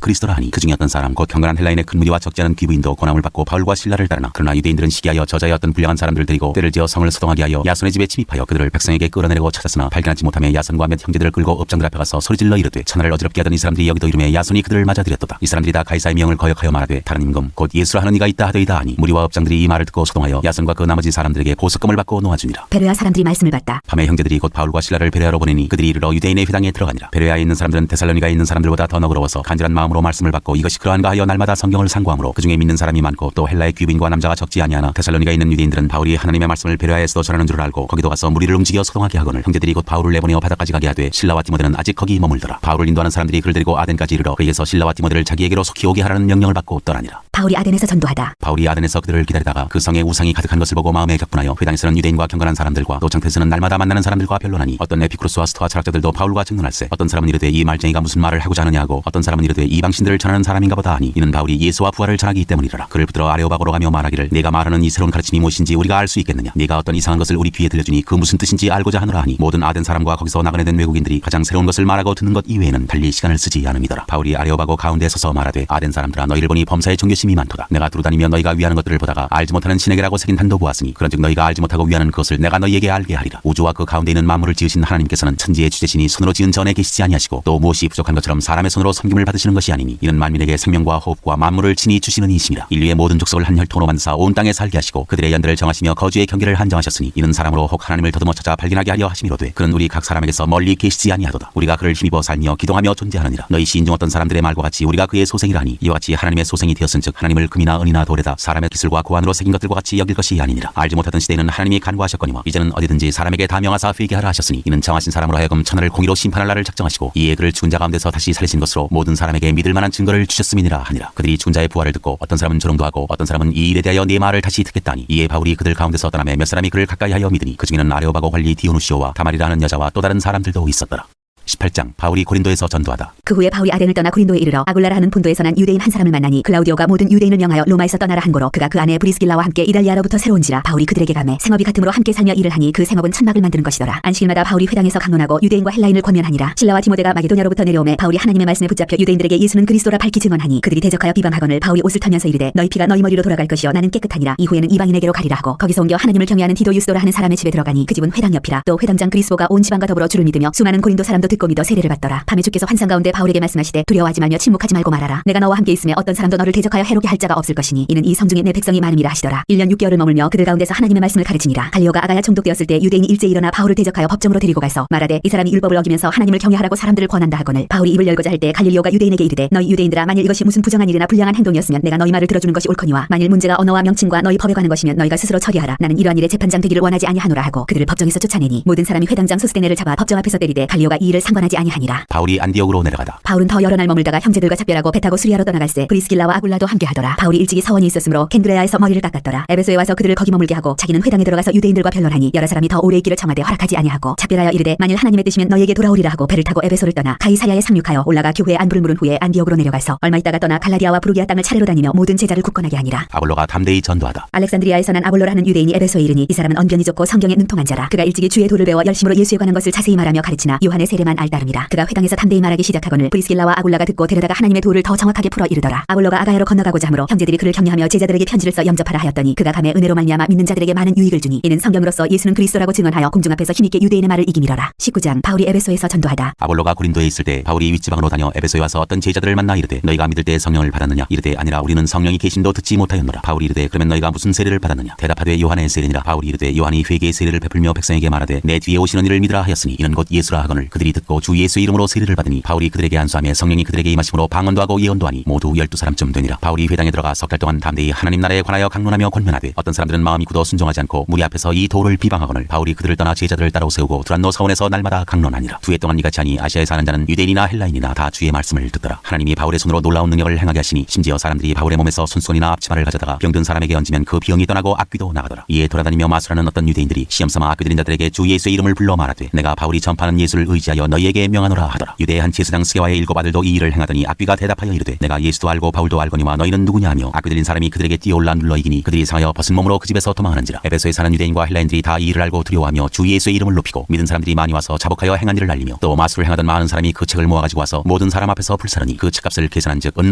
그리스도라 하니 그 중에 어떤 사람 곧 경건한 헬라인의 큰 무리와 적지 않은 귀부인도 고난을 받고 바울과 실라를 따르나 그러나 유대인들은 시기하여 저자의 어떤 불량한 사람들을 데리고 때를 지어 성을 소동하게 하여 야손의 집에 침입하여 그들을 백성에게 끌어내려고 찾았으나 발견하지 못하며 야손과 몇 형제들을 끌고 업장들 앞에 가서 소리질러 이르되 천하를 어지럽게 하던 이 사람들이 여기도 이름에 야손이 그들을 맞아들였도다. 이 사람들이 다 가이사의 명을 거역하여 말하되 다른 임금 곧 예수라 하는 이가 있다 하더이다 하니 무리와 업장들이 이 말을 듣고 소동하여 야손과 그 나머지 사람들에게 보석금을 받고 놓아주니라. 베레아 사람들이 말씀을 받다. 밤에 형제들이 곧 바울과 실라를 베레아로 보내니 그들이 이르러 유대인의 회당에 들어가니라. 베레아에 있는 사람들은 데살로니가에 있는 사람들보다 더 너그러워서 간절한 마음으로 말씀을 받고 이것이 그러한가 하여 날마다 성경을 상고하므로 그중에 믿는 사람이 많고 또 헬라의 귀부인과 남자가 적지 아니하나 데살로니가에 있는 유대인들은 바울이 하나님의 말씀을 베레아에서도 전하는 줄 알고 거기도 가서 무리를 움직여 소동하게 하거늘 형제들이 곧 바울을 내보내어 바다까지 가게 하되 실라와 디모데는 아직 거기 머물더라. 바울을 인도하는 사람들이 그를 데리고 아덴까지 이르러 그에게서 실라와 디모데를 자기에게로 속히 오게 하라는 명령을 받고 떠나니라. 바울이 아덴에서 전도하다. 바울이 아덴에서 그들을 기다리다가 그 성에 우상이 가득한 것을 보고 마음에 격분하여 회당에서는 유대인과 경건한 사람들과 또 장터에서는 날마다 만나는 사람들과 변론하니 어떤 에피쿠로스와 스토아 철학자들도 바울과 증론할세 어떤 사람은 이르되 이 말쟁이가 무슨 말을 하고자 하느냐 하고 어떤 사람은 이르되 이방신들을 전하는 사람인가 보다 하니 이는 바울이 예수와 부활을 전하기 때문이라. 그를 붙들어 아레오바고로 가며 말하기를 내가 말하는 이 새로운 가르침이 무엇인지 우리가 알 수 있겠느냐. 네가 어떤 이상한 것을 우리 귀에 들려주니 그 무슨 뜻인지 알고자 하노라 하니 모든 아덴 사람과 거기서 나그네 된 외국인들이 가장 새로운 것을 말하고 듣는 것 이외에는 달리 시간을 쓰지 않음이더라. 바울이 아레오바고 가운데 서서 말하되 아덴 사람들아 너희를 보니 범사에 정교심이 힘이 많도다. 내가 두루다니며 너희가 위하는 것들을 보다가 알지 못하는 신에게라고 새긴 한도 보았으니 그런즉 너희가 알지 못하고 위하는 그것을 내가 너희에게 알게 하리라. 우주와 그 가운데 있는 만물을 지으신 하나님께서는 천지의 주재신이 손으로 지은 전에 계시지 아니하시고 또 무엇이 부족한 것처럼 사람의 손으로 섬김을 받으시는 것이 아니니 이는 만민에게 생명과 호흡과 만물을 친히 주시는 이심이라. 인류의 모든 족속을 한 혈통으로 만드사 온 땅에 살게 하시고 그들의 연대를 정하시며 거주의 경계를 한정하셨으니 이는 사람으로 혹 하나님을 더듬어 찾아 발견하게 하려 하심이로되 그는 우리 각 사람에게서 멀리 계시지 아니하도다. 우리가 그를 힘입어 살며 기동하며 존재하느니라. 너희 시인 중 어떤 사람들의 말과 같이 우리가 그의 소생이라니 이와 같이 하나님의 소생이 되었은즉 하나님을 금이나 은이나 돌에다 사람의 기술과 고안으로 새긴 것들과 같이 여길 것이 아니니라. 알지 못하던 시대에는 하나님이 간구하셨거니와 이제는 어디든지 사람에게 다 명하사 회개 하라 하셨으니 이는 정하신 사람으로 하여금 천하를 공의로 심판할 날을 작정하시고 이에 그를 죽은 자 가운데서 다시 살리신 것으로 모든 사람에게 믿을 만한 증거를 주셨음이니라 하니라. 그들이 죽은 자의 부활을 듣고 어떤 사람은 조롱도 하고 어떤 사람은 이 일에 대하여 네 말을 다시 듣겠다니 이에 바울이 그들 가운데서 떠나매 몇 사람이 그를 가까이 하여 믿으니 그 중에는 아레오바고 관리 디오누시오와 다말이라는 여자와 또 다른 사람들도 있었더라. 18장 바울이 고린도에서 전도하다. 그 후에 바울이 아덴을 떠나 고린도에 이르러 아굴라라 하는 본도에서 난 유대인 한 사람을 만나니 클라우디오가 모든 유대인을 명하여 로마에서 떠나라 한 고로 그가 그 아내 브리스길라와 함께 이달리아로부터 새로운지라. 바울이 그들에게 가매 생업이 같음으로 함께 살며 일을 하니 그 생업은 천막을 만드는 것이더라. 안식일마다 바울이 회당에서 강론하고 유대인과 헬라인을 권면하니라. 실라와 디모데가 마게도냐로부터 내려오매 바울이 하나님의 말씀에 붙잡혀 유대인들에게 예수는 그리스도라 밝히 증언하니 그들이 대적하여 비방하거늘 바울이 옷을 털면서 이르되 너희 피가 너희 머리로 돌아갈 것이요 나는 깨끗하니라. 이후에는 이방인에게로 가리라 하고 거기서 옮겨 하나님을 경외하는 디도 유스도라 하는 사람의 집에 들어가니 그 집은 회당 옆이라. 또 회당장 그리스도가 온 지방과 더불어 주를 믿으며 수많은 고린도 사람도 듣고 믿어 세례를 받더라. 밤에 주께서 환상 가운데 바울에게 말씀하시되 두려워하지 말며 침묵하지 말고 말하라. 내가 너와 함께 있으며 어떤 사람도 너를 대적하여 해롭게 할 자가 없을 것이니 이는 이 성중에 내 백성이 많음이라 하시더라. 1년 6개월을 머물며 그들 가운데서 하나님의 말씀을 가르치니라. 갈리오가 아가야 총독되었을 때 유대인이 일제히 일어나 바울을 대적하여 법정으로 데리고 가서 말하되 이 사람이 율법을 어기면서 하나님을 경외하라고 사람들을 권한다 하거늘 바울이 입을 열고자 할 때 갈릴리오가 유대인에게 이르되 너희 유대인들아 만일 이것이 무슨 부정한 일이나 불량한 행동이었으면 내가 너희 말을 들어주는 것이 옳거니와 만일 문제가 언어와 명칭과 너희 법에 관한 것이면 너희가 스스로 처리하라. 나는 이러한 일에 재판장 되기를 원하지 아니하노라 하고 그들을 법정에서 쫓아내니 모든 사람이 회당장 소스데네를 잡아 법정 앞에서 때리되 갈리오가 이 일을 상관하지 아니하니라. 바울이 안디옥으로 내려가다. 바울은 더 여러 날 머물다가 형제들과 작별하고 배 타고 수리아로 떠나갈새 브리스길라와 아굴라도 함께하더라. 바울이 일찍이 서원이 있었으므로 켄드레아에서 머리를 깎았더라. 에베소에 와서 그들을 거기 머물게 하고 자기는 회당에 들어가서 유대인들과 변론하니 여러 사람이 더 오래 있기를 청하되 허락하지 아니하고 작별하여 이르되 만일 하나님의 뜻이면 너희에게 돌아오리라 하고 배를 타고 에베소를 떠나 가이사랴에 상륙하여 올라가 교회에 안부를 물은 후에 안디옥으로 내려가서 얼마 있다가 떠나 갈라디아와 부르기아 땅을 차례로 다니며 모든 제자를 굳건하게 하니라. 아볼로가 담대히 전도하다. 알렉산드리아에서 난 아볼로라는 유대인이 에베소에 이르니 이 사람은 언변이 좋고 성경에 능통한 자라. 그가 일찍이 주의 도를 배워 열심으로 예수에 관한 것을 자세히 말하며 가르치나 요한의 세례만 알따름이라. 그가 회당에서 담대히 말하기 시작하거늘 브리스길라와 아굴라가 듣고 데려다가 하나님의 도를 더 정확하게 풀어 이르더라. 아볼로가 아가야로 건너가고자 하므로 형제들이 그를 격려하며 제자들에게 편지를 써 영접하라 하였더니 그가 감에 은혜로 말미암아 믿는 자들에게 많은 유익을 주니 이는 성경으로서 예수는 그리스도라고 증언하여 공중 앞에서 힘있게 유대인의 말을 이기미러라. 19장 바울이 에베소에서 전도하다. 아볼로가 고린도에 있을 때 바울이 윗지방으로 다녀 에베소에 와서 어떤 제자들을 만나 이르되 너희가 믿을 때 성령을 받았느냐 이르되 아니라 우리는 성령이 계심도 듣지 못하였노라. 바울이 이르되 그러면 너희가 무슨 세례를 받았느냐 대답하되 요한의 세례니라. 바울이 이르되 요한이 회개의 세례를 베풀며 백성에게 말하되 내 뒤에 오시는 이를 믿으라 하였으니 이는 곧 예수라 하거늘 그들이 듣고 주 예수의 이름으로 세례를 받으니 바울이 그들에게 안수하며 성령이 그들에게 임하심으로 방언도 하고 예언도 하니 모두 12사람쯤 되니라. 바울이 회당에 들어가 석 달 동안 담대히 하나님 나라에 관하여 강론하며 권면하되 어떤 사람들은 마음이 굳어 순종하지 않고 무리 앞에서 이 도를 비방하거늘 바울이 그들을 떠나 제자들을 따로 세우고 두란노 사원에서 날마다 강론하니라. 두 해 동안 이같이 하니 아시아에 사는 자는 유대인이나 헬라인이나 다 주의 말씀을 듣더라. 하나님이 바울의 손으로 놀라운 능력을 행하게 하시니 심지어 사람들이 바울의 몸에서 손수건이나 앞치마를 가져다가 병든 사람에게 얹으면 그 병이 떠나고 악귀도 나가더라. 이에 돌아다니며 마술하는 어떤 유대인들이 시험삼아 악귀 들인 자들에게 주 예수의 이름을 불러 말하되 내가 바울이 전파하는 예수를 의지하여 너희에게 명하노라 하더라. 유대의 한 제사장 스게와의 7 아들도 이 일을 행하더니 악귀가 대답하여 이르되 내가 예수도 알고 바울도 알거니와 너희는 누구냐 하며 악귀 들린 사람이 그들에게 뛰어올라 눌러 이기니 그들이 상하여 벗은 몸으로 그 집에서 도망하는지라. 에베소에 사는 유대인과 헬라인들이 다 이 일을 알고 두려워하며 주 예수의 이름을 높이고 믿은 사람들이 많이 와서 자복하여 행한 일을 알리며 또 마술을 행하던 많은 사람이 그 책을 모아가지고 와서 모든 사람 앞에서 불사르니 그 책값을 계산한즉 은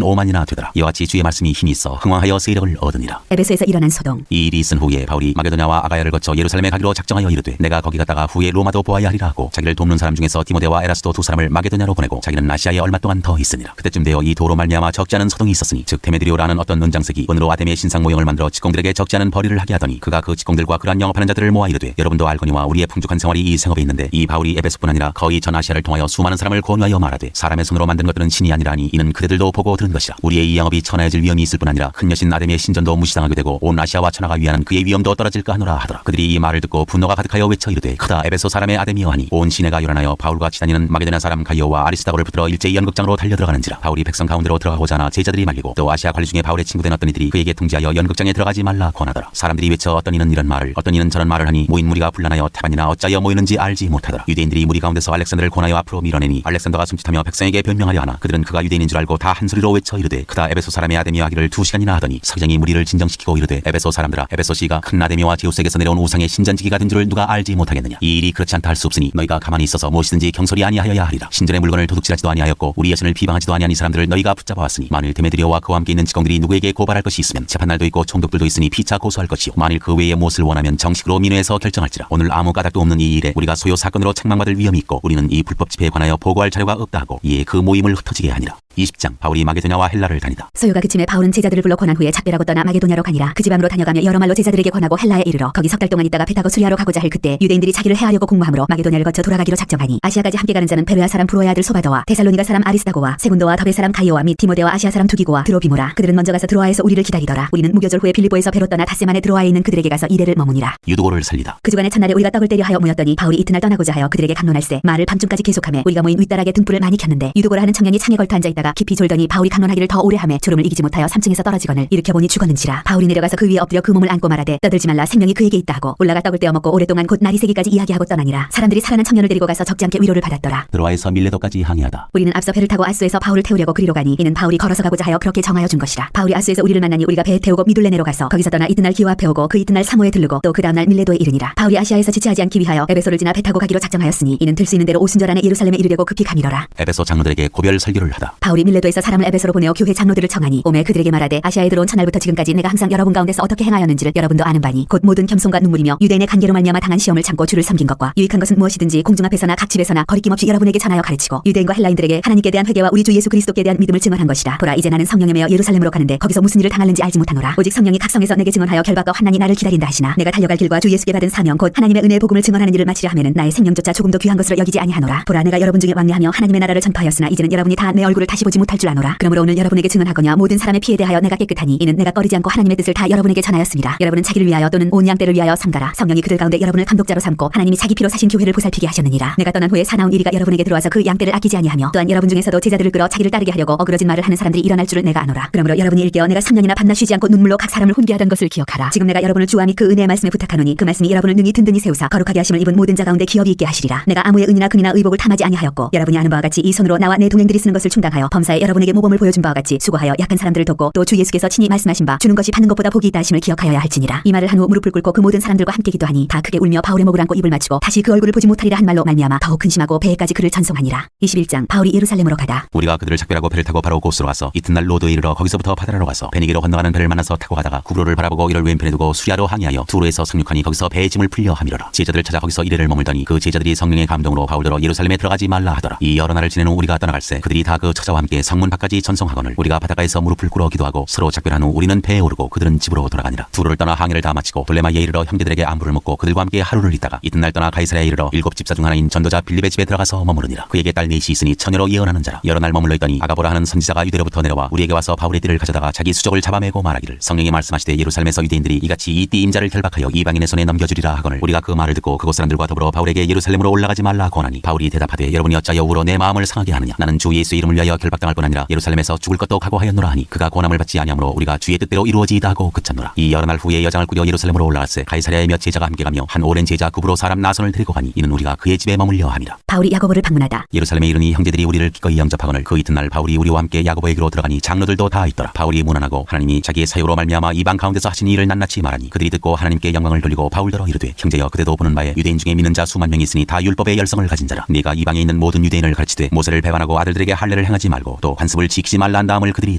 5만이나 되더라. 이와 같이 주의 말씀이 힘이 있어 흥왕하여 세력을 얻으니라. 에베소에서 일어난 소동. 이 일이 있은 후에 바울이 마게도냐와 아가야를 거쳐 예루살렘에 가기로 작정하여 이르되 내가 거기 갔다가 후에 로마도 보아야 하리라 하고 자기를 돕는 사람 중에서 디모데와 에라스도 두 사람을 마게도냐로 보내고 자기는 아시아에 얼마 동안 더 있으니라. 그때쯤 되어 이 도로 말미암아 적지 않은 소동이 있었으니 즉 데메드리오라는 어떤 은장색이 은으로 아데미의 신상 모형을 만들어 직공들에게 적지 않은 벌이를 하게 하더니 그가 그 직공들과 그러한 영업하는 자들을 모아 이르되 여러분도 알거니와 우리의 풍족한 생활이 이 생업에 있는데 이 바울이 에베소뿐 아니라 거의 전 아시아를 통하여 수많은 사람을 권유하여 말하되 사람의 손으로 만든 것들은 신이 아니라니 이는 그대들도 보고 들은 것이라. 우리의 이 영업이 천하해질 위험이 있을 뿐 아니라 큰 여신 아데미의 신전도 무시당하게 되고 온 아시아와 천하가 위하는 그의 위험도 떨어질까 하노라 하더라. 그들이 이 말을 듣고 분노가 가득하여 외쳐 이르되 크다 에베소 사람의 아데미여 하니 온 시내가 요란하여 바울과 같이 다니는 마게도냐 사람 가이오와 아리스다고를 붙들어 일제히 연극장으로 달려들어가는지라. 바울이 백성 가운데로 들어가고자 하나 제자들이 말리고 또 아시아 관리 중에 바울의 친구된 어떤 이들이 그에게 통지하여 연극장에 들어가지 말라 권하더라. 사람들이 외쳐 어떤 이는 이런 말을 어떤 이는 저런 말을 하니 모인 무리가 분란하여 태반이나 어찌하여 모이는지 알지 못하더라. 유대인들이 무리 가운데서 알렉산더를 권하여 앞으로 밀어내니 알렉산더가 숨짓하며 백성에게 변명하려 하나 그들은 그가 유대인인 줄 알고 다 한 소리로 외쳐 이르되 크다 에베소 사람의 아데미어 하기를 2시간이나 하더니 서기장이 무리를 진정시키고 이르되 에베소 사람들아 에베소시가 큰 아데미오와 제우스에게서 내려온 우상의 신전지기가 된 줄을 누가 알지 못하겠느냐. 이 일이 그렇지 않다 할 수 없으니 너희가 가만히 있어서 무엇이든지 경솔 낭설이 아니하여야 하리라. 신전의 물건을 도둑질하지도 아니하였고 우리 여신을 비방하지도 아니한 이 사람들을 너희가 붙잡아 왔으니 만일 데메드리오와 그와 함께 있는 직공들이 누구에게 고발할 것이 있으면 재판날도 있고 총독들도 있으니 피차 고소할 것이요 만일 그 외에 무엇을 원하면 정식으로 민회에서 결정할지라. 오늘 아무 까닭도 없는 이 일에 우리가 소요 사건으로 책망받을 위험이 있고 우리는 이 불법 집회에 관하여 보고할 자료가 없다 하고 이에 그 모임을 흩어지게 하니라. 20장 바울이 마게도냐와 헬라를 다니다. 소요가 그침에 바울은 제자들을 불러 권한 후에 작별하고 떠나 마게도냐로 가니라. 그 지방으로 다녀가며 여러 말로 제자들에게 권하고 헬라에 이르러 거기 석 달 동안 있다가 배 타고 수리하러 가고자 할 그때 유대인들이 자기를 해하려고 공모하므로 마게도냐를 거쳐 돌아가기로 작정하니 아시아까지 함께 가는 자는 베르야 사람 브로의 아들 소바더와 데살로니가 사람 아리스다고와 세군도와 더베 사람 가이오와 및 디모데와 아시아 사람 두기고와 드로비모라. 그들은 먼저 가서 드로아에서 우리를 기다리더라. 우리는 무교절 후에 빌립보에서 배로 떠나 닷새만에 드로아에 있는 그들에게 가서 이래를 머무니라. 유두고를 살리다. 그 주간에 첫날에 우리가 떡을 때려 하여 모였더니 바울이 이튿날 떠나고자 하여 그들에게 강론할세 말을 밤중까지 계속하며 우리가 모인 윗다락에 등불을 많이 켰는데 유두고라 하는 청년이 창에 걸터 앉아있다가 깊이 졸더니 바울이 강론하기를 더 오래 하며 졸음을 이기지 못하여 3층에서 떨어지거늘 일으켜보니 죽었는지라. 바울이 내려가서 그 위에 엎드려 그 몸을 안고 말하되 떠들지 말라 생명이 그에게 있다 하고 올라가 떡을 떼어 먹고 오랫동안 곧 날이 새기까지 이야기하고 떠나니라. 사람들이 살아난 청년을 데리고 가서 적지 않게 위로를 받았더라. 드로아에서 밀레도까지 항해하다. 우리는 앞서 배를 타고 아스에서 바울을 태우려고 그리로 가니 이는 바울이 걸어서 가고자 하여 그렇게 정하여 준 것이라. 바울이 아스에서 우리를 만나니 우리가 배에 태우고 미둘레네로 가서 거기서 떠나 이튿날 기오 앞에 오고 그 이튿날 사모에 들르고 또 그 다음날 밀레도에 이르니라. 바울이 아시아에서 지체하지 않기 위하여 에베소를 지나 배 타고 가기로 작정하였으니 이는 들 수 있는 대로 오순절 안에 예루살렘에 이르려고 급히 가미러라. 에베소 장로들에게 고별 설교를 하다. 바울이 밀레도에서 사람을 에베소로 보내어 교회 장로들을 청하니 오매 그들에게 말하되 아시아에 들어온 첫날부터 지금까지 내가 항상 여러분 가운데서 어떻게 행하였는지를 여러분도 아는 바니 곧 모든 겸손과 눈물이며 유대인의 간계로 말미암아 당한 시험을 참고 주를 섬긴 것과 유익한 것은 무엇이든지 공중 앞에서나 각 집에서나 거리낌 없이 여러분에게 전하여 가르치고 유대인과 헬라인들에게 하나님께 대한 회개와 우리 주 예수 그리스도께 대한 믿음을 증언한 것이라. 보라 이제 나는 성령에 매여 예루살렘으로 가는데 거기서 무슨 일을 당할는지 알지 못하노라. 오직 성령이 각 성에서 내게 증언하여 결박과 환난이 나를 기다린다 하시나 내가 달려갈 길과 주 예수께 받은 사명 곧 하나님의 은혜의 복음을 증언하는 일을 마치려 하면은 나의 생명조차 조금도 귀한 것으로 여기지 아니하노라. 보라 내가 여러분 중에 왕래하며 하나님의 나라를 전파하였으나 이제는 여러분이 다 내 얼굴을 다시 보지 못할 줄 아노라. 그러므로 오늘 여러분에게 증언하거냐 모든 사람의 피에 대하여 내가 깨끗하니 이는 내가 꺼리지 않고 하나님의 뜻을 다 여러분에게 전하였습니다. 여러분은 자기를 위하여 또는 온 양떼를 위하여 삼가라. 성령이 그들 가운데 여러분을 감독자로 삼고 하나님이 자기 피로 사신 교회를 보살피게 하셨느니라. 내가 떠난 후에 사나운 이리가 여러분에게 들어와서 그 양떼를 아끼지 아니하며 또한 여러분 중에서도 제자들을 끌어 자기를 따르게 하려고 어그러진 말을 하는 사람들이 일어날 줄을 내가 아노라. 그러므로 여러분이 일깨어 내가 3년이나 밤낮 쉬지 않고 눈물로 각 사람을 훈계하던 것을 기억하라. 지금 내가 여러분을 주와 및 그 은혜의 말씀에 부탁하노니 그 말씀이 여러분을 능히 든든히 세우사 거룩하게 하심을 입은 모든 자 가운데 기업이 있게 하시리라. 내가 아무의 은이나 금이나 의복을 탐하지 아니하였고 여러분이 아는 바와 같이 이 손으로 나와 내 동행들이 쓰는 것을 충당하여 범사에 여러분에게 모범을 보여준 바와 같이 수고하여 약한 사람들을 돕고 또 주 예수께서 친히 말씀하신 바 주는 것이 받는 것보다 복이 있다 하심을 기억하여야 할지니라. 이 말을 한 후 무릎을 꿇고 그 모든 사람들과 함께 기도하니 다 크게 울며 바울의 목을 안고 입을 맞추고 다시 그 얼굴을 보지 못하리라 한 말로 말미암아 더욱 근심하고 배에까지 그를 전송하니라. 21장 바울이 예루살렘으로 가다. 우리가 그들을 작별하고 배를 타고 바로 고스로 와서 이튿날 로드에 이르러 거기서부터 바다라로 가서 베니게로 건너가는 배를 만나서 타고 가다가 구브로를 바라보고 이를 왼편에 두고 수리하러 항해하여 두로에서 상륙하니 거기서 배의 짐을 풀려 함이러라. 제자들을 찾아 거기서 이래를 머물더니 그 제자들이 성령의 감동으로 바울더러 예루살렘에 들어가지 말라 하더라. 이 여러 날을 지낸 후 우리가 떠나갈새 그들이 다 그 처자와 함께 성문 밖까지 전송하거늘 우리가 바닷가에서 무릎을 꿇어 기도하고 서로 작별한 후 우리는 배에 오르고 그들은 집으로 돌아가니라. 두로를 떠나 항해를 다 마치고 돌레마이에 이르러 형제들에게 안부를 묻고 그들과 함께 하루를 있다가 이튿날 떠나 가이사랴에 이르러 7집사 중 하나인 전도자 빌립의 집에 들어가서 머무르니라. 그에게 딸 넷이 있으니 처녀로 예언하는 자라. 여러 날 머물러 있더니 아가보라 하는 선지자가 유대로부터 내려와 우리에게 와서 바울의 띠를 가져다가 자기 수족을 잡아매고 말하기를 성령이 말씀하시되 예루살렘에서 유대인들이 이같이 이 띠 임자를 결박하여 이방인의 손에 넘겨주리라 하거늘 우리가 그 말을 듣고 그곳 사람들과 더불어 바울에게 예루살렘으로 올라가지 말라 권하니 바울이 대답하되 여러분이 어찌하여 울어 내 마음을 상하게 하느냐. 나는 주 예수의 이름을 위하여 결박당할 뿐 아니라 예루살렘에서 죽을 것도 각오하였노라 하니 그가 고난을 받지 아니하므로 우리가 주의 뜻대로 이루어지이다 하고 그쳤노라. 이 여러 날 후에 여장을 꾸려 예루살렘으로 올라갔세 가이사랴에 몇 제자가 함께 가며 한 오랜 제자 구브로 사람 나손을 데리고 가니 이는 우리가 그의 집에 머물려 함이라. 바울이 야고보를 방문하다. 예루살렘에 이르니 형제들이 우리를 기꺼이 영접하거늘 그 이튿날 바울이 우리와 함께 야고보에게로 들어가니 장로들도 다 있더라. 바울이 무난하고 하나님이 자기의 사유로 말미암아 이방 가운데서 하신 일을 낱낱이 말하니 그들이 듣고 하나님께 영광을 돌리고 바울더러 이르되 형제여 그대도 보는 바에 유대인 중에 믿는 자 수만 명이 있으니 다 율법의 열성을 가진 자라. 네가 이방에 있는 모든 유대인을 가르치되 모세를 배반하고 아들들에게 할례를 행하지 말고 또 관습을 지키지 말라 한 다음을 그들이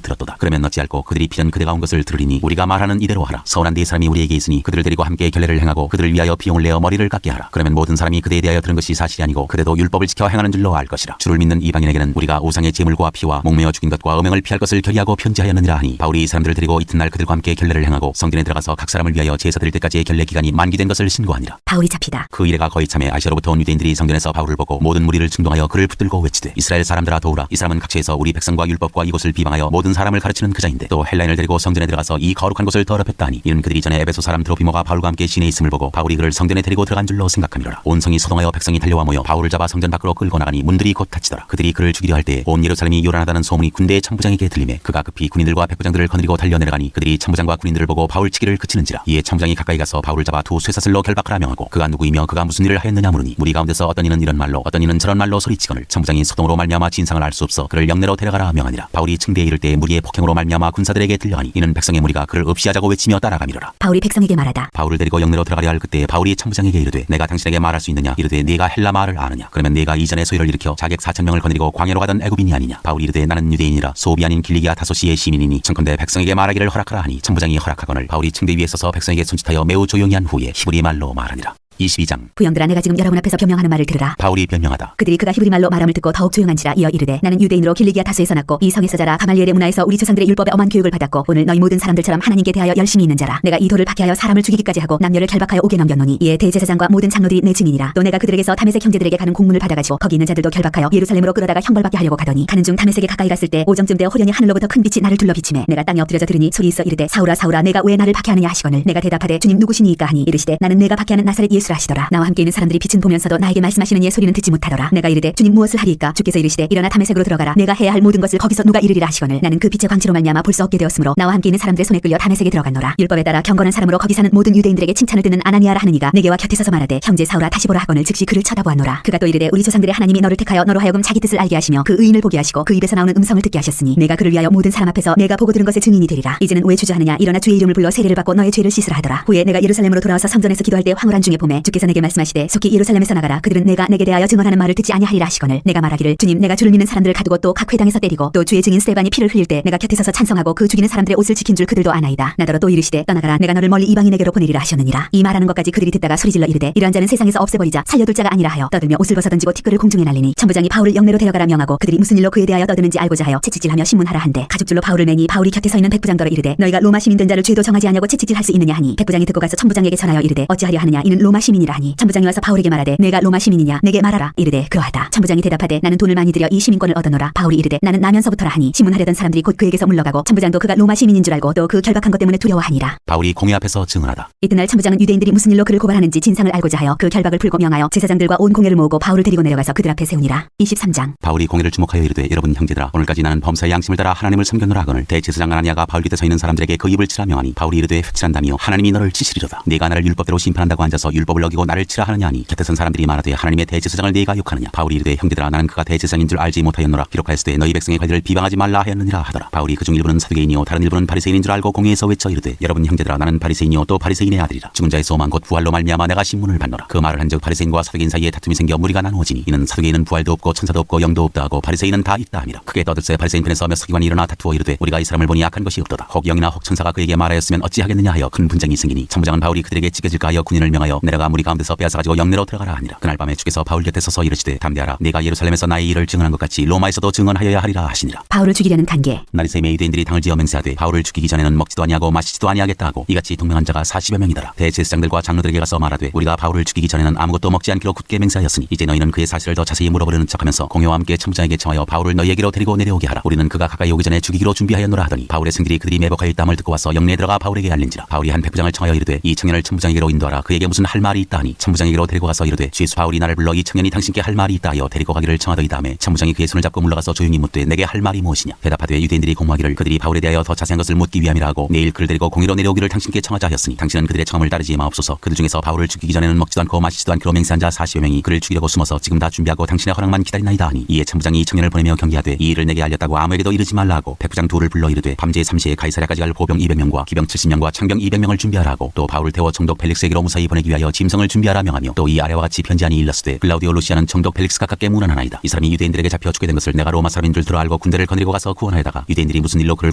들었도다. 그러면 어찌할꼬 그들이 비전 그대가 온 것을 들으리니 우리가 말하는 이대로 하라. 서운한 네 사람이 우리에게 있으니 그들을 데리고 함께 결례를 행하고 그들을 위하여 비용을 내어 머리를 깎게 하라. 그러면 모든 사람이 그대에 대하여 들은 것이 사실이 아니고 그대도 율법을 지켜 행하는 줄로 알 것이라. 주를 믿는 이방인에게는 우리가 우상의 제물과 피와 목매어 죽인 것과 음행을 피할 것을 결의하고 편지하였느니라 하니 바울이 이 사람들을 데리고 이튿날 그들과 함께 결례를 행하고 성전에 들어가서 각 사람을 위하여 제사 드릴 때까지의 결례 기간이 만기된 것을 신고하니라. 바울이 잡히다. 그 이래가 거의 참에 아시아로부터 온 유대인들이 성전에서 바울을 보고 모든 무리를 충동하여 그를 붙들고 외치되 이스라엘 사람들아 도우라. 이 사람은 각처에서 우리 백성과 율법과 이곳을 비방하여 모든 사람을 가르치는 그자인데 또 헬라인을 데리고 성전에 들어가서 이 거룩한 곳을 더럽혔다 하니 이는 그들이 전에 에베소 사람 드로피모가 바울과 함께 시내에 있음을 보고 바울이 그를 성전에 데리고 들어간 줄로 생각함이로라. 온 성이 소동하여 백성이 달려와 모여 바울을 잡아 성전 밖으로 끌고 나가니 문들이 곧 닫히더라. 그들이 그를 죽이려 할 때에 온 예루살렘이 요란하다는 소문이 군대의 참부장에게 들리매 그가 급히 군인들과 백부장들을 거느리고 달려내려가니 그들이 참부장과 군인들을 보고 바울 치기를 그치는지라. 이에 참부장이 가까이 가서 바울을 잡아 두 쇠사슬로 결박하라 명하고 그가 누구이며 그가 무슨 일을 하였느냐 물으니 무리 가운데서 어떤 이는 이런 말로 어떤 이는 저런 말로 소리치거늘 참부장이 소동으로 말미암아 진상을 알 수 없어 그를 영내로 데려가라 명하니라. 바울이 층대에 이를 때 무리의 폭행으로 말미암아 군사들에게 들려하니 이는 백성의 무리가 그를 없이하자고 외치며 따라가미로라. 바울이 백성에게 말하다. 바울을 데리고 영내로 들어가려 할 그때 바울이 천부장에게 이르되 내가 당신에게 말할 수 있느냐. 이르되 네가 헬라 말을 아느냐. 그러면 네가 이전에 소요를 일으켜 자객 4,000명을 거느리고 광야로 가던 애굽인이 아니냐. 바울이 이르되 나는 유대인이라 소비 아닌 길리기아 다소시의 시민이니 청컨대 백성에게 말하기를 허락하라 하니 천부장이 허락하거늘 바울이 층대 위에 서서 백성에게 손짓하여 매우 조용히 한 후에 히브리 말로 말하니라. 22장. 부형들아, 내가 지금 여러분 앞에서 변명하는 말을 들으라. 바울이 변명하다. 그들이 그가 히브리 말로 말함을 듣고 더욱 조용한지라. 이어 이르되 나는 유대인으로 길리기아 다소에서 났고 이 성에서 자라 가말리엘의 문화에서 우리 조상들의 율법에 엄한 교육을 받았고 오늘 너희 모든 사람들처럼 하나님께 대하여 열심히 있는 자라. 내가 이 돌을 박해하여 사람을 죽이기까지 하고 남녀를 결박하여 옥에 넘겼노니 이에 대제사장과 모든 장로들이 내 증인이라. 또 내가 그들에게서 다메섹 형제들에게 가는 공문을 받아가지고 거기 있는 자들도 결박하여 예루살렘으로 끌어다가 형벌받게 하려고 가더니 가는 중 다메섹에 가까이 갔을 때 오정쯤 되어 호련히 하늘로부터 큰 빛이 나를 둘러 비치매 내가 땅에 엎드려져 들으니 소리 있어 이르되 사울아 사울아 내가 왜 나를 박해하느냐 하시거늘 내가 대답하되 주님 누구시니이까 하니 이르시되 나는 내가 박해하는 나사렛 예수라 하시더라. 나와 함께 있는 사람들이 빛은 보면서도 나에게 말씀하시는 이의 소리는 듣지 못하더라. 내가 이르되 주님 무엇을 하리이까. 주께서 이르시되 일어나 다메섹으로 들어가라. 내가 해야 할 모든 것을 거기서 누가 이르리라 하시거늘 나는 그 빛의 광채로 말미암아 볼 수 없게 되었으므로 나와 함께 있는 사람들의 손에 끌려 다메섹에 들어갔노라. 율법에 따라 경건한 사람으로 거기 사는 모든 유대인들에게 칭찬을 듣는 아나니아라 하느니가 내게와 곁에 서서 말하되 형제 사울아 다시 보라 하거늘 즉시 그를 쳐다보았노라. 그가 또 이르되 우리 조상들의 하나님이 너를 택하여 너로 하여금 자기 뜻을 알게 하시며 그 의인을 보게 하시고 그 입에서 나오는 음성을 듣게 하셨으니 내가 그를 위하여 모든 사람 앞에서 내가 보고 들은 것의 증인이 되리라. 이제는 왜 주저하느냐. 일어나 주의 이름을 불러 세례를 받고 너의 죄를 씻으라 하더라. 후에 내가 예루살렘으로 돌아와서 성전에서 기도할 때 황홀한 중에 봄에 주께서 내게 말씀하시되 속히 예루살렘에서 나가라. 그들은 내가 내게 대하여 증언하는 말을 듣지 아니하리라 하시거늘 내가 말하기를 주님 내가 주를 믿는 사람들을 가두고 또 각 회당에서 때리고 또 주의 증인 스데반이 피를 흘릴 때 내가 곁에 서서 찬송하고 그 죽이는 사람들의 옷을 지킨 줄 그들도 아나이다. 나더러 또 이르시되 떠나가라. 내가 너를 멀리 이방인에게로 보내리라 하셨느니라. 이 말하는 것까지 그들이 듣다가 소리질러 이르되 이러한 자는 세상에서 없애버리자 살려둘 자가 아니라 하여 떠들며 옷을 벗어던지고 티끌을 공중에 날리니 천부장이 바울을 영내로 데려가라 명하고 그들이 무슨 일로 그에 대하여 떠드는지 알고자 하여 채찍질하며 신문하라 한데 가죽줄로 바울을 매니 바울이 곁에 서 있는 백부장더러 이르되 너희가 로마 시민 된 자를 죄도 정하지 아니하고 채찍질할 수 있느냐 하니 백부장이 듣고 가서 천부장에게 전하여 이르되 어찌하려 하느냐 이는 로마 시민이라 하니 천부장이 와서 바울에게 말하되 내가 로마 시민이냐 내게 말하라. 이르되 그러하다. 천부장이 대답하되 나는 돈을 많이 들여 이 시민권을 얻어노라. 바울이 이르되 나는 나면서부터라 하니 신문하려던 사람들이 곧 그에게서 물러가고 천부장도 그가 로마 시민인 줄 알고 또 그 결박한 것 때문에 두려워하니라. 바울이 공회 앞에서 증언하다. 이튿날 천부장은 유대인들이 무슨 일로 그를 고발하는지 진상을 알고자 하여 그 결박을 풀고 명하여 제사장들과 온 공회를 모으고 바울을 데리고 내려가서 그들 앞에 세우니라. 23장. 바울이 공회를 주목하여 이르되 여러분 형제들아 오늘까지 나는 범사의 양심을 따라 하나님을 섬겼노라 하거늘 대제사장 아나니아가 바울 곁에 서 있는 사람들에게 그 입을 치라 명하니 바울이 이르되 흑칠한다며 하나님이 너를 치시리로다. 네가 나를 율법대로 심판한다고 앉아서 율법을 어기고 나를 치라 하느냐 하니 곁에 선 사람들이 말하되 하나님의 대제사장을 네가 욕하느냐. 바울이 이르되 형제들아 나는 그가 대제사장인 줄 알지 못하였노라. 기록하였으되 너희 백성의 관리를 비방하지 말라 하였느니라 하더라. 바울이 그중 일부는 사두개인이요 다른 일부는 바리새인인 줄 알고 공회에서 외쳐 이르되 여러분 형제들아 나는 바리새인이요 또 바리새인의 아들이라. 죽은 자의 소망 곧 부활로 말미암아 내가 신문을 받노라. 그 말을 한즉 바리새인과 사두개인 사이에 다툼이 생겨 무리가 나누어지니 이는 사두개인은 부활도 없고 천사도 없고 영도 없다 하고 바리새인은 다 있다 함이라. 크게 떠들세 바리새인 편에서 몇 서기관이 일어나 다투어 이르되 우리가 이 사람을 보니 악한 것이 없도다. 혹 영이나 혹 천사가 그에게 말하였으면 어찌하겠느냐 하여 큰 분쟁이 생기니 천부장은 바울이 그들에게 찢겨질까 하여 군인을 명하여 내려가 무리 가운데서 빼앗아가지고 영내로 들어가라 하니라. 그날 밤에 주께서 바울 곁에 서서 이르시되 담대하라. 네가 예루살렘에서 나의 일을 증언한 것 같이 로마에서도 증언하여야 하리라 하시니라. 바울을 죽이려는 간계. 나리새임의 유대인들이 당을 지어 맹세하되 바울을 죽이기 전에는 먹지도 아니하고 마시지도 아니하겠다 하고 이같이 동맹한 자가 40여 명이더라. 대제사장들과 장로들에게 가서 말하되 우리가 바울을 죽이기 전에는 아무것도 먹지 않기로 굳게 맹세하였으니 이제 너희는 그의 사실을 더 자세히 물어보려는 척하면서 공회와 함께 천부장에게 청하여 바울을 너희에게로 데리고 내려오게 하라. 우리는 그가 가까이 오기 전에 죽이기로 준비하였노라 하더니 바울의 승들이 그들이 매복하여 있다함을 듣고 와서 영내에 들어가 바울에게 알린지라. 바울이 한 백부장을 청하여 이르되 이 청년을 천부장에게로 인도하라. 그에게 무슨 할 말이 있다 하니 천부장에게로 데리고 가서 이르되 죄수 바울이 나를 불러 이 청년이 당신께 할 말이 있다 하여 데리고 가기를 청하더이 다음에 천부장이 그의 손을 잡고 물러가서 조용히 묻되 내게 할 말이 무엇이냐. 대답하되 유대인들이 공모하기를 그들이 바울에 대하여 더 자세한 것을 묻기 위함이라 하고 내일 그를 데리고 공회로 내려오기를 당신께 청하자 하였으니 당신은 그들의 청함을 따르지 마옵소서. 그들 중에서 바울을 죽이기 전에는 먹지도 않고 마시지도 않기로 맹세한 자 40여 명이 그를 죽이려고 숨어서 지금 다 준비하고 당신의 허락만 기다리나이다 하니 이에 천부장이 이 청년을 보내며 경계하되 이 일을 내게 알렸다고 아무에게도 이르지 말라 하고 백부장 둘을 불러 이르되 밤제 3시에 가이사랴까지 갈 보병 200명과 기병 70명과 창병 200명을 준비하라 하고 또 바울을 태워 총독 펠릭스에게로 무사히 보내기 위하여 짐승을 준비하라 명하며 또 이 아래와 같이 편지하니 일렀으되 글라우디오 루시아는 총독 펠릭스가 가깝게 문안하나이다. 이 사람이 유대인들에게 잡혀 죽게 된 것을 내가 로마 사람인 줄 들어 알고 군대를 거느리고 가서 구원하여다가 유대인들이 무슨 일로 그를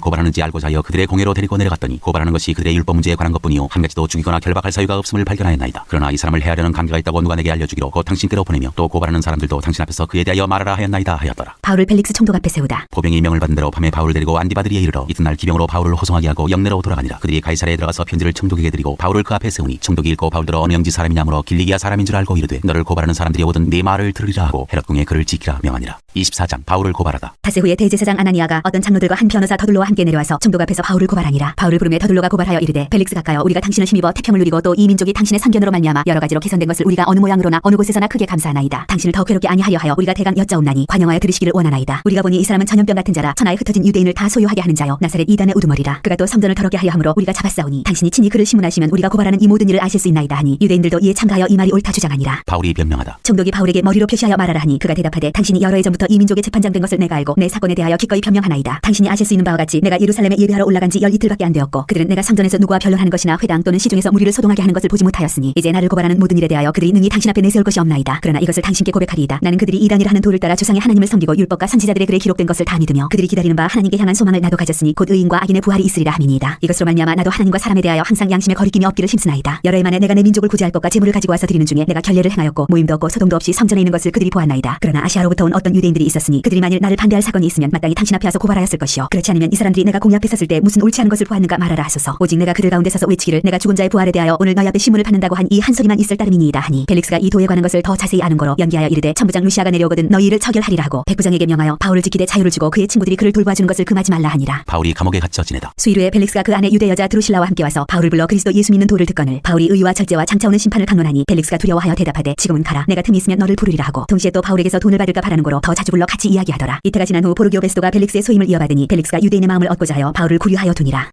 고발하는지 알고자 하여 그들의 공회로 데리고 내려갔더니 고발하는 것이 그들의 율법 문제에 관한 것뿐이요 한 가지도 죽이거나 결박할 사유가 없음을 발견하였나이다. 그러나 이 사람을 해하려는 관계가 있다고 누가 내게 알려주기로 곧 당신께로 보내며 또 고발하는 사람들도 당신 앞에서 그에 대하여 말하라 하였나이다 하였더라. 바울을 펠릭스 총독 앞에 세우다. 보병이 명을 받은 대로 밤에 바울을 데리고 안디바드리에 이르러 이튿날 기병으로 바울을 호송하게 하고 영내로 돌아가니라. 그들이 가이사랴에 들어가서 편지를 총독에게 드리고 바울을 그 앞에 세우니 총독이 읽고 바울들어 어느 영지 사람이냐므로 길리기아 사람인 줄 알고 이르되 너를 고발하는 사람들이 오든 네 말을 들으리라 하고 헤롯 궁에 그를 지키라 명하니라. 24장 바울을 고발하다. 닷새 후에 대제사장 아나니아가 어떤 장로들과 한 변호사 더둘로와 함께 내려와서 총독 앞에서 바울을 고발하니라. 바울을 부르며 더둘로가 고발하여 이르되 펠릭스 가까여 우리가 당신을 힘입어 태평을 누리고 또 이 민족이 당신의 선견으로 말미암아 여러 가지로 개선된 것을 우리가 어느 모양으로나 어느 곳에서나 크게 감사하나이다. 당신을 더 괴롭게 아니하려 하여 우리가 대강 여짜옵나니 관영하여 들으시기를 원하나이다. 우리가 보니 이 사람은 전염병 같은 자라 천하에 흩어진 유대인을 다 소유하게 하는 자요 나사렛 이단의 우두머리라. 그가 또 성전을 더럽게 하려 함으로 우리가 잡았사오니 당신이 친히 그를 심문하시면 우리가 고발하는 이 모든 일을 아실 수 있나이다 하니 유대인들 유대인들도 이에 참가하여 이 말이 옳다 주장하니라. 바울이 변명하다. 총독이 바울에게 머리로 표시하여 말하라 하니 그가 대답하되 당신이 여러 해 전부터 이 민족의 재판장 된 것을 내가 알고 내 사건에 대하여 기꺼이 변명하나이다. 당신이 아실 수 있는 바와 같이 내가 예루살렘에 예배하러 올라간 지 12이틀밖에 안 되었고 그들은 내가 성전에서 누구와 변론하는 것이나 회당 또는 시중에서 무리를 소동하게 하는 것을 보지 못하였으니 이제 나를 고발하는 모든 일에 대하여 그들이 능히 당신 앞에 내세울 것이 없나이다. 그러나 이것을 당신께 고백하리이다. 나는 그들이 이단이라 하는 도를 따라 조상의 하나님을 섬기고 율법과 선지자들의 글에 기록된 것을 다 믿으며 그들이 기다리는 바 하나님께 향한 소망을 나도 가졌으니 곧 의인과 악인의 부활이 있으리라 함이니이다. 이것으로 말미암아 나도 하나님과 사람에 대하여 항상 양심에 거리낌이 없기를 힘쓰나이다. 여러 해 만에 내가 내 민족을 구제할 것과 제물을 가지고 와서 드리는 중에 내가 결례를 행하였고 모임도 없고 소동도 없이 성전에 있는 것을 그들이 보았나이다. 그러나 아시아로부터 온 어떤 유대인들이 있었으니 그들이 만일 나를 반대할 사건이 있으면 마땅히 당신 앞에 와서 고발하였을 것이요 그렇지 않으면 이 사람들이 내가 공의 앞에 섰을 때 무슨 옳지 않은 것을 보았는가 말하라 하소서. 오직 내가 그들 가운데 서서 외치기를 내가 죽은 자의 부활에 대하여 오늘 너희 앞에 신문을 받는다고 한 이 한 소리만 있을 따름이니이다 하니 펠릭스가 이 도에 관한 것을 더 자세히 아는 거로 연기하여 이르되 천부장 루시아가 내려오거든 너희 이를 처결하리라 하고 백부장에게 명하여 바울을 지키되 자유를 주고 그의 친구들이 그를 돌보아주는 것을 금하지 말라 하니라. 바울이 감옥에 갇혀 지내다. 수일 후에 펠릭스가 그 안에 유대 여자 드루실라와 함께 와서 바울을 불러 그리스도 예수 믿는 도를 듣거늘 바울이 의와 절제와 장차오는 심판을 강론하니 펠릭스가 두려워하여 대답하되 지금은 가라 내가 틈이 있으면 너를 부르리라 하고 동시에 또 바울에게서 돈을 받을까 바라는 거로 더 자주 불러 같이 이야기하더라. 이때가 지난 후 포르기오 베스도가 펠릭스의 소임을 이어받으니 펠릭스가 유대인의 마음을 얻고자 하여 바울을 구류하여 두니라.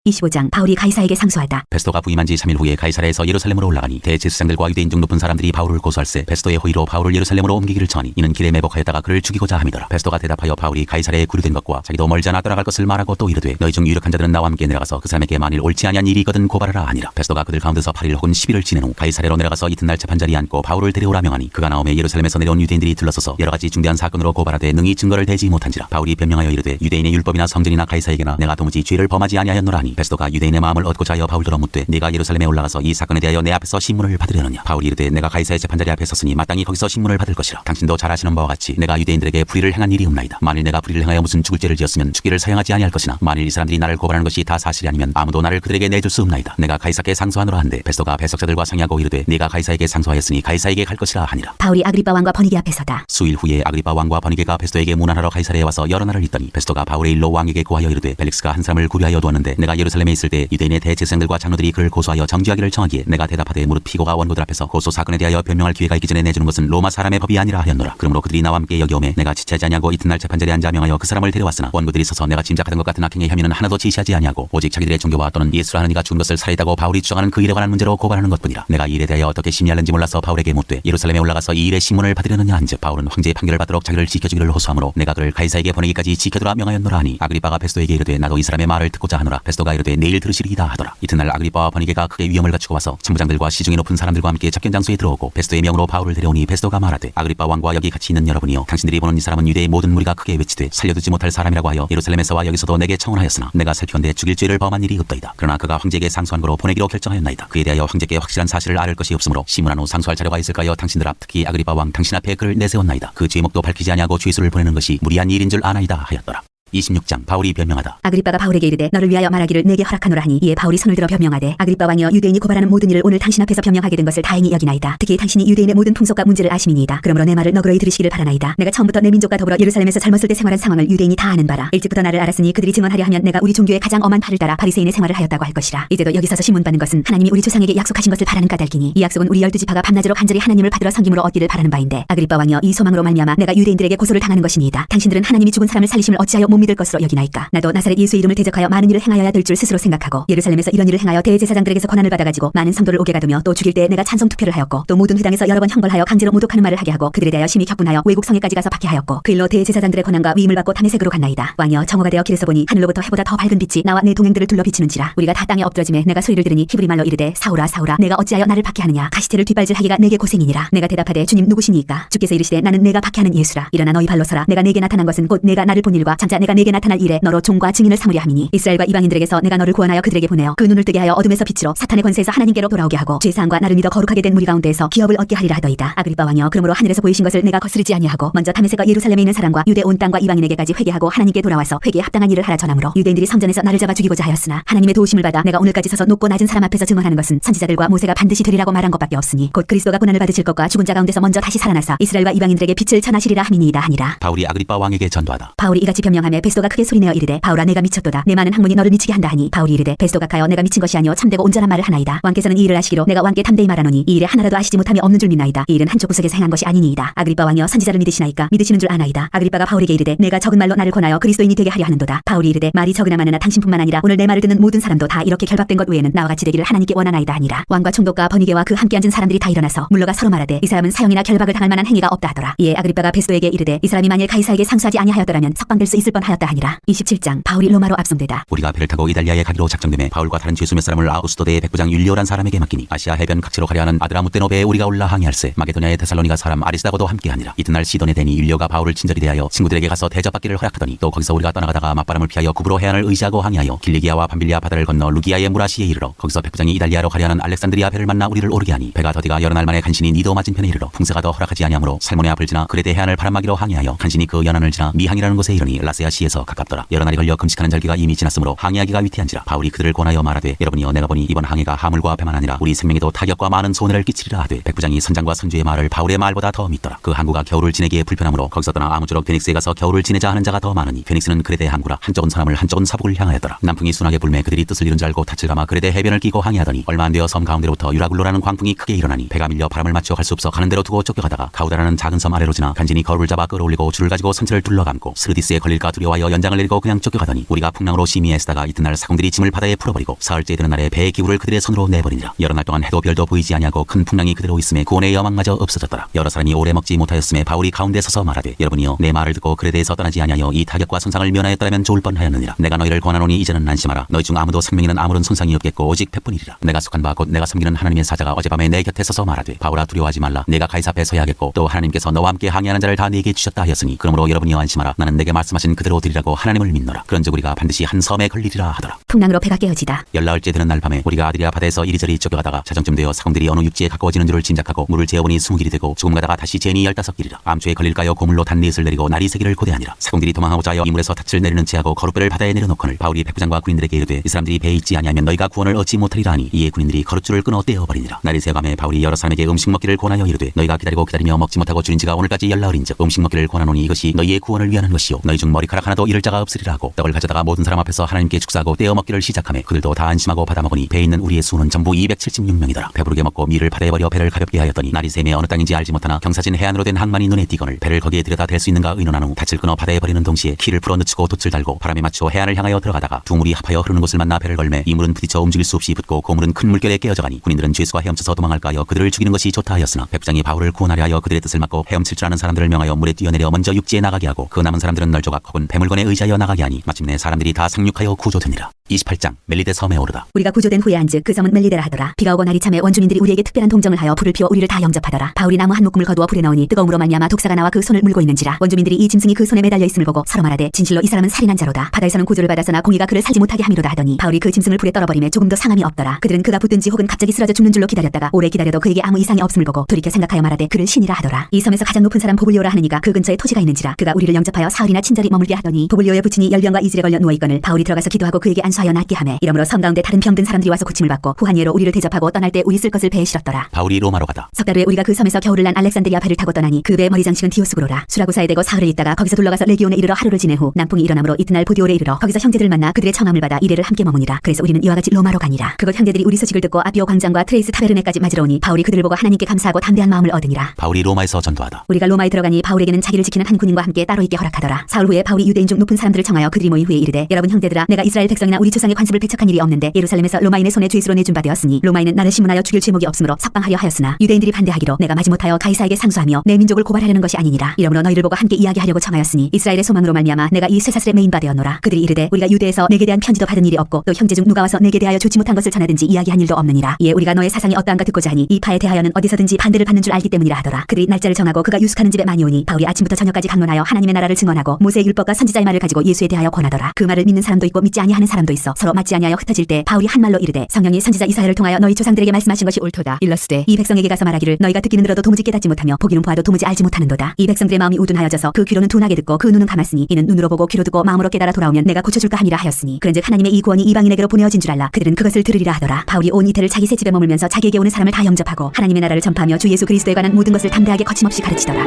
25장 바울이 가이사에게 상소하다. 베스도가 부임한 지 3일 후에 가이사랴에서 예루살렘으로 올라가니 대제사장들과 유대인 중 높은 사람들이 바울을 고소할세 베스도의 호의로 바울을 예루살렘으로 옮기기를 청하니 이는 길에 매복하였다가 그를 죽이고자 함이더라. 베스도가 대답하여 바울이 가이사랴에 구류된 것과 자기도 멀지 않아 떠나갈 것을 말하고 또 이르되 너희 중 유력한 자들은 나와 함께 내려가서 그 사람에게 만일 옳지 아니한 일이 있거든 고발하라 하니라. 베스도가 그들 가운데서 8일 혹은 10일을 지낸 후 가이사랴로 내려가서 이튿날 재판자리에 앉고 바울을 데려오라 명하니 그가 나오매 예루살렘에서 내려온 유대인들이 들러서서 여러 가지 중대한 사건으로 고발하되 능히 증거를 대지 못한지라. 바울이 변명하여 이르되 유대인의 율법이나 성전이나 가이사에게나 내가 도무지 죄를 범하지 아니하였노라 하니 베스도가 유대인의 마음을 얻고자 하여 바울더러 묻되 네가 예루살렘에 올라가서 이 사건에 대하여 내 앞에서 신문을 받으려느냐. 바울이 이르되 내가 가이사의 재판자리 앞에 섰으니 마땅히 거기서 신문을 받을 것이라. 당신도 잘 아시는 바와 같이 내가 유대인들에게 불의를 행한 일이 없나이다. 만일 내가 불의를 행하여 무슨 죽을 죄를 지었으면 죽기를 사용하지 아니할 것이나 만일 이 사람들이 나를 고발하는 것이 다 사실이 아니면 아무도 나를 그들에게 내줄 수 없나이다. 내가 가이사께 상소하노라 한데 베스도가 배석자들과 상의하고 이르되 네가 가이사에게 상소하였으니 가이사에게 갈 것이라 하니라. 바울이 아그리빠 왕과 버니게 앞에 서다. 수일 후에 아그리빠 왕과 버니게가 베스도에게 문안하러 가이사랴에 와서 여러 날을 있더니 베스도가 바울의 일로 왕에게 고하여 이르되 펠릭스가 한 사람을 구류하여 두었는데 내가 예루살렘에 있을 때 유대인의 대제사장들과 장로들이 그를 고소하여 정죄하기를 청하기에 내가 대답하되 무릇 피고가 원고들 앞에서 고소 사건에 대하여 변명할 기회가 있기 전에 내주는 것은 로마 사람의 법이 아니라 하였노라. 그러므로 그들이 나와 함께 여기 오매 내가 지체하지 아니하고 이튿날 재판자리에 앉아 명하여 그 사람을 데려왔으나 원고들이 서서 내가 짐작하던 것 같은 악행의 혐의는 하나도 지시하지 아니하고 오직 자기들의 종교와 또는 예수라 하는 이가 죽은 것을 살해했다고 바울이 주장하는 그 일에 관한 문제로 고발하는 것뿐이라. 내가 이 일에 대하여 어떻게 심리하는지 몰라서 바울에게 묻되 예루살렘에 올라가서 이 일의 신문을 받으려느냐 한즉 바울은 황제의 판결을 받도록 자기를 지켜주기를 호소하므로 내가 그를 가이사에게 보내기까지 지켜두라 명하였노라 하니 아그리빠가 베스도에게 이르되 나도 이 사람의 말을 듣고자 하노라. 베스도가 이르되 내일 들으시리이다 하더라. 이튿날 아그리빠와 버니게가 크게 위험을 갖추고 와서 천부장들과 시중에 높은 사람들과 함께 접견 장소에 들어오고 베스도의 명으로 바울을 데려오니 베스도가 말하되 아그리빠 왕과 여기 같이 있는 여러분이여 당신들이 보는 이 사람은 유대의 모든 무리가 크게 외치되 살려두지 못할 사람이라고 하여 예루살렘에서와 여기서도 내게 청혼하였으나 내가 살피건대 죽일 죄를 범한 일이 없더이다. 그러나 그가 황제에게 상소한 거로 보내기로 결정하였나이다. 그에 대하여 황제께 확실한 사실을 알을 것이 없으므로 심문한 후 상소할 자료가 있을까요? 당신들 앞 특히 아그리빠 왕 당신 앞에 그를 내세웠나이다. 그 죄목도 밝히지 아니하고 죄수를 보내는 것이 무리한 일인 줄 아나이다 하였더라. 26장 바울이 변명하다. 아그리빠가 바울에게 이르되 너를 위하여 말하기를 내게 허락하노라 하니 이에 바울이 손을 들어 변명하되 아그리빠 왕이여 유대인이 고발하는 모든 일을 오늘 당신 앞에서 변명하게 된 것을 다행히 여기나이다. 특히 당신이 유대인의 모든 풍속과 문제를 아심이니이다. 그러므로 내 말을 너그러이 들으시기를 바라나이다. 내가 처음부터 내 민족과 더불어 예루살렘에서 젊었을 때 생활한 상황을 유대인이 다 아는 바라. 일찍부터 나를 알았으니 그들이 증언하려 하면 내가 우리 종교의 가장 엄한 팔을 따라 바리새인의 생활을 하였다고 할 것이라. 이제도 여기 서서 신문받는 것은 하나님이 우리 조상에게 약속하신 것을 바라는 까닭이니 이 약속은 우리 12지파가 밤낮으로 간절히 하나님을 받들어 섬김으로 얻기를 바라는 바인데 아그리빠 왕이여 이 소망으로 말미암아 내가 유대인들에게 고소를 당하는 것이니이다. 당신들은 하나님이 죽은 사람을 살리심을 어찌하여 못 믿을 것으로 여기나이까. 나도 나사렛 예수의 이름을 대적하여 많은 일을 행하여야 될 줄 스스로 생각하고 예루살렘에서 이런 일을 행하여 대제사장들에게서 권한을 받아가지고 많은 성도를 오게 가두며 또 죽일 때 내가 찬송 투표를 하였고 또 모든 회당에서 여러 번 형벌하여 강제로 모독하는 말을 하게 하고 그들에 대하여 심히 격분하여 외국 성에까지 가서 박해하였고 그 일로 대제사장들의 권한과 위임을 받고 다메섹으로 갔나이다. 왕이여 정오가 되어 길에서 보니 하늘로부터 해보다 더 밝은 빛이 나와 내 동행들을 둘러 비추는지라. 우리가 다 땅에 엎드러짐에 내가 소리를 들으니 히브리 말로 이르되 사울아 사울아 내가 어찌하여 나를 박해하느냐. 가시태를 뒷발질하기가 내게 고생이니라. 내가 대답하되 주님 누구시니까. 주께서 이르시되 나는 내가 박해하는 예수라. 일어나 너희 발로 서라. 내가 내게 나타난 것은 곧 내가 나를 본 일과 장차 내가 내게 나타날 일에 너로 종과 증인을 삼으려 함이니 이스라엘과 이방인들에게서 내가 너를 구원하여 그들에게 보내어 그 눈을 뜨게 하여 어둠에서 빛으로 사탄의 권세에서 하나님께로 돌아오게 하고 죄사함과 나를 믿어 거룩하게 된 무리 가운데에서 기업을 얻게 하리라 하더이다. 아그리빠 왕이여 그러므로 하늘에서 보이신 것을 내가 거스르지 아니하고 먼저 다메섹과 예루살렘에 있는 사람과 유대 온 땅과 이방인에게까지 회개하고 하나님께 돌아와서 회개에 합당한 일을 하라 전하므로 유대인들이 성전에서 나를 잡아 죽이고자 하였으나 하나님의 도우심을 받아 내가 오늘까지 서서 높고 낮은 사람 앞에서 증언하는 것은 선지자들과 모세가 반드시 되리라고 말한 것밖에 없으니 곧 그리스도가 고난을 받으실 것과 죽은 자 가운데서 먼저 다시 살아나사 이스라엘과 이방인들에게 빛을 전하시리라 함이니이다 하니라. 바울이 아그리빠 왕에게 전도하다. 바울이 이같이 변명하며 베스도가 크게 소리내어 이르되 바울아 내가 미쳤도다. 내 많은 학문이 너를 미치게 한다 하니 바울이 이르되 베스도가 가여 내가 미친 것이 아니오 참되고 온전한 말을 하나이다. 왕께서는 이 일을 아시기로 내가 왕께 담대히 말하노니 이 일에 하나라도 아시지 못함이 없는 줄 믿나이다. 이 일은 한쪽 구석에서 행한 것이 아니니이다. 아그리빠 왕이여 선지자를 믿으시나이까? 믿으시는 줄 아나이다. 아그리빠가 바울에게 이르되 내가 적은 말로 나를 권하여 그리스도인이 되게 하려 하는도다. 바울이 이르되 말이 적으나 많으나 당신뿐만 아니라 오늘 내 말을 듣는 모든 사람도 다 이렇게 결박된 것 외에는 나와 같이 되기를 하나님께 원하나이다 하니라. 왕과 총독과 버니게와 그 함께 앉은 사람들이 다 일어나서 물러가 서로 말하되 이 사람은 사형이나 결박을 당할 만한 행위가 없다 하더라. 이에 아그리빠가 베스도에게 이르되 이 사람이 만일 가이사에게 상수하지 아니하였더라면 석방될 수 있을 뻔하였다 하니라. 27장 바울이 로마로 압송되다. 우리가 배를 타고 이달리아에 가기로 작정되매 바울과 다른 죄수 몇 사람을 아우스토대의 백부장 율리오란 사람에게 맡기니 아시아 해변 각지로 가려 하는 아드라무떼노 배에 우리가 올라 항해할세. 마게도냐의 테살로니가 사람 아리스다고도 함께하니라. 이튿날 시돈에 대니 율리오가 바울을 친절히 대하여 친구들에게 가서 대접받기를 허락하더니 또 거기서 우리가 떠나가다가 맞바람을 피하여 구브로 해안을 의지하고 항해하여 길리기아와 밤빌리아 바다를 건너 루기아의 무라시에 이르러 거기서 백부장이 이달리아로 가려 하는 알렉산드리아 배를 만나 우리를 오르게 하니 배가 더디가 여러 날 만에 간신히 니도 맞은편에 이르러 풍세가 더 허락하지 아니하므로 살몬의 앞을 지나 그레데 해안을 바람막이로 항해하여 간신히 그 연안을 지나 미항이라는 곳에 이르니 라세아 시에서 가깝더라. 여러 날이 걸려 금식하는 절기가 이미 지났으므로 항해하기가 위태한지라. 바울이 그들을 권하여 말하되 여러분이여 내가 보니 이번 항해가 하물과 배만 아니라 우리 생명에도 타격과 많은 손해를 끼치리라 하되 백부장이 선장과 선주의 말을 바울의 말보다 더 믿더라. 그 항구가 겨울을 지내기에 불편하므로 거기서 떠나 아무쪼록 페닉스에 가서 겨울을 지내자 하는 자가 더 많으니 페닉스는 그레데 항구라. 한쪽은 서남을 한쪽은 서북을 향하였더라. 남풍이 순하게 불매 그들이 뜻을 이룬 줄 알고 닻을 감아 그레데 해변을 끼고 항해하더니 얼마 안 되어 섬 가운데로부터 유라굴로라는 광풍이 크게 일어나니 배가 밀려 바람을 맞춰 갈 수 없어 가는 대로 두고 쫓겨가다가 가우다라는 작은 섬 아래로 지나 간신히 거울을 잡아 끌어올리고 줄을 가지고 선체를 둘러감고 스르디스에 걸릴까 두려워하여 연장을 내리고 그냥 쫓겨가더니 우리가 풍랑으로 심히 애쓰다가 이튿날 사공들이 짐을 바다에 풀어버리고 사흘째 되는 날에 배의 기구를 그들의 손으로 내버리니라. 여러 날 동안 해도 별도 보이지 아니하고 큰 풍랑이 그대로 있음에 구원의 여망마저 없어졌더라. 여러 사람이 오래 먹지 못하였음에 바울이 가운데 서서 말하되 여러분이여 내 말을 듣고 그레데에서 떠나지 아니하여 이 타격과 손상을 면하였더라면 좋을 뻔하였느니라. 내가 너희를 권하노니 이제는 안심하라. 너희 중 아무도 생명에는 아무런 손상이 없겠고 오직 백뿐이리라. 내가 속한 바 곧 내가 섬기는 하나님의 사자가 어젯밤에 내 곁에 서서 말하되 바울아 두려워하지 말라. 내가 가이사 앞에 서야겠고 또 하나님께서 너와 함께 항해하는 자를 다 내게 주셨다 하였으니 그러므로 여러분이여 안심하라. 나는 내게 말씀하신 그대로 드리라고 하나님을 믿노라. 그런즉 우리가 반드시 한 섬에 걸리리라 하더라. 풍랑으로 배가 깨어지다. 열나흘째 되는 날 밤에 우리가 아드리아 바다에서 이리저리 쫓겨가다가 자정쯤 되어 사공들이 어느 육지에 가까워지는 줄을 짐작하고 물을 재어보니 20길이 되고 조금 가다가 다시 재니 15길이라. 암초에 걸릴까요 고물로 단넷을 내리고 날이 세기를 고대하니라. 사공들이 도망하고자 하여 이물에서 닻을 내리는 채하고 거룻배를 바다에 내려놓거늘 바울이 백부장과 군인들에게 이르되 이 사람들이 배에 있지 아니하면 너희가 구원을 얻지 못하리라 하니 이에 군인들이 거룻줄을 끊어 떼어버리니라. 날이 새어가매 바울이 여러 사람에게 음식 먹기를 권하여 이르되 너희가 기다리고 기다리며 먹지 못하고 줄인 지가 오늘까지 열나흘인즉 음식 먹기를 권하노니 이것이 너희의 구원을 위하는 것이요 너희 중 머리카락 하나도 잃을 자가 없으리라 하고 떡을 가져다가 모든 사람 앞에서 하나님께 축사하고 떼어 먹기를 시작하며 그들도 다 안심하고 받아 먹으니 배에 있는 우리의 수는 전부 276명이더라. 배부르게 먹고 밀을 바다에 버려 배를 가볍게 하였더니 날이 새매 어느 땅인지 알지 못하나 경사진 해안으로 된 항만이 눈에 띄거늘 배를 거기에 들여다 댈 수 있는가 의논한 후 닻을 끊어 바다에 버리는 동시에 키를 풀어 늦추고 돛을 달고 바람에 맞춰 해안을 향하여 들어가다가 두 물이 합하여 흐르는 곳을 만나 배를 걸매 이 물은 부딪혀 움직일 수 없이 붙고 그 물은 큰 물결에 깨어져가니 군인들은 죄수가 헤엄쳐서 도망할까 하여 그들을 죽이는 것이 좋다 하였으나 백부장이 바울을 구원하려 하여 그들의 뜻을 막고 헤엄칠 줄 아는 사람들을 명하여 물에 뛰어내려 먼저 육지에 나가게 하고 그 남은 사람들은 널조각 혹은 배물건에 의지하여 나가게 하니 마침내 사람들이 다 상륙하여 구조되니라. 28장 멜리데 섬에 오르다. 우리가 구조된 후에 안즉 그 섬은 멜리데라 하더라. 비가 오고 날이 참에 원주민들이 우리에게 특별한 동정을 하여 불을 피워 우리를 다 영접하더라. 바울이 나무 한 묶음을 거두어 불에 넣으니 뜨거움으로 말미암아 독사가 나와 그 손을 물고 있는지라. 원주민들이 이 짐승이 그 손에 매달려 있음을 보고 서로 말하되 진실로 이 사람은 살인한 자로다. 바다에서는 구조를 받았으나 공의가 그를 살지 못하게 함이로다 하더니 바울이 그 짐승을 불에 떨어버리매 조금도 상함이 없더라. 그들은 그가 붙든지 혹은 갑자기 쓰러져 죽는 줄로 기다렸다가 오래 기다려도 그에게 아무 이상이 없음을 보고 돌이켜 생각하여 말하되 그를 신이라 하더라. 이 섬에서 가장 높은 사람 보블리오라 하느니가 그 근처에 토지가 있는지라. 그가 우리를 영접하여 사흘이나 친절히 머물게 하더니 보블리오의 부친이 열병과 이질에 걸려 누워있거늘 바울이 들어가서 기도하고 그에게 안수하여 낫게 하매 이러므로 섬 가운데 다른 병든 사람들이 와서 고침을 받고 후한 예로 우리를 대접하고 떠날 때 우리 쓸 것을 배에 실었더라. 바울이 로마로 가다. 석 달 후에 우리가 그 섬에서 겨울을 난 알렉산드리아 배를 타고 떠나니 그 배의 머리 장식은 디오스구로라. 수라구사에 대고 사흘을 있다가 거기서 둘러가서 레기온에 이르러 하루를 지낸 후 남풍이 일어나므로 이튿날 보디올에 이르러 거기서 형제들을 만나 그들의 청함을 받아 이래를 함께 머무니라. 그래서 우리는 이와 같이 로마로 가니라. 그곳 형제들이 우리 소식을 듣고 아비오 광장과 트레이스 타베르네까지 맞으러 오니 바울이 그들을 보고 하나님께 감사하고 담대한 마음을 얻으니라. 바울이 로마에서 전도하다. 우리가 로마에 들어가니 바울에게는 자기를 지키는 한 군인과 함께 따로 있게 허락하더라. 사흘 후에 바울이 유대인 중 높은 사람들을 청하여 그들이 모인 후에 이르되 여러분 형제들아 내가 이스라엘 백성이나 우리 조상의 관습을 배척한 일이 없는데 예루살렘에서 로마인의 손에 죄수로 내준 바 되었으니 로마인은 나를 신문하여 죽일 죄목이 없으므로 석방하려 하였으나 유대인들이 반대하기로 내가 마지못하여 가이사에게 상수하며 내 민족을 고발하려는 것이 아니니라. 이러므로 너희를 보고 함께 이야기하려고 청하였으니 이스라엘의 소망으로 말미암아 내가 이 쇠사슬에 매인 바 되었노라. 그들이 이르되 우리가 유대에서 내게 대한 편지도 받은 일이 없고 또 형제 중 누가 와서 내게 대하여 좋지 못한 것을 전하든지 이야기한 일도 없느니라. 이에 우리가 너의 사상이 어떠한가 듣고자 하니 이 파에 대하여는 어디서든지 반대를 받는 줄 알기 때문이라 하더라. 그들이 날짜를 정하고 그가 유숙하는 집에 많이 오니 바울이 아침부터 저녁까지 강론하여 하나님의 나라를 증언하고 모세의 율법과 선지자의 말을 가지고 예수에 대하여 권하더라. 그 말을 믿는 사람도 있고 믿지 아니하는 사람도 있어 서로 맞지 아니하여 흩어질 때 바울이 한 말로 이르되 성령이 선지자 이사야를 통하여 너희 조상들에게 말씀하신 것이 옳도다. 일러스되 이 백성에게 가서 말하기를 너희가 듣기는 들어도 도무지 깨닫지 못하며 보기는 보아도 도무지 알지 못하는도다. 이 백성들의 마음이 우둔하여져서 그 귀로는 둔하게 듣고 그 눈은 감았으니 이는 눈으로 보고 귀로 듣고 마음으로 깨달아 돌아오면 내가 고쳐줄까 하니라 하였으니 그런즉 하나님의 이 구원이 이방인에게로 보내어진 줄 알라. 그들은 그것을 들으리라 하더라. 바울이 온 이태를 자기 새 집에 머물면서 자기에게 오는 사람을 다 영접하고 하나님의 나라를 전파하며 주 예수 그리스도에 관한 모든 것을 담대하게 거침없이 가르치더라.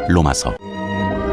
로마서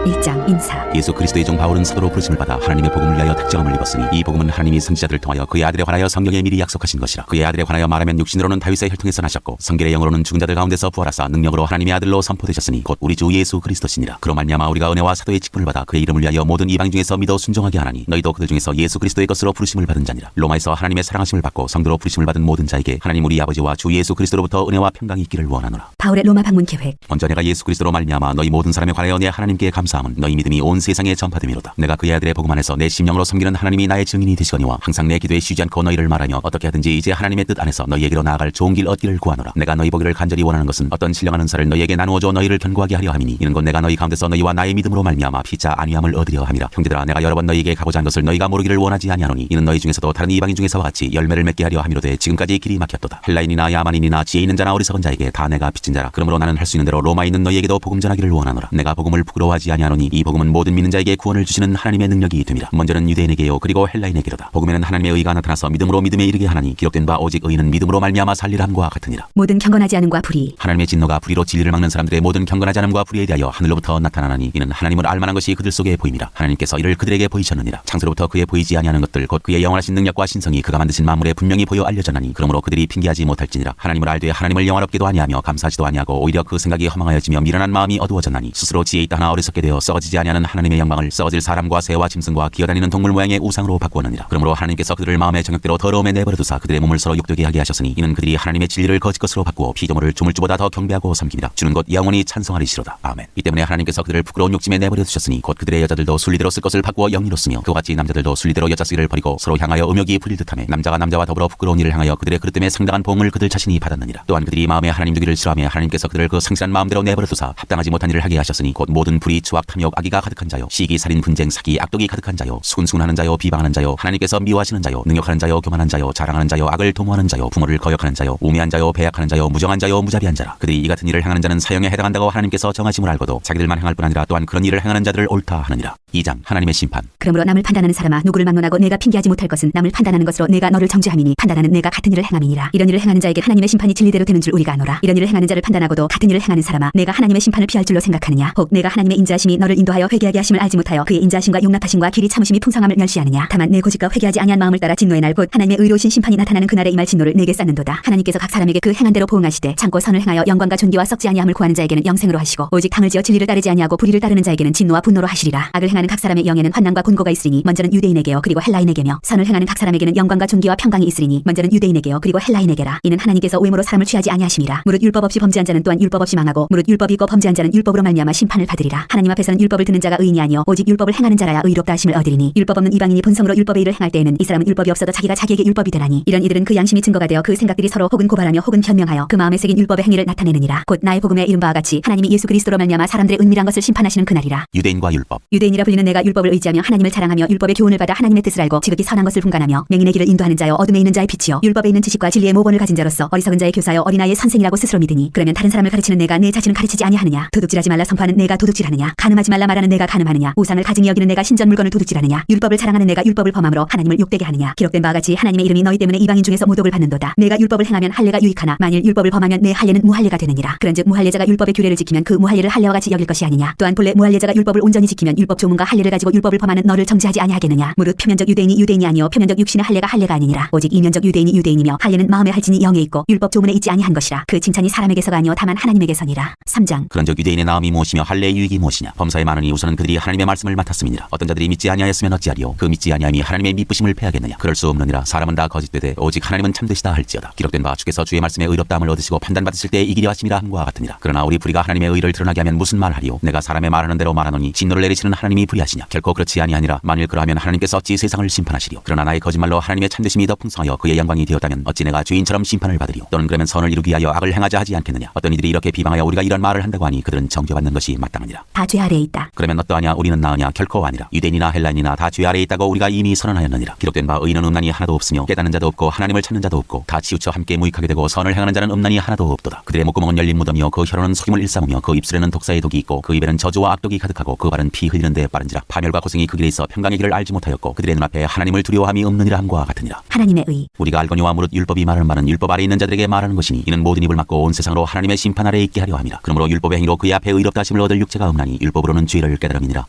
1장 인사. 예수 그리스도의 종 바울은 사도로 부르심을 받아 하나님의 복음을 위하여 특정함을 입었으니 이 복음은 하나님이 선지자들을 통하여 그의 아들에 관하여 성경에 미리 약속하신 것이라. 그의 아들에 관하여 말하면 육신으로는 다윗의 혈통에서 나셨고 성결의 영으로는 죽은 자들 가운데서 부활하사 능력으로 하나님의 아들로 선포되셨으니 곧 우리 주 예수 그리스도시니라. 그로 말미암아 우리가 은혜와 사도의 직분을 받아 그의 이름을 위하여 모든 이방 중에서 믿어 순종하게 하나니 너희도 그들 중에서 예수 그리스도의 것으로 부르심을 받은 자니라. 로마에서 하나님의 사랑하심을 받고 성도로 부르심을 받은 모든 자에게 하나님 우리 아버지와 주 예수 그리스도로부터 은혜와 평강이 있기를 원하노라. 바울의 로마 방문 계획. 먼저 내가 예수 그리스도로 말미암아 너희 모든 사람에 관하여 내 하나님께 감사함은 너희 믿음이 온 세상에 전파됨이로다. 내가 그의 아들의 복음 안에서 내 심령으로 섬기는 하나님이 나의 증인이 되시거니와 항상 내 기도에 쉬지 않고 너희를 말하며 어떻게 하든지 이제 하나님의 뜻 안에서 너희에게로 나아갈 좋은 길 얻기를 구하노라. 내가 너희 보기를 간절히 원하는 것은 어떤 신령한 은사를 너희에게 나누어줘 너희를 견고하게 하려 함이니 이는 곧 내가 너희 가운데서 너희와 나의 믿음으로 말미암아 피차 안위함을 얻으려 함이라. 형제들아 내가 여러 번 너희에게 가고자 한 것을 너희가 모르기를 원하지 아니하노니 이는 너희 중에서도 다른 이방인 중에서와 같이 열매를 맺게 하려 함이로되 지금까지 길이 막혔도다. 헬라인이나 야만인이나 지혜 있는 자나 어리석은 자에게 다 내가 빚진 자라. 그러므로 나는 할 수 있는 대로 로마에 있는 너희에게도 복음 전하기를 원하노라. 내가 복음을 부끄러워하지 아니하노니 이 복음은 모든 믿는 자에게 구원을 주시는 하나님의 능력이 됨이라. 먼저는 유대인에게요 그리고 헬라인에게로다. 복음에는 하나님의 의가 나타나서 믿음으로 믿음에 이르게 하나니 기록된 바 오직 의인은 믿음으로 말미암아 살리라 함과 같으니라. 모든 경건하지 않음과 불의. 하나님의 진노가 불의로 진리를 막는 사람들의 모든 경건하지 않음과 불의에 대하여 하늘로부터 나타나나니 이는 하나님을 알만한 것이 그들 속에 보임이라. 하나님께서 이를 그들에게 보이셨느니라. 창세로부터 그의 보이지 아니하는 것들 곧 그의 영원하신 능력과 신성이 그가 만드신 만물에 분명히 보여 알려졌나니 그러므로 그들이 핑계하지 못할지니라. 하나님을 알되 하나님을 영화롭게도 아니하며 감사하지도 아니하고 오히려 그 생각이 허망하여지며 미련한 마음이 어두워졌나니 스스로 지혜 있다 하나 어리석게 되어 썩어지지 아니하는 하나님의 영광을 썩어질 사람과 새와 짐승과 기어다니는 동물 모양의 우상으로 바꾸었느니라. 그러므로 하나님께서 그들을 마음의 정욕대로 더러움에 내버려 두사 그들의 몸을 서로 욕되게 하게 하셨으니 이는 그들이 하나님의 진리를 거짓 것으로 바꾸어 피조물을 조물주보다 더 경배하고 섬깁니다. 주는 곧 영원히 찬송하리시로다. 아멘. 이 때문에 하나님께서 그들을 부끄러운 욕심에 내버려 두셨으니 곧 그들의 여자들도 순리대로 쓸 것을 바꾸어 영리로 쓰며 그와 같이 남자들도 순리대로 여자 쓰기를 버리고 서로 향하여 음욕이 부릴 듯하며 남자가 남자와 더불어 부끄러운 일을 향하여 그들의 그릇 때문에 상당한 보응을 그들 자신이 받았느니라. 또한 그들이 마음에 하나님 두기를 싫어하며 하나님께서 그들을 그 상실한 마음대로 내버려 두사 합당하지 못한 일을 하게 하셨으니 곧 모든 불의 추악 탐욕 악의가 가득한 자요 시기 살인 분쟁 사기 악독이 가득한 자요 수군수군하는 자요 비방하는 자요 하나님께서 미워하시는 자요 능욕하는 자요 교만한 자요 자랑하는 자요 악을 도모하는 자요 부모를 거역하는 자요 우매한 자요 배약하는 자요 무정한 자요 무자비한 자라. 그들이 이 같은 일을 행하는 자는 사형에 해당한다고 하나님께서 정하심을 알고도 자기들만 행할 뿐 아니라 또한 그런 일을 행하는 자들을 옳다 하느니라. 2장 하나님의 심판. 그러므로 남을 판단하는 사람아 누구를 막론하고 내가 핑계하지 못할 것은 남을 판단하는 것으로 내가 너를 정죄함이니 판단하는 내가 같은 일을 행함이니라. 이런 일을 행하는 자에게 하나님의 심판이 진리대로 되는 줄 우리가 아노라. 이런 일을 행하는 자를 판단하고도 같은 일을 행하는 사람아 내가 하나님의 심판을 피할 줄로 생각하느냐. 혹 내가 하나님의 인자하심이 너를 인도하여 회개하게 하심을 알지 못하여 그의 인자하심과 용납하심과 길이 참으심이 풍성함을 멸시하느냐. 다만 내 고집과 회개하지 아니한 마음을 따라 진노의 날 곧 하나님의 의로우신 심판이 나타나는 그날에 임할 진노를 내게 쌓는도다. 하나님께서 각 사람에게 그 행한 대로 보응하시되 참고 선을 행하여 영광과 존귀와 썩지 아니함을 구하는 자에게는 영생으로 하시고 오직 당을 지어 진리를 따르지 아니하고 불의를 따르는 자에게는 진노와 분노로 하시리라. 악을 행하는 각 사람의 영에는 환난과 곤고가 있으리니 먼저는 유대인에게요 그리고 헬라인에게며 선을 행하는 각 사람에게는 영광과 존귀와 평강이 있으리니 먼저는 유대인에게요 그리고 헬라인에게라. 이는 하나님께서 외모로 사람을 취하지 아니하심이라. 무릇 율법 없이 범죄한 자는 또한 율법 없이 망하고 무릇 율법이 있고 범죄한 자는 율법으로 말미암아 심판을 받으리라. 하나님 앞에서는 율법을 듣는 자가 의인이 아니요 오직 율법을 행하는 자라야 의롭다 하심을 얻으리니 율법 없는 이방인이 본성으로 율법의 일을 행할 때에는 이 사람은 율법이 없어도 자기가 자기에게 율법이 되나니 이런 이들은 그 양심이 증거가 되어 그 생각들이 서로 혹은 고발하며 혹은 변명하여 그 마음에 새긴 율법의 행위를 나타내느니라. 곧 나의 복음에 이른 바와 같이 하나님이 예수 그리스도로 말미암아 사람들의 은밀한 것을 심판하시는 그날이라. 유대인과 율법. 유대인이라 불리는 내가 율법을 의지하며 하나님을 자랑하며 율법의 교훈을 받아 하나님의 뜻을 알고 지극히 선한 것을 분간하며 맹인의 길을 인도하는 자여 어둠에 있는 자의 빛이요 율법에 있는 지식과 진리의 모본을 가진 자로서 어리석은 자의 교사여 어린아이의 선생이라고 스스로 믿으니 그러면 다른 사람을 가르치는 내가 내 자신을 가르치지 아니하느냐. 도둑질하지 말라 선포하는 내가 도둑질하느냐. 간음하지 말라 말하는 내가 간음하느냐. 우상을 가증히 여기는 내가 신전 물건을 도둑질하느냐. 율법을 자랑하는 내가 율법을 범함으로 하나님을 욕되게 하느냐. 기록된 바와 같이 하나님의 이름이 너희 때문에 이방인 중에서 모독을 받는도다. 내가 율법을 행하면 할례가 유익하나 만일 율법을 범하면 내 할례는 무할례가 되느니라. 그런즉 무할례자가 율법의 규례를 지키면 그 무할례를 할례와 같이 여길 것이 아니냐. 또한 본래 무할례자가 율법을 온전히 지키면 율법 조문과 할례를 가지고 율법을 범하는 너를 정죄하지 아니하겠느냐. 무릇 표면적 유대인이 유대인이 아니요 표면적 육신의 할례가 할례가 아니니라. 오직 이면적 유대인이 유대인이며 할례는 마음의 할진이 영에 있고 율법 조문에 있지 아니한 것이라. 그 칭찬이 사람에게서가 아니요 다만 하나님에게서니라. 3장. 그런즉 유대인의 나음이 무엇이며 할례의 유익이 무엇이냐. 범사에 많으니 우선은 그들이 하나님의 말씀을 맡았음이니라. 어떤 자들이 믿지 아니하였으면 어찌하리요. 그 믿지 아니함이 하나님의 미쁘심을 패하겠느냐. 그럴 수 없느니라. 사람은 다 거짓되되 오직 하나님은 참되시다 할지어다. 기록된 바 주께서 주의 말씀에 의롭다함을 얻으시고 판단받으실 때 이기려 하심이라 함과 같으니라. 그러나 우리 불의가 하나님의 의를 드러나게 하면 무슨 말하리요. 내가 사람의 말하는 대로 말하노니 진노를 내리시는 하나님이 불의하시냐. 결코 그렇지 아니하니라. 만일 그러하면 하나님께서 어찌 세상을 심판하시리요. 그러나 나의 거짓말로 하나님의 참되심이 더 풍성하여 그의 영광이 되었다면 어찌 내가 주인처럼 심판을 받으리요. 또는 그러면 선을 이루기 위하여 악을 행하자 하지 않겠느냐. 어떤 이들이 이렇게 비방하여 우리가 이런 말을 한다고 하니 그들은 정죄받는 것이 마땅하니라. 다 죄 아래에 있다. 그러면 어떠하냐. 우리는 나으냐. 결코 아니라. 유대인이나 헬라인이나 다 죄 아래에 있다고 우리가 이미 선언하였느니라. 기록된 바 의인은 음란이 하나도 없으며 깨닫는 자도 없고 하나님을 찾는 자도 없고 다 치우쳐 함께 무익하게 되고 선을 행하는 자는 음란이 하나도 없도다. 그들의 목구멍은 열린 무덤이요 그 혀로는 속임을 일삼으며 그 입술에는 독사의 독이 있고 그 입에는 저주와 악독이 가득하고 그 발은 피 흘리는데 빠른지라 파멸과 고생이 그 길에 있어 평강의 길을 알지 못하였고 그들의 눈앞에 하나님을 두려워함이 없느니라 함과 같으니라. 하나님의 의. 우리가 알거니와 무릇 율법이 말하는 말은 율법 아래 있는 자들에게 말하는 것이니 이는 모든 입을 막고 온 세상으로 하나님의 심판 아래에 있게 하려 함이라. 그러므로 율법의 행위로 그의 앞에 의롭다 하심을 얻을 육체가 없나니 율법으로는 죄를 깨달음이니라.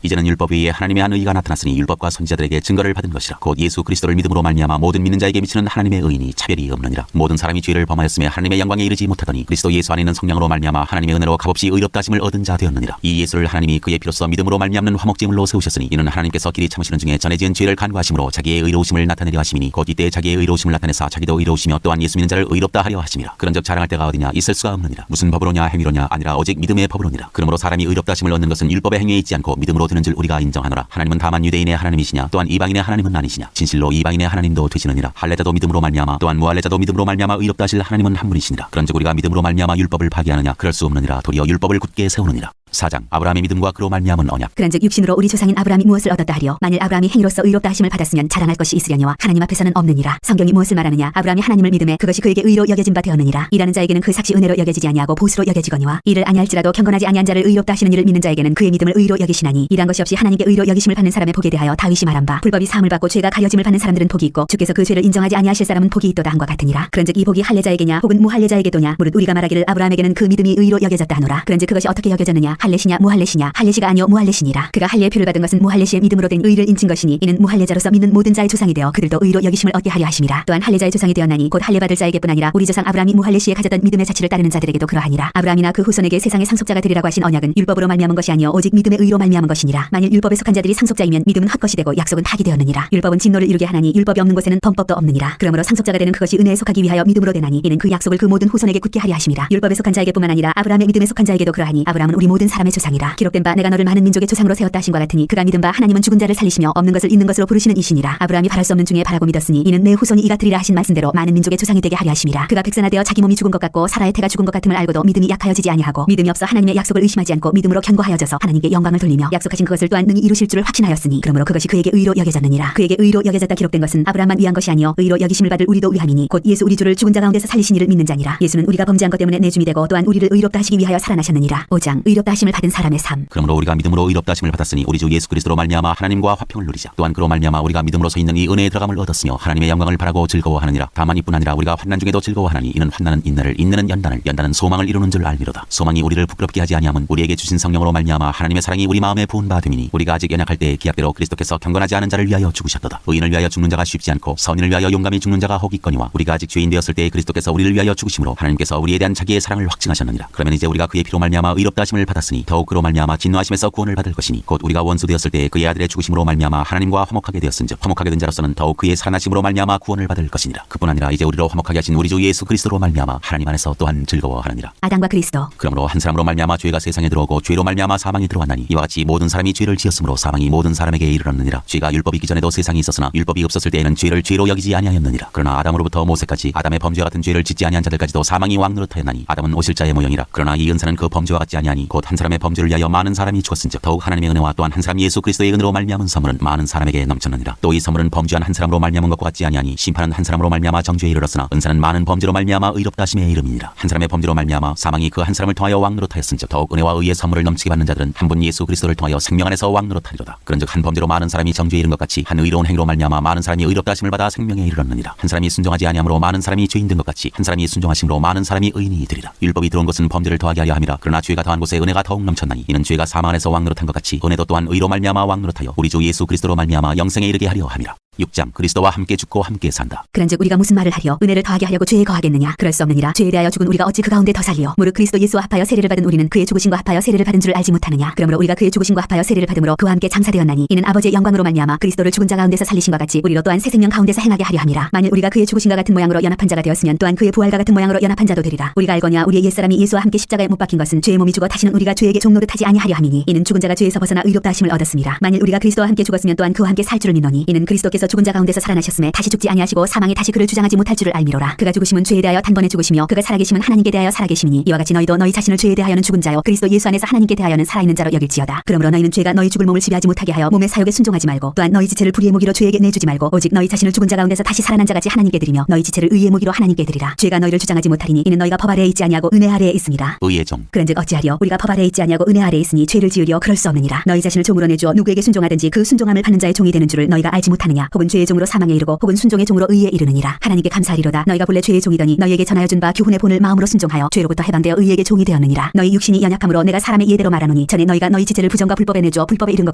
이제는 율법 위에 하나님의 한 의가 나타났으니 율법과 선지자들에게 증거를 받은 것이라. 곧 예수 그리스도를 믿음으로 말미암아 모든 믿는 자에게 미치는 하나님의 의인이 차별이 없느니라. 모든 사람이 죄를 범하였음에 하나님의 영광에 이르지 못하더니 그리스도 예수 안에 있는 성령으로 말미암아 하나님의 은혜로 값없이 의롭다 하심을 얻은 자 되었느니라. 이 예수를 하나님이 그의 피로써 믿음으로 말미암는 화목제물로 세우셨으니 이는 하나님께서 길이 참으시는 중에 전에 지은 죄를 간구하심으로 자기의 의로우심을 나타내려 하심이니 곧 이때 자기의 의로우심을 나타내사 자기도 의로우시며 또한 예수 믿는 자를 의롭다 하려 하심이라. 그런즉 자랑할 때가 어디냐 있을 수가 없느니라. 무슨 법으로냐 행위로냐 아니라 오직 믿음의 법으로니라. 그러므로 사람이 의롭다 하심을 얻는 것은 율법의 행위에 있지 않고 믿음으로 되는 줄 우리가 인정하노라. 하나님은 다만 유대인의 하나님이시냐 또한 이방인의 하나님은 아니시냐. 진실로 이방인의 하나님도 되시느니라. 할례자도 믿음으로 말미암아 또한 무할례자도 믿음으로 말미암아 의롭다 하실 하나님은 한 분이시니라. 그런즉 우리가 믿음으로 말미암아 율법을 파기하느냐 그럴 수 없느니라. 도리어 율법을 굳게 세우느니라. 4장 아브라함의 믿음과 그로 말미암은 언약. 그런즉 육신으로 우리 조상인 아브라함이 무엇을 얻었다 하리요. 만일 아브라함이 행위로서 의롭다 하심을 받았으면 자랑할 것이 있으려니와 하나님 앞에서는 없느니라. 성경이 무엇을 말하느냐. 아브라함이 하나님을 믿음에 그것이 그에게 의로 여겨진 바 되었느니라. 일하는 자에게는 그 삭시 은혜로 여겨지지 아니하고 보수로 여겨지거니와 이를 아니할지라도 경건하지 아니한 자를 의롭다 하시는 이를 믿는 자에게는 그의 믿음을 의로 여기시나니 일한 것이 없이 하나님께 의로 여기심을 받는 사람의 복에 대하여 다윗이 말한 바 불법이 사함을 받고 죄가 가려짐을 받는 사람들은 복이 있고 주께서 그 죄를 인정하지 아니하실 사람은 복이 있도다 함과 같으니라. 그런즉 이 복이 할례자에게냐 혹은 무할례자에게도냐 무릇 우리가 말하기를 아브라함에게는 그 믿음이 의로 여겨졌다 하노라. 그런즉 그것이 어떻게 여겨졌느냐. 할례시냐 무할례시냐. 할례시가 아니요 무할례시니라. 그가 할례의 표를 받은 것은 무할례시의 믿음으로 된 의를 인친 것이니 이는 무할례자로서 믿는 모든 자의 조상이 되어 그들도 의로 여기심을 얻게 하려 하심이라. 또한 할례자의 조상이 되었나니 곧 할례 받을 자에게뿐 아니라 우리 조상 아브라함이 무할례시에 가졌던 믿음의 자치를 따르는 자들에게도 그러하니라. 아브라함이나 그 후손에게 세상의 상속자가 되리라고 하신 언약은 율법으로 말미암은 것이 아니요 오직 믿음의 의로 말미암은 것이니라. 만일 율법에 속한 자들이 상속자이면 믿음은 헛것이 되고 약속은 타기 되었느니라. 율법은 진노를 이루게 하나니 율법이 없는 곳에는 범법도 없느니라. 그러므로 상속자가 되는 그것이 은혜에 속하기 위하여 믿음으로 되나니 이는 그 약속을 그 모든 후손에게 굳게 하려 하심이라. 율법에 속한 자에게뿐만 아니라 아브라함의 믿음에 속한 자에게도 그러하니 아브라함은 우리 모든 사람의 조상이라. 기록된 바 내가 너를 많은 민족의 조상으로 세웠다 하신 것 같으니 그가 믿은 바 하나님은 죽은 자를 살리시며 없는 것을 있는 것으로 부르시는 이시니라. 아브라함이 바랄 수 없는 중에 바라고 믿었으니 이는 내 후손이 이같으리라 하신 말씀대로 많은 민족의 조상이 되게 하려 하심이라. 그가 백선하되어 자기 몸이 죽은 것 같고 사라의 태가 죽은 것 같음을 알고도 믿음이 약하여지지 아니하고 믿음이 없어 하나님의 약속을 의심하지 않고 믿음으로 견고하여져서 하나님께 영광을 돌리며 약속하신 그것을 또한 능히 이루실 줄을 확신하였으니 그러므로 그것이 그에게 의로 여겨졌느니라. 그에게 의로 여겨졌다 기록된 것은 아브라함만 위한 것이 아니요 의로 여기심을 받을 우리도 위함이니 곧 예수 우리 주를 죽은 자 가운데서 살리신 이를 믿는 자니라. 예수는 우리가 범죄한 것 때문에 내줌이 되고 또한 우리를 의롭다 하시기 위하여 살아나셨느니라. 5장 의롭다 하심을 받은 사람의 삶. 그러므로 우리가 믿음으로 의롭다 하심을 받았으니 우리 주 예수 그리스도로 말미암아 하나님과 화평을 누리자. 또한 그로 말미암아 우리가 믿음으로 서 있는 이 은혜에 들어감을 얻었으며 하나님의 영광을 바라고 즐거워하느니라. 다만 이뿐 아니라 우리가 환난 중에도 즐거워하나니 이는 환난은 인내를 인내는 연단을 연단은 소망을 이루는 줄 알미로다. 소망이 우리를 부끄럽게 하지 아니함은 우리에게 주신 성령으로 말미암아 하나님의 사랑이 우리 마음에 부은 바 됨이니 우리가 아직 연약할 때 기약대로 그리스도께서 경건하지 않은 자를 위하여 죽으셨도다. 의인을 위하여 죽는 자가 쉽지 않고 선인을 위하여 용감히 죽는 자가 혹 있거니와 우리가 아직 죄인 되었을 때 그리스도께서 우리를 위하여 죽으심으로 하나님께서 우리에 대한 자기의 사랑을 확증하셨느니라. 그러면 이제 우리가 그의 피로 말미암아 의롭다 하심을 받았으니 더욱 그로 말미암아 진노하심에서 구원을 받을 것이니 곧 우리가 원수 되었을 때 그의 아들의 죽으심으로 말미암아 하나님과 화목하게 되었은즉 화목하게 된 자로서는 더욱 그의 살아나심으로 말미암아 구원을 받을 것이니라. 그뿐 아니라 이제 우리로 화목하게 하신 우리 주 예수 그리스도로 말미암아 하나님 안에서 또한 즐거워하느니라. 아담과 그리스도. 그러므로 한 사람으로 말미암아 죄가 세상에 들어오고 죄로 말미암아 사망이 들어왔나니 이와 같이 모든 사람이 죄를 지었으므로 사망이 모든 사람에게 이르렀느니라. 죄가 율법이 있기 전에도 세상에 있었으나 율법이 없었을 때에는 죄를 죄로 여기지 아니하였느니라. 그러나 아담으로부터 모세까지 아담의 범죄와 같은 죄를 짓지 아니한 자들까지도 사망이 왕노릇하였나니 아담은 오실 자의 모형이라. 그러나 이 은사는 그 범죄와 같지 아니하니 곧 한 사람의 범죄를 위하여 많은 사람이 죽었은즉 더욱 하나님의 은혜와 또한 한 사람 예수 그리스도의 은혜로 말미암은 선물은 많은 사람에게 넘쳤느니라. 또 이 선물은 범죄한 한 사람으로 말미암은 것과 같지 아니하니 심판은 한 사람으로 말미암아 정죄에 이르렀으나 은사는 많은 범죄로 말미암아 의롭다 하심의 이름이니라. 한 사람의 범죄로 말미암아 사망이 그 한 사람을 통하여 왕노릇하였은즉 더욱 은혜와 의의 선물을 넘치게 받는 자들은 한 분 예수 그리스도를 통하여 생명 안에서 왕노릇하리로다. 그런즉 한 범죄로 많은 사람이 정죄에 이른 것 같이 한 의로운 행위로 말미암아 많은 사람이 의롭다 하심을 받아 생명에 이르렀느니라. 한 사람이 순종하지 아니함으로 많은 사람이 죄인 된 것 같이 한 사람이 순종하심으로 많은 사람이 의인이 되리라. 율법이 들어온 것은 범죄를 더하게 하려 함이라. 그러나 죄가 더한 곳에 은혜가 더욱 넘쳤나니 이는 죄가 사망 안에서 왕노릇한 것 같이 은혜도 또한 의로 말미암아 왕노릇하여 우리 주 예수 그리스도로 말미암아 영생에 이르게 하려 함이라. 6장 그리스도와 함께 죽고 함께 산다. 그런즉 우리가 무슨 말을 하려 은혜를 더하게 하려고 죄에 거하겠느냐. 그럴 수 없느니라. 죄에 대하여 죽은 우리가 어찌 그 가운데 더 살리요. 무릇 그리스도 예수와 합하여 세례를 받은 우리는 그의 죽으심과 합하여 세례를 받은 줄을 알지 못하느냐. 그러므로 우리가 그의 죽으심과 합하여 세례를 받음으로 그와 함께 장사되었나니 이는 아버지의 영광으로 말미암아 그리스도를 죽은 자 가운데서 살리심과 같이 우리로 또한 새 생명 가운데서 행하게 하려 함이라. 만일 우리가 그의 죽으심과 같은 모양으로 연합한 자가 되었으면 또한 그의 부활과 같은 모양으로 연합한 자도 되리라. 우리가 알거냐 우리의 옛사람이 예수와 함께 십자가에 못 박힌 것은 죄의 몸이 죽어 다시는 우리가 죄에게 종노릇하지 아니하려 함이니 이는 죽은 자가 죄에서 벗어나 의롭다 하심을 얻었음이라. 만일 우리가 그리스도와 함께 죽었으면 또한 그와 함께 살 줄을 믿노니 이는 그리스도께서 죽은 자 가운데서 살아나셨음에 다시 죽지 아니하시고 사망에 다시 그를 주장하지 못할 줄을 알미로라. 그가 죽으심은 죄에 대하여 단번에 죽으시며 그가 살아계심은 하나님께 대하여 살아계심이니 이와 같이 너희도 너희 자신을 죄에 대하여는 죽은 자요 그리스도 예수 안에서 하나님께 대하여는 살아있는 자로 여길지어다. 그러므로 너희는 죄가 너희 죽을 몸을 지배하지 못하게 하여 몸의 사욕에 순종하지 말고 또한 너희 지체를 불의의 무기로 죄에게 내주지 말고 오직 너희 자신을 죽은 자 가운데서 다시 살아난 자같이 하나님께 드리며 너희 지체를 의의 무기로 하나님께 드리라. 죄가 너희를 주장하지 못하리니 이는 너희가 법 아래에 있지 아니하고 은혜 아래에 있습니다. 의의 종. 그런즉 어찌하리요? 우리가 법 아래에 있지 아니하고 은혜 아래에 있으니 죄를 지으려 그럴 수 없느니라. 너희 자신을 종으로 내주어 누구에게 순종하든지 그 순종함을 받는 자의 종이 되는 줄을 너희가 알지 못하느냐? 혹은 죄의 종으로 사망에 이르고 혹은 순종의 종으로 의에 이르느니라. 하나님께 감사하리로다. 너희가 본래 죄의 종이더니 너희에게 전하여 준 바 교훈의 본을 마음으로 순종하여 죄로부터 해방되어 의에게 종이 되었느니라. 너희 육신이 연약함으로 내가 사람의 예대로 말하노니 전에 너희가 너희 지체를 부정과 불법에 내주어 불법에 이른 것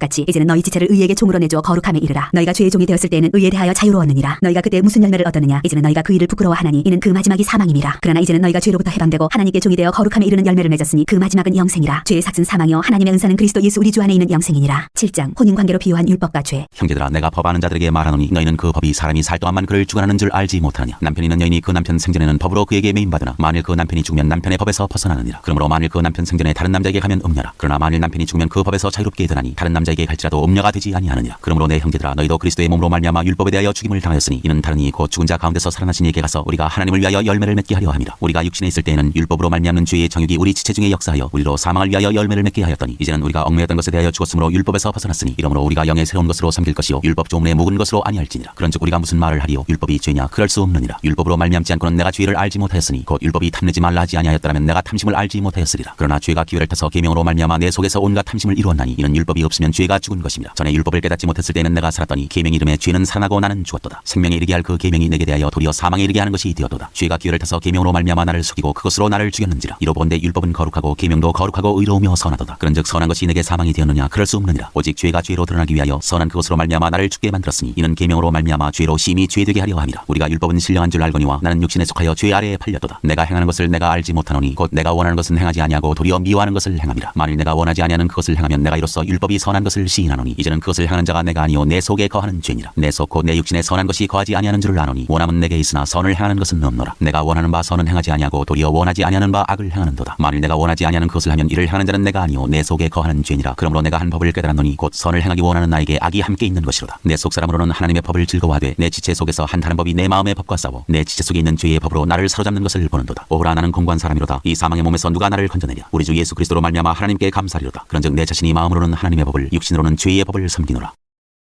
같이 이제는 너희 지체를 의에게 종으로 내주어 거룩함에 이르라. 너희가 죄의 종이 되었을 때에는 의에 대하여 자유로웠느니라. 너희가 그때 무슨 열매를 얻었느냐? 이제는 너희가 그 일을 부끄러워하나니 이는 그 마지막이 사망임이라. 그러나 이제는 너희가 죄로부터 해방되고 하나님께 종이 되어 거룩함에 이르는 열매를 맺었으니 그 마지막은 영생이라. 죄의 삭은 사망이요 하나님의 은사는 그리스도 예수 우리 주 안에 있는 영생이니라. 7장 혼인관계로 비유한 율법과 죄. 형제들아 내가 법 아는 자들에게 말하노니 너희는 그 법이 사람이 살 동안만 그를 주관하는 줄 알지 못하느냐. 남편이 있는 여인이 그 남편 생전에는 법으로 그에게 매임받으나 만일 그 남편이 죽으면 남편의 법에서 벗어나느니라. 그러므로 만일 그 남편 생전에 다른 남자에게 가면 음녀라. 그러나 만일 남편이 죽으면 그 법에서 자유롭게 되나니 다른 남자에게 갈지라도 음녀가 되지 아니하느니라. 그러므로 내 형제들아 너희도 그리스도의 몸으로 말미암아 율법에 대하여 죽임을 당하였으니 이는 다른 이 곧 죽은 자 가운데서 살아나신 이에게 가서 우리가 하나님을 위하여 열매를 맺게 하려 함이라. 우리가 육신에 있을 때에는 율법으로 말미암는 죄의 정욕이 우리 지체 중에 역사하여 우리로 사망을 위하여 열매를 맺게 하였더니 이제는 우리가 얽매였던 것에 대하여 죽었으므로 율법에서 벗어났으니 이러므로 우리가 영의 새로운 것으로 섬길 것이요 율법 조문에 묵은 것으로 아니할지니라. 그런즉 우리가 무슨 말을 하리요? 율법이 죄냐? 그럴 수 없느니라. 율법으로 말미암지 않고는 내가 죄를 알지 못하였으니 곧 율법이 탐내지 말라 하지 아니하였더라면 내가 탐심을 알지 못하였으리라. 그러나 죄가 기회를 타서 계명으로 말미암아 내 속에서 온갖 탐심을 이루었나니 이는 율법이 없으면 죄가 죽은 것입니다. 전에 율법을 깨닫지 못했을 때는 내가 살았더니 계명 이름에 죄는 살아나고 나는 죽었도다. 생명에 이르게 할 그 계명이 내게 대하여 도리어 사망에 이르게 하는 것이 되었도다. 죄가 기회를 타서 계명으로 말미암아 나를 속이고 그것으로 나를 죽였는지라. 이로 본데 율법은 거룩하고 계명도 거룩하고 의로우며 선하도다. 그런즉 선한 것이 내게 사망이 되었느냐? 그럴 수 없느니라. 오직 죄가 죄로 드러나기 위하여 선한 그것으로 말미암아 나를 죽게 만들었으니 이는 계명으로 말미암아 죄로 심히 죄되게 하려 함이라. 우리가 율법은 신령한 줄 알거니와 나는 육신에 속하여 죄 아래에 팔렸도다. 내가 행하는 것을 내가 알지 못하노니 곧 내가 원하는 것은 행하지 아니하고 도리어 미워하는 것을 행함이라. 만일 내가 원하지 아니하는 그것을 행하면 내가 이로써 율법이 선한 것을 시인하노니 이제는 그것을 행하는 자가 내가 아니요 내 속에 거하는 죄니라. 내 속 곧 내 육신에 선한 것이 거하지 아니하는 줄을 아노니 원함은 내게 있으나 선을 행하는 것은 없노라. 내가 원하는 바 선은 행하지 아니하고 도리어 원하지 아니하는 바 악을 행하는도다. 만일 내가 원하지 아니하는 그것을 하면 이를 행하는 자는 내가 아니요 내 속에 거하는 죄니라. 그러므로 내가 한 법을 깨달았노니 곧 선을 행하기 원하는 나에게 악이 함께 있는 것이로다. 내 속 사람으로는 하나님의 법을 즐거워하되 내 지체 속에서 한 다른 법이 내 마음의 법과 싸워 내 지체 속에 있는 죄의 법으로 나를 사로잡는 것을 보는도다. 오호라 나는 공고한 사람이로다. 이 사망의 몸에서 누가 나를 건져내랴. 우리 주 예수 그리스도로 말미암아 하나님께 감사리로다. 그런즉 내 자신이 마음으로는 하나님의 법을 육신으로는 죄의 법을 섬기노라.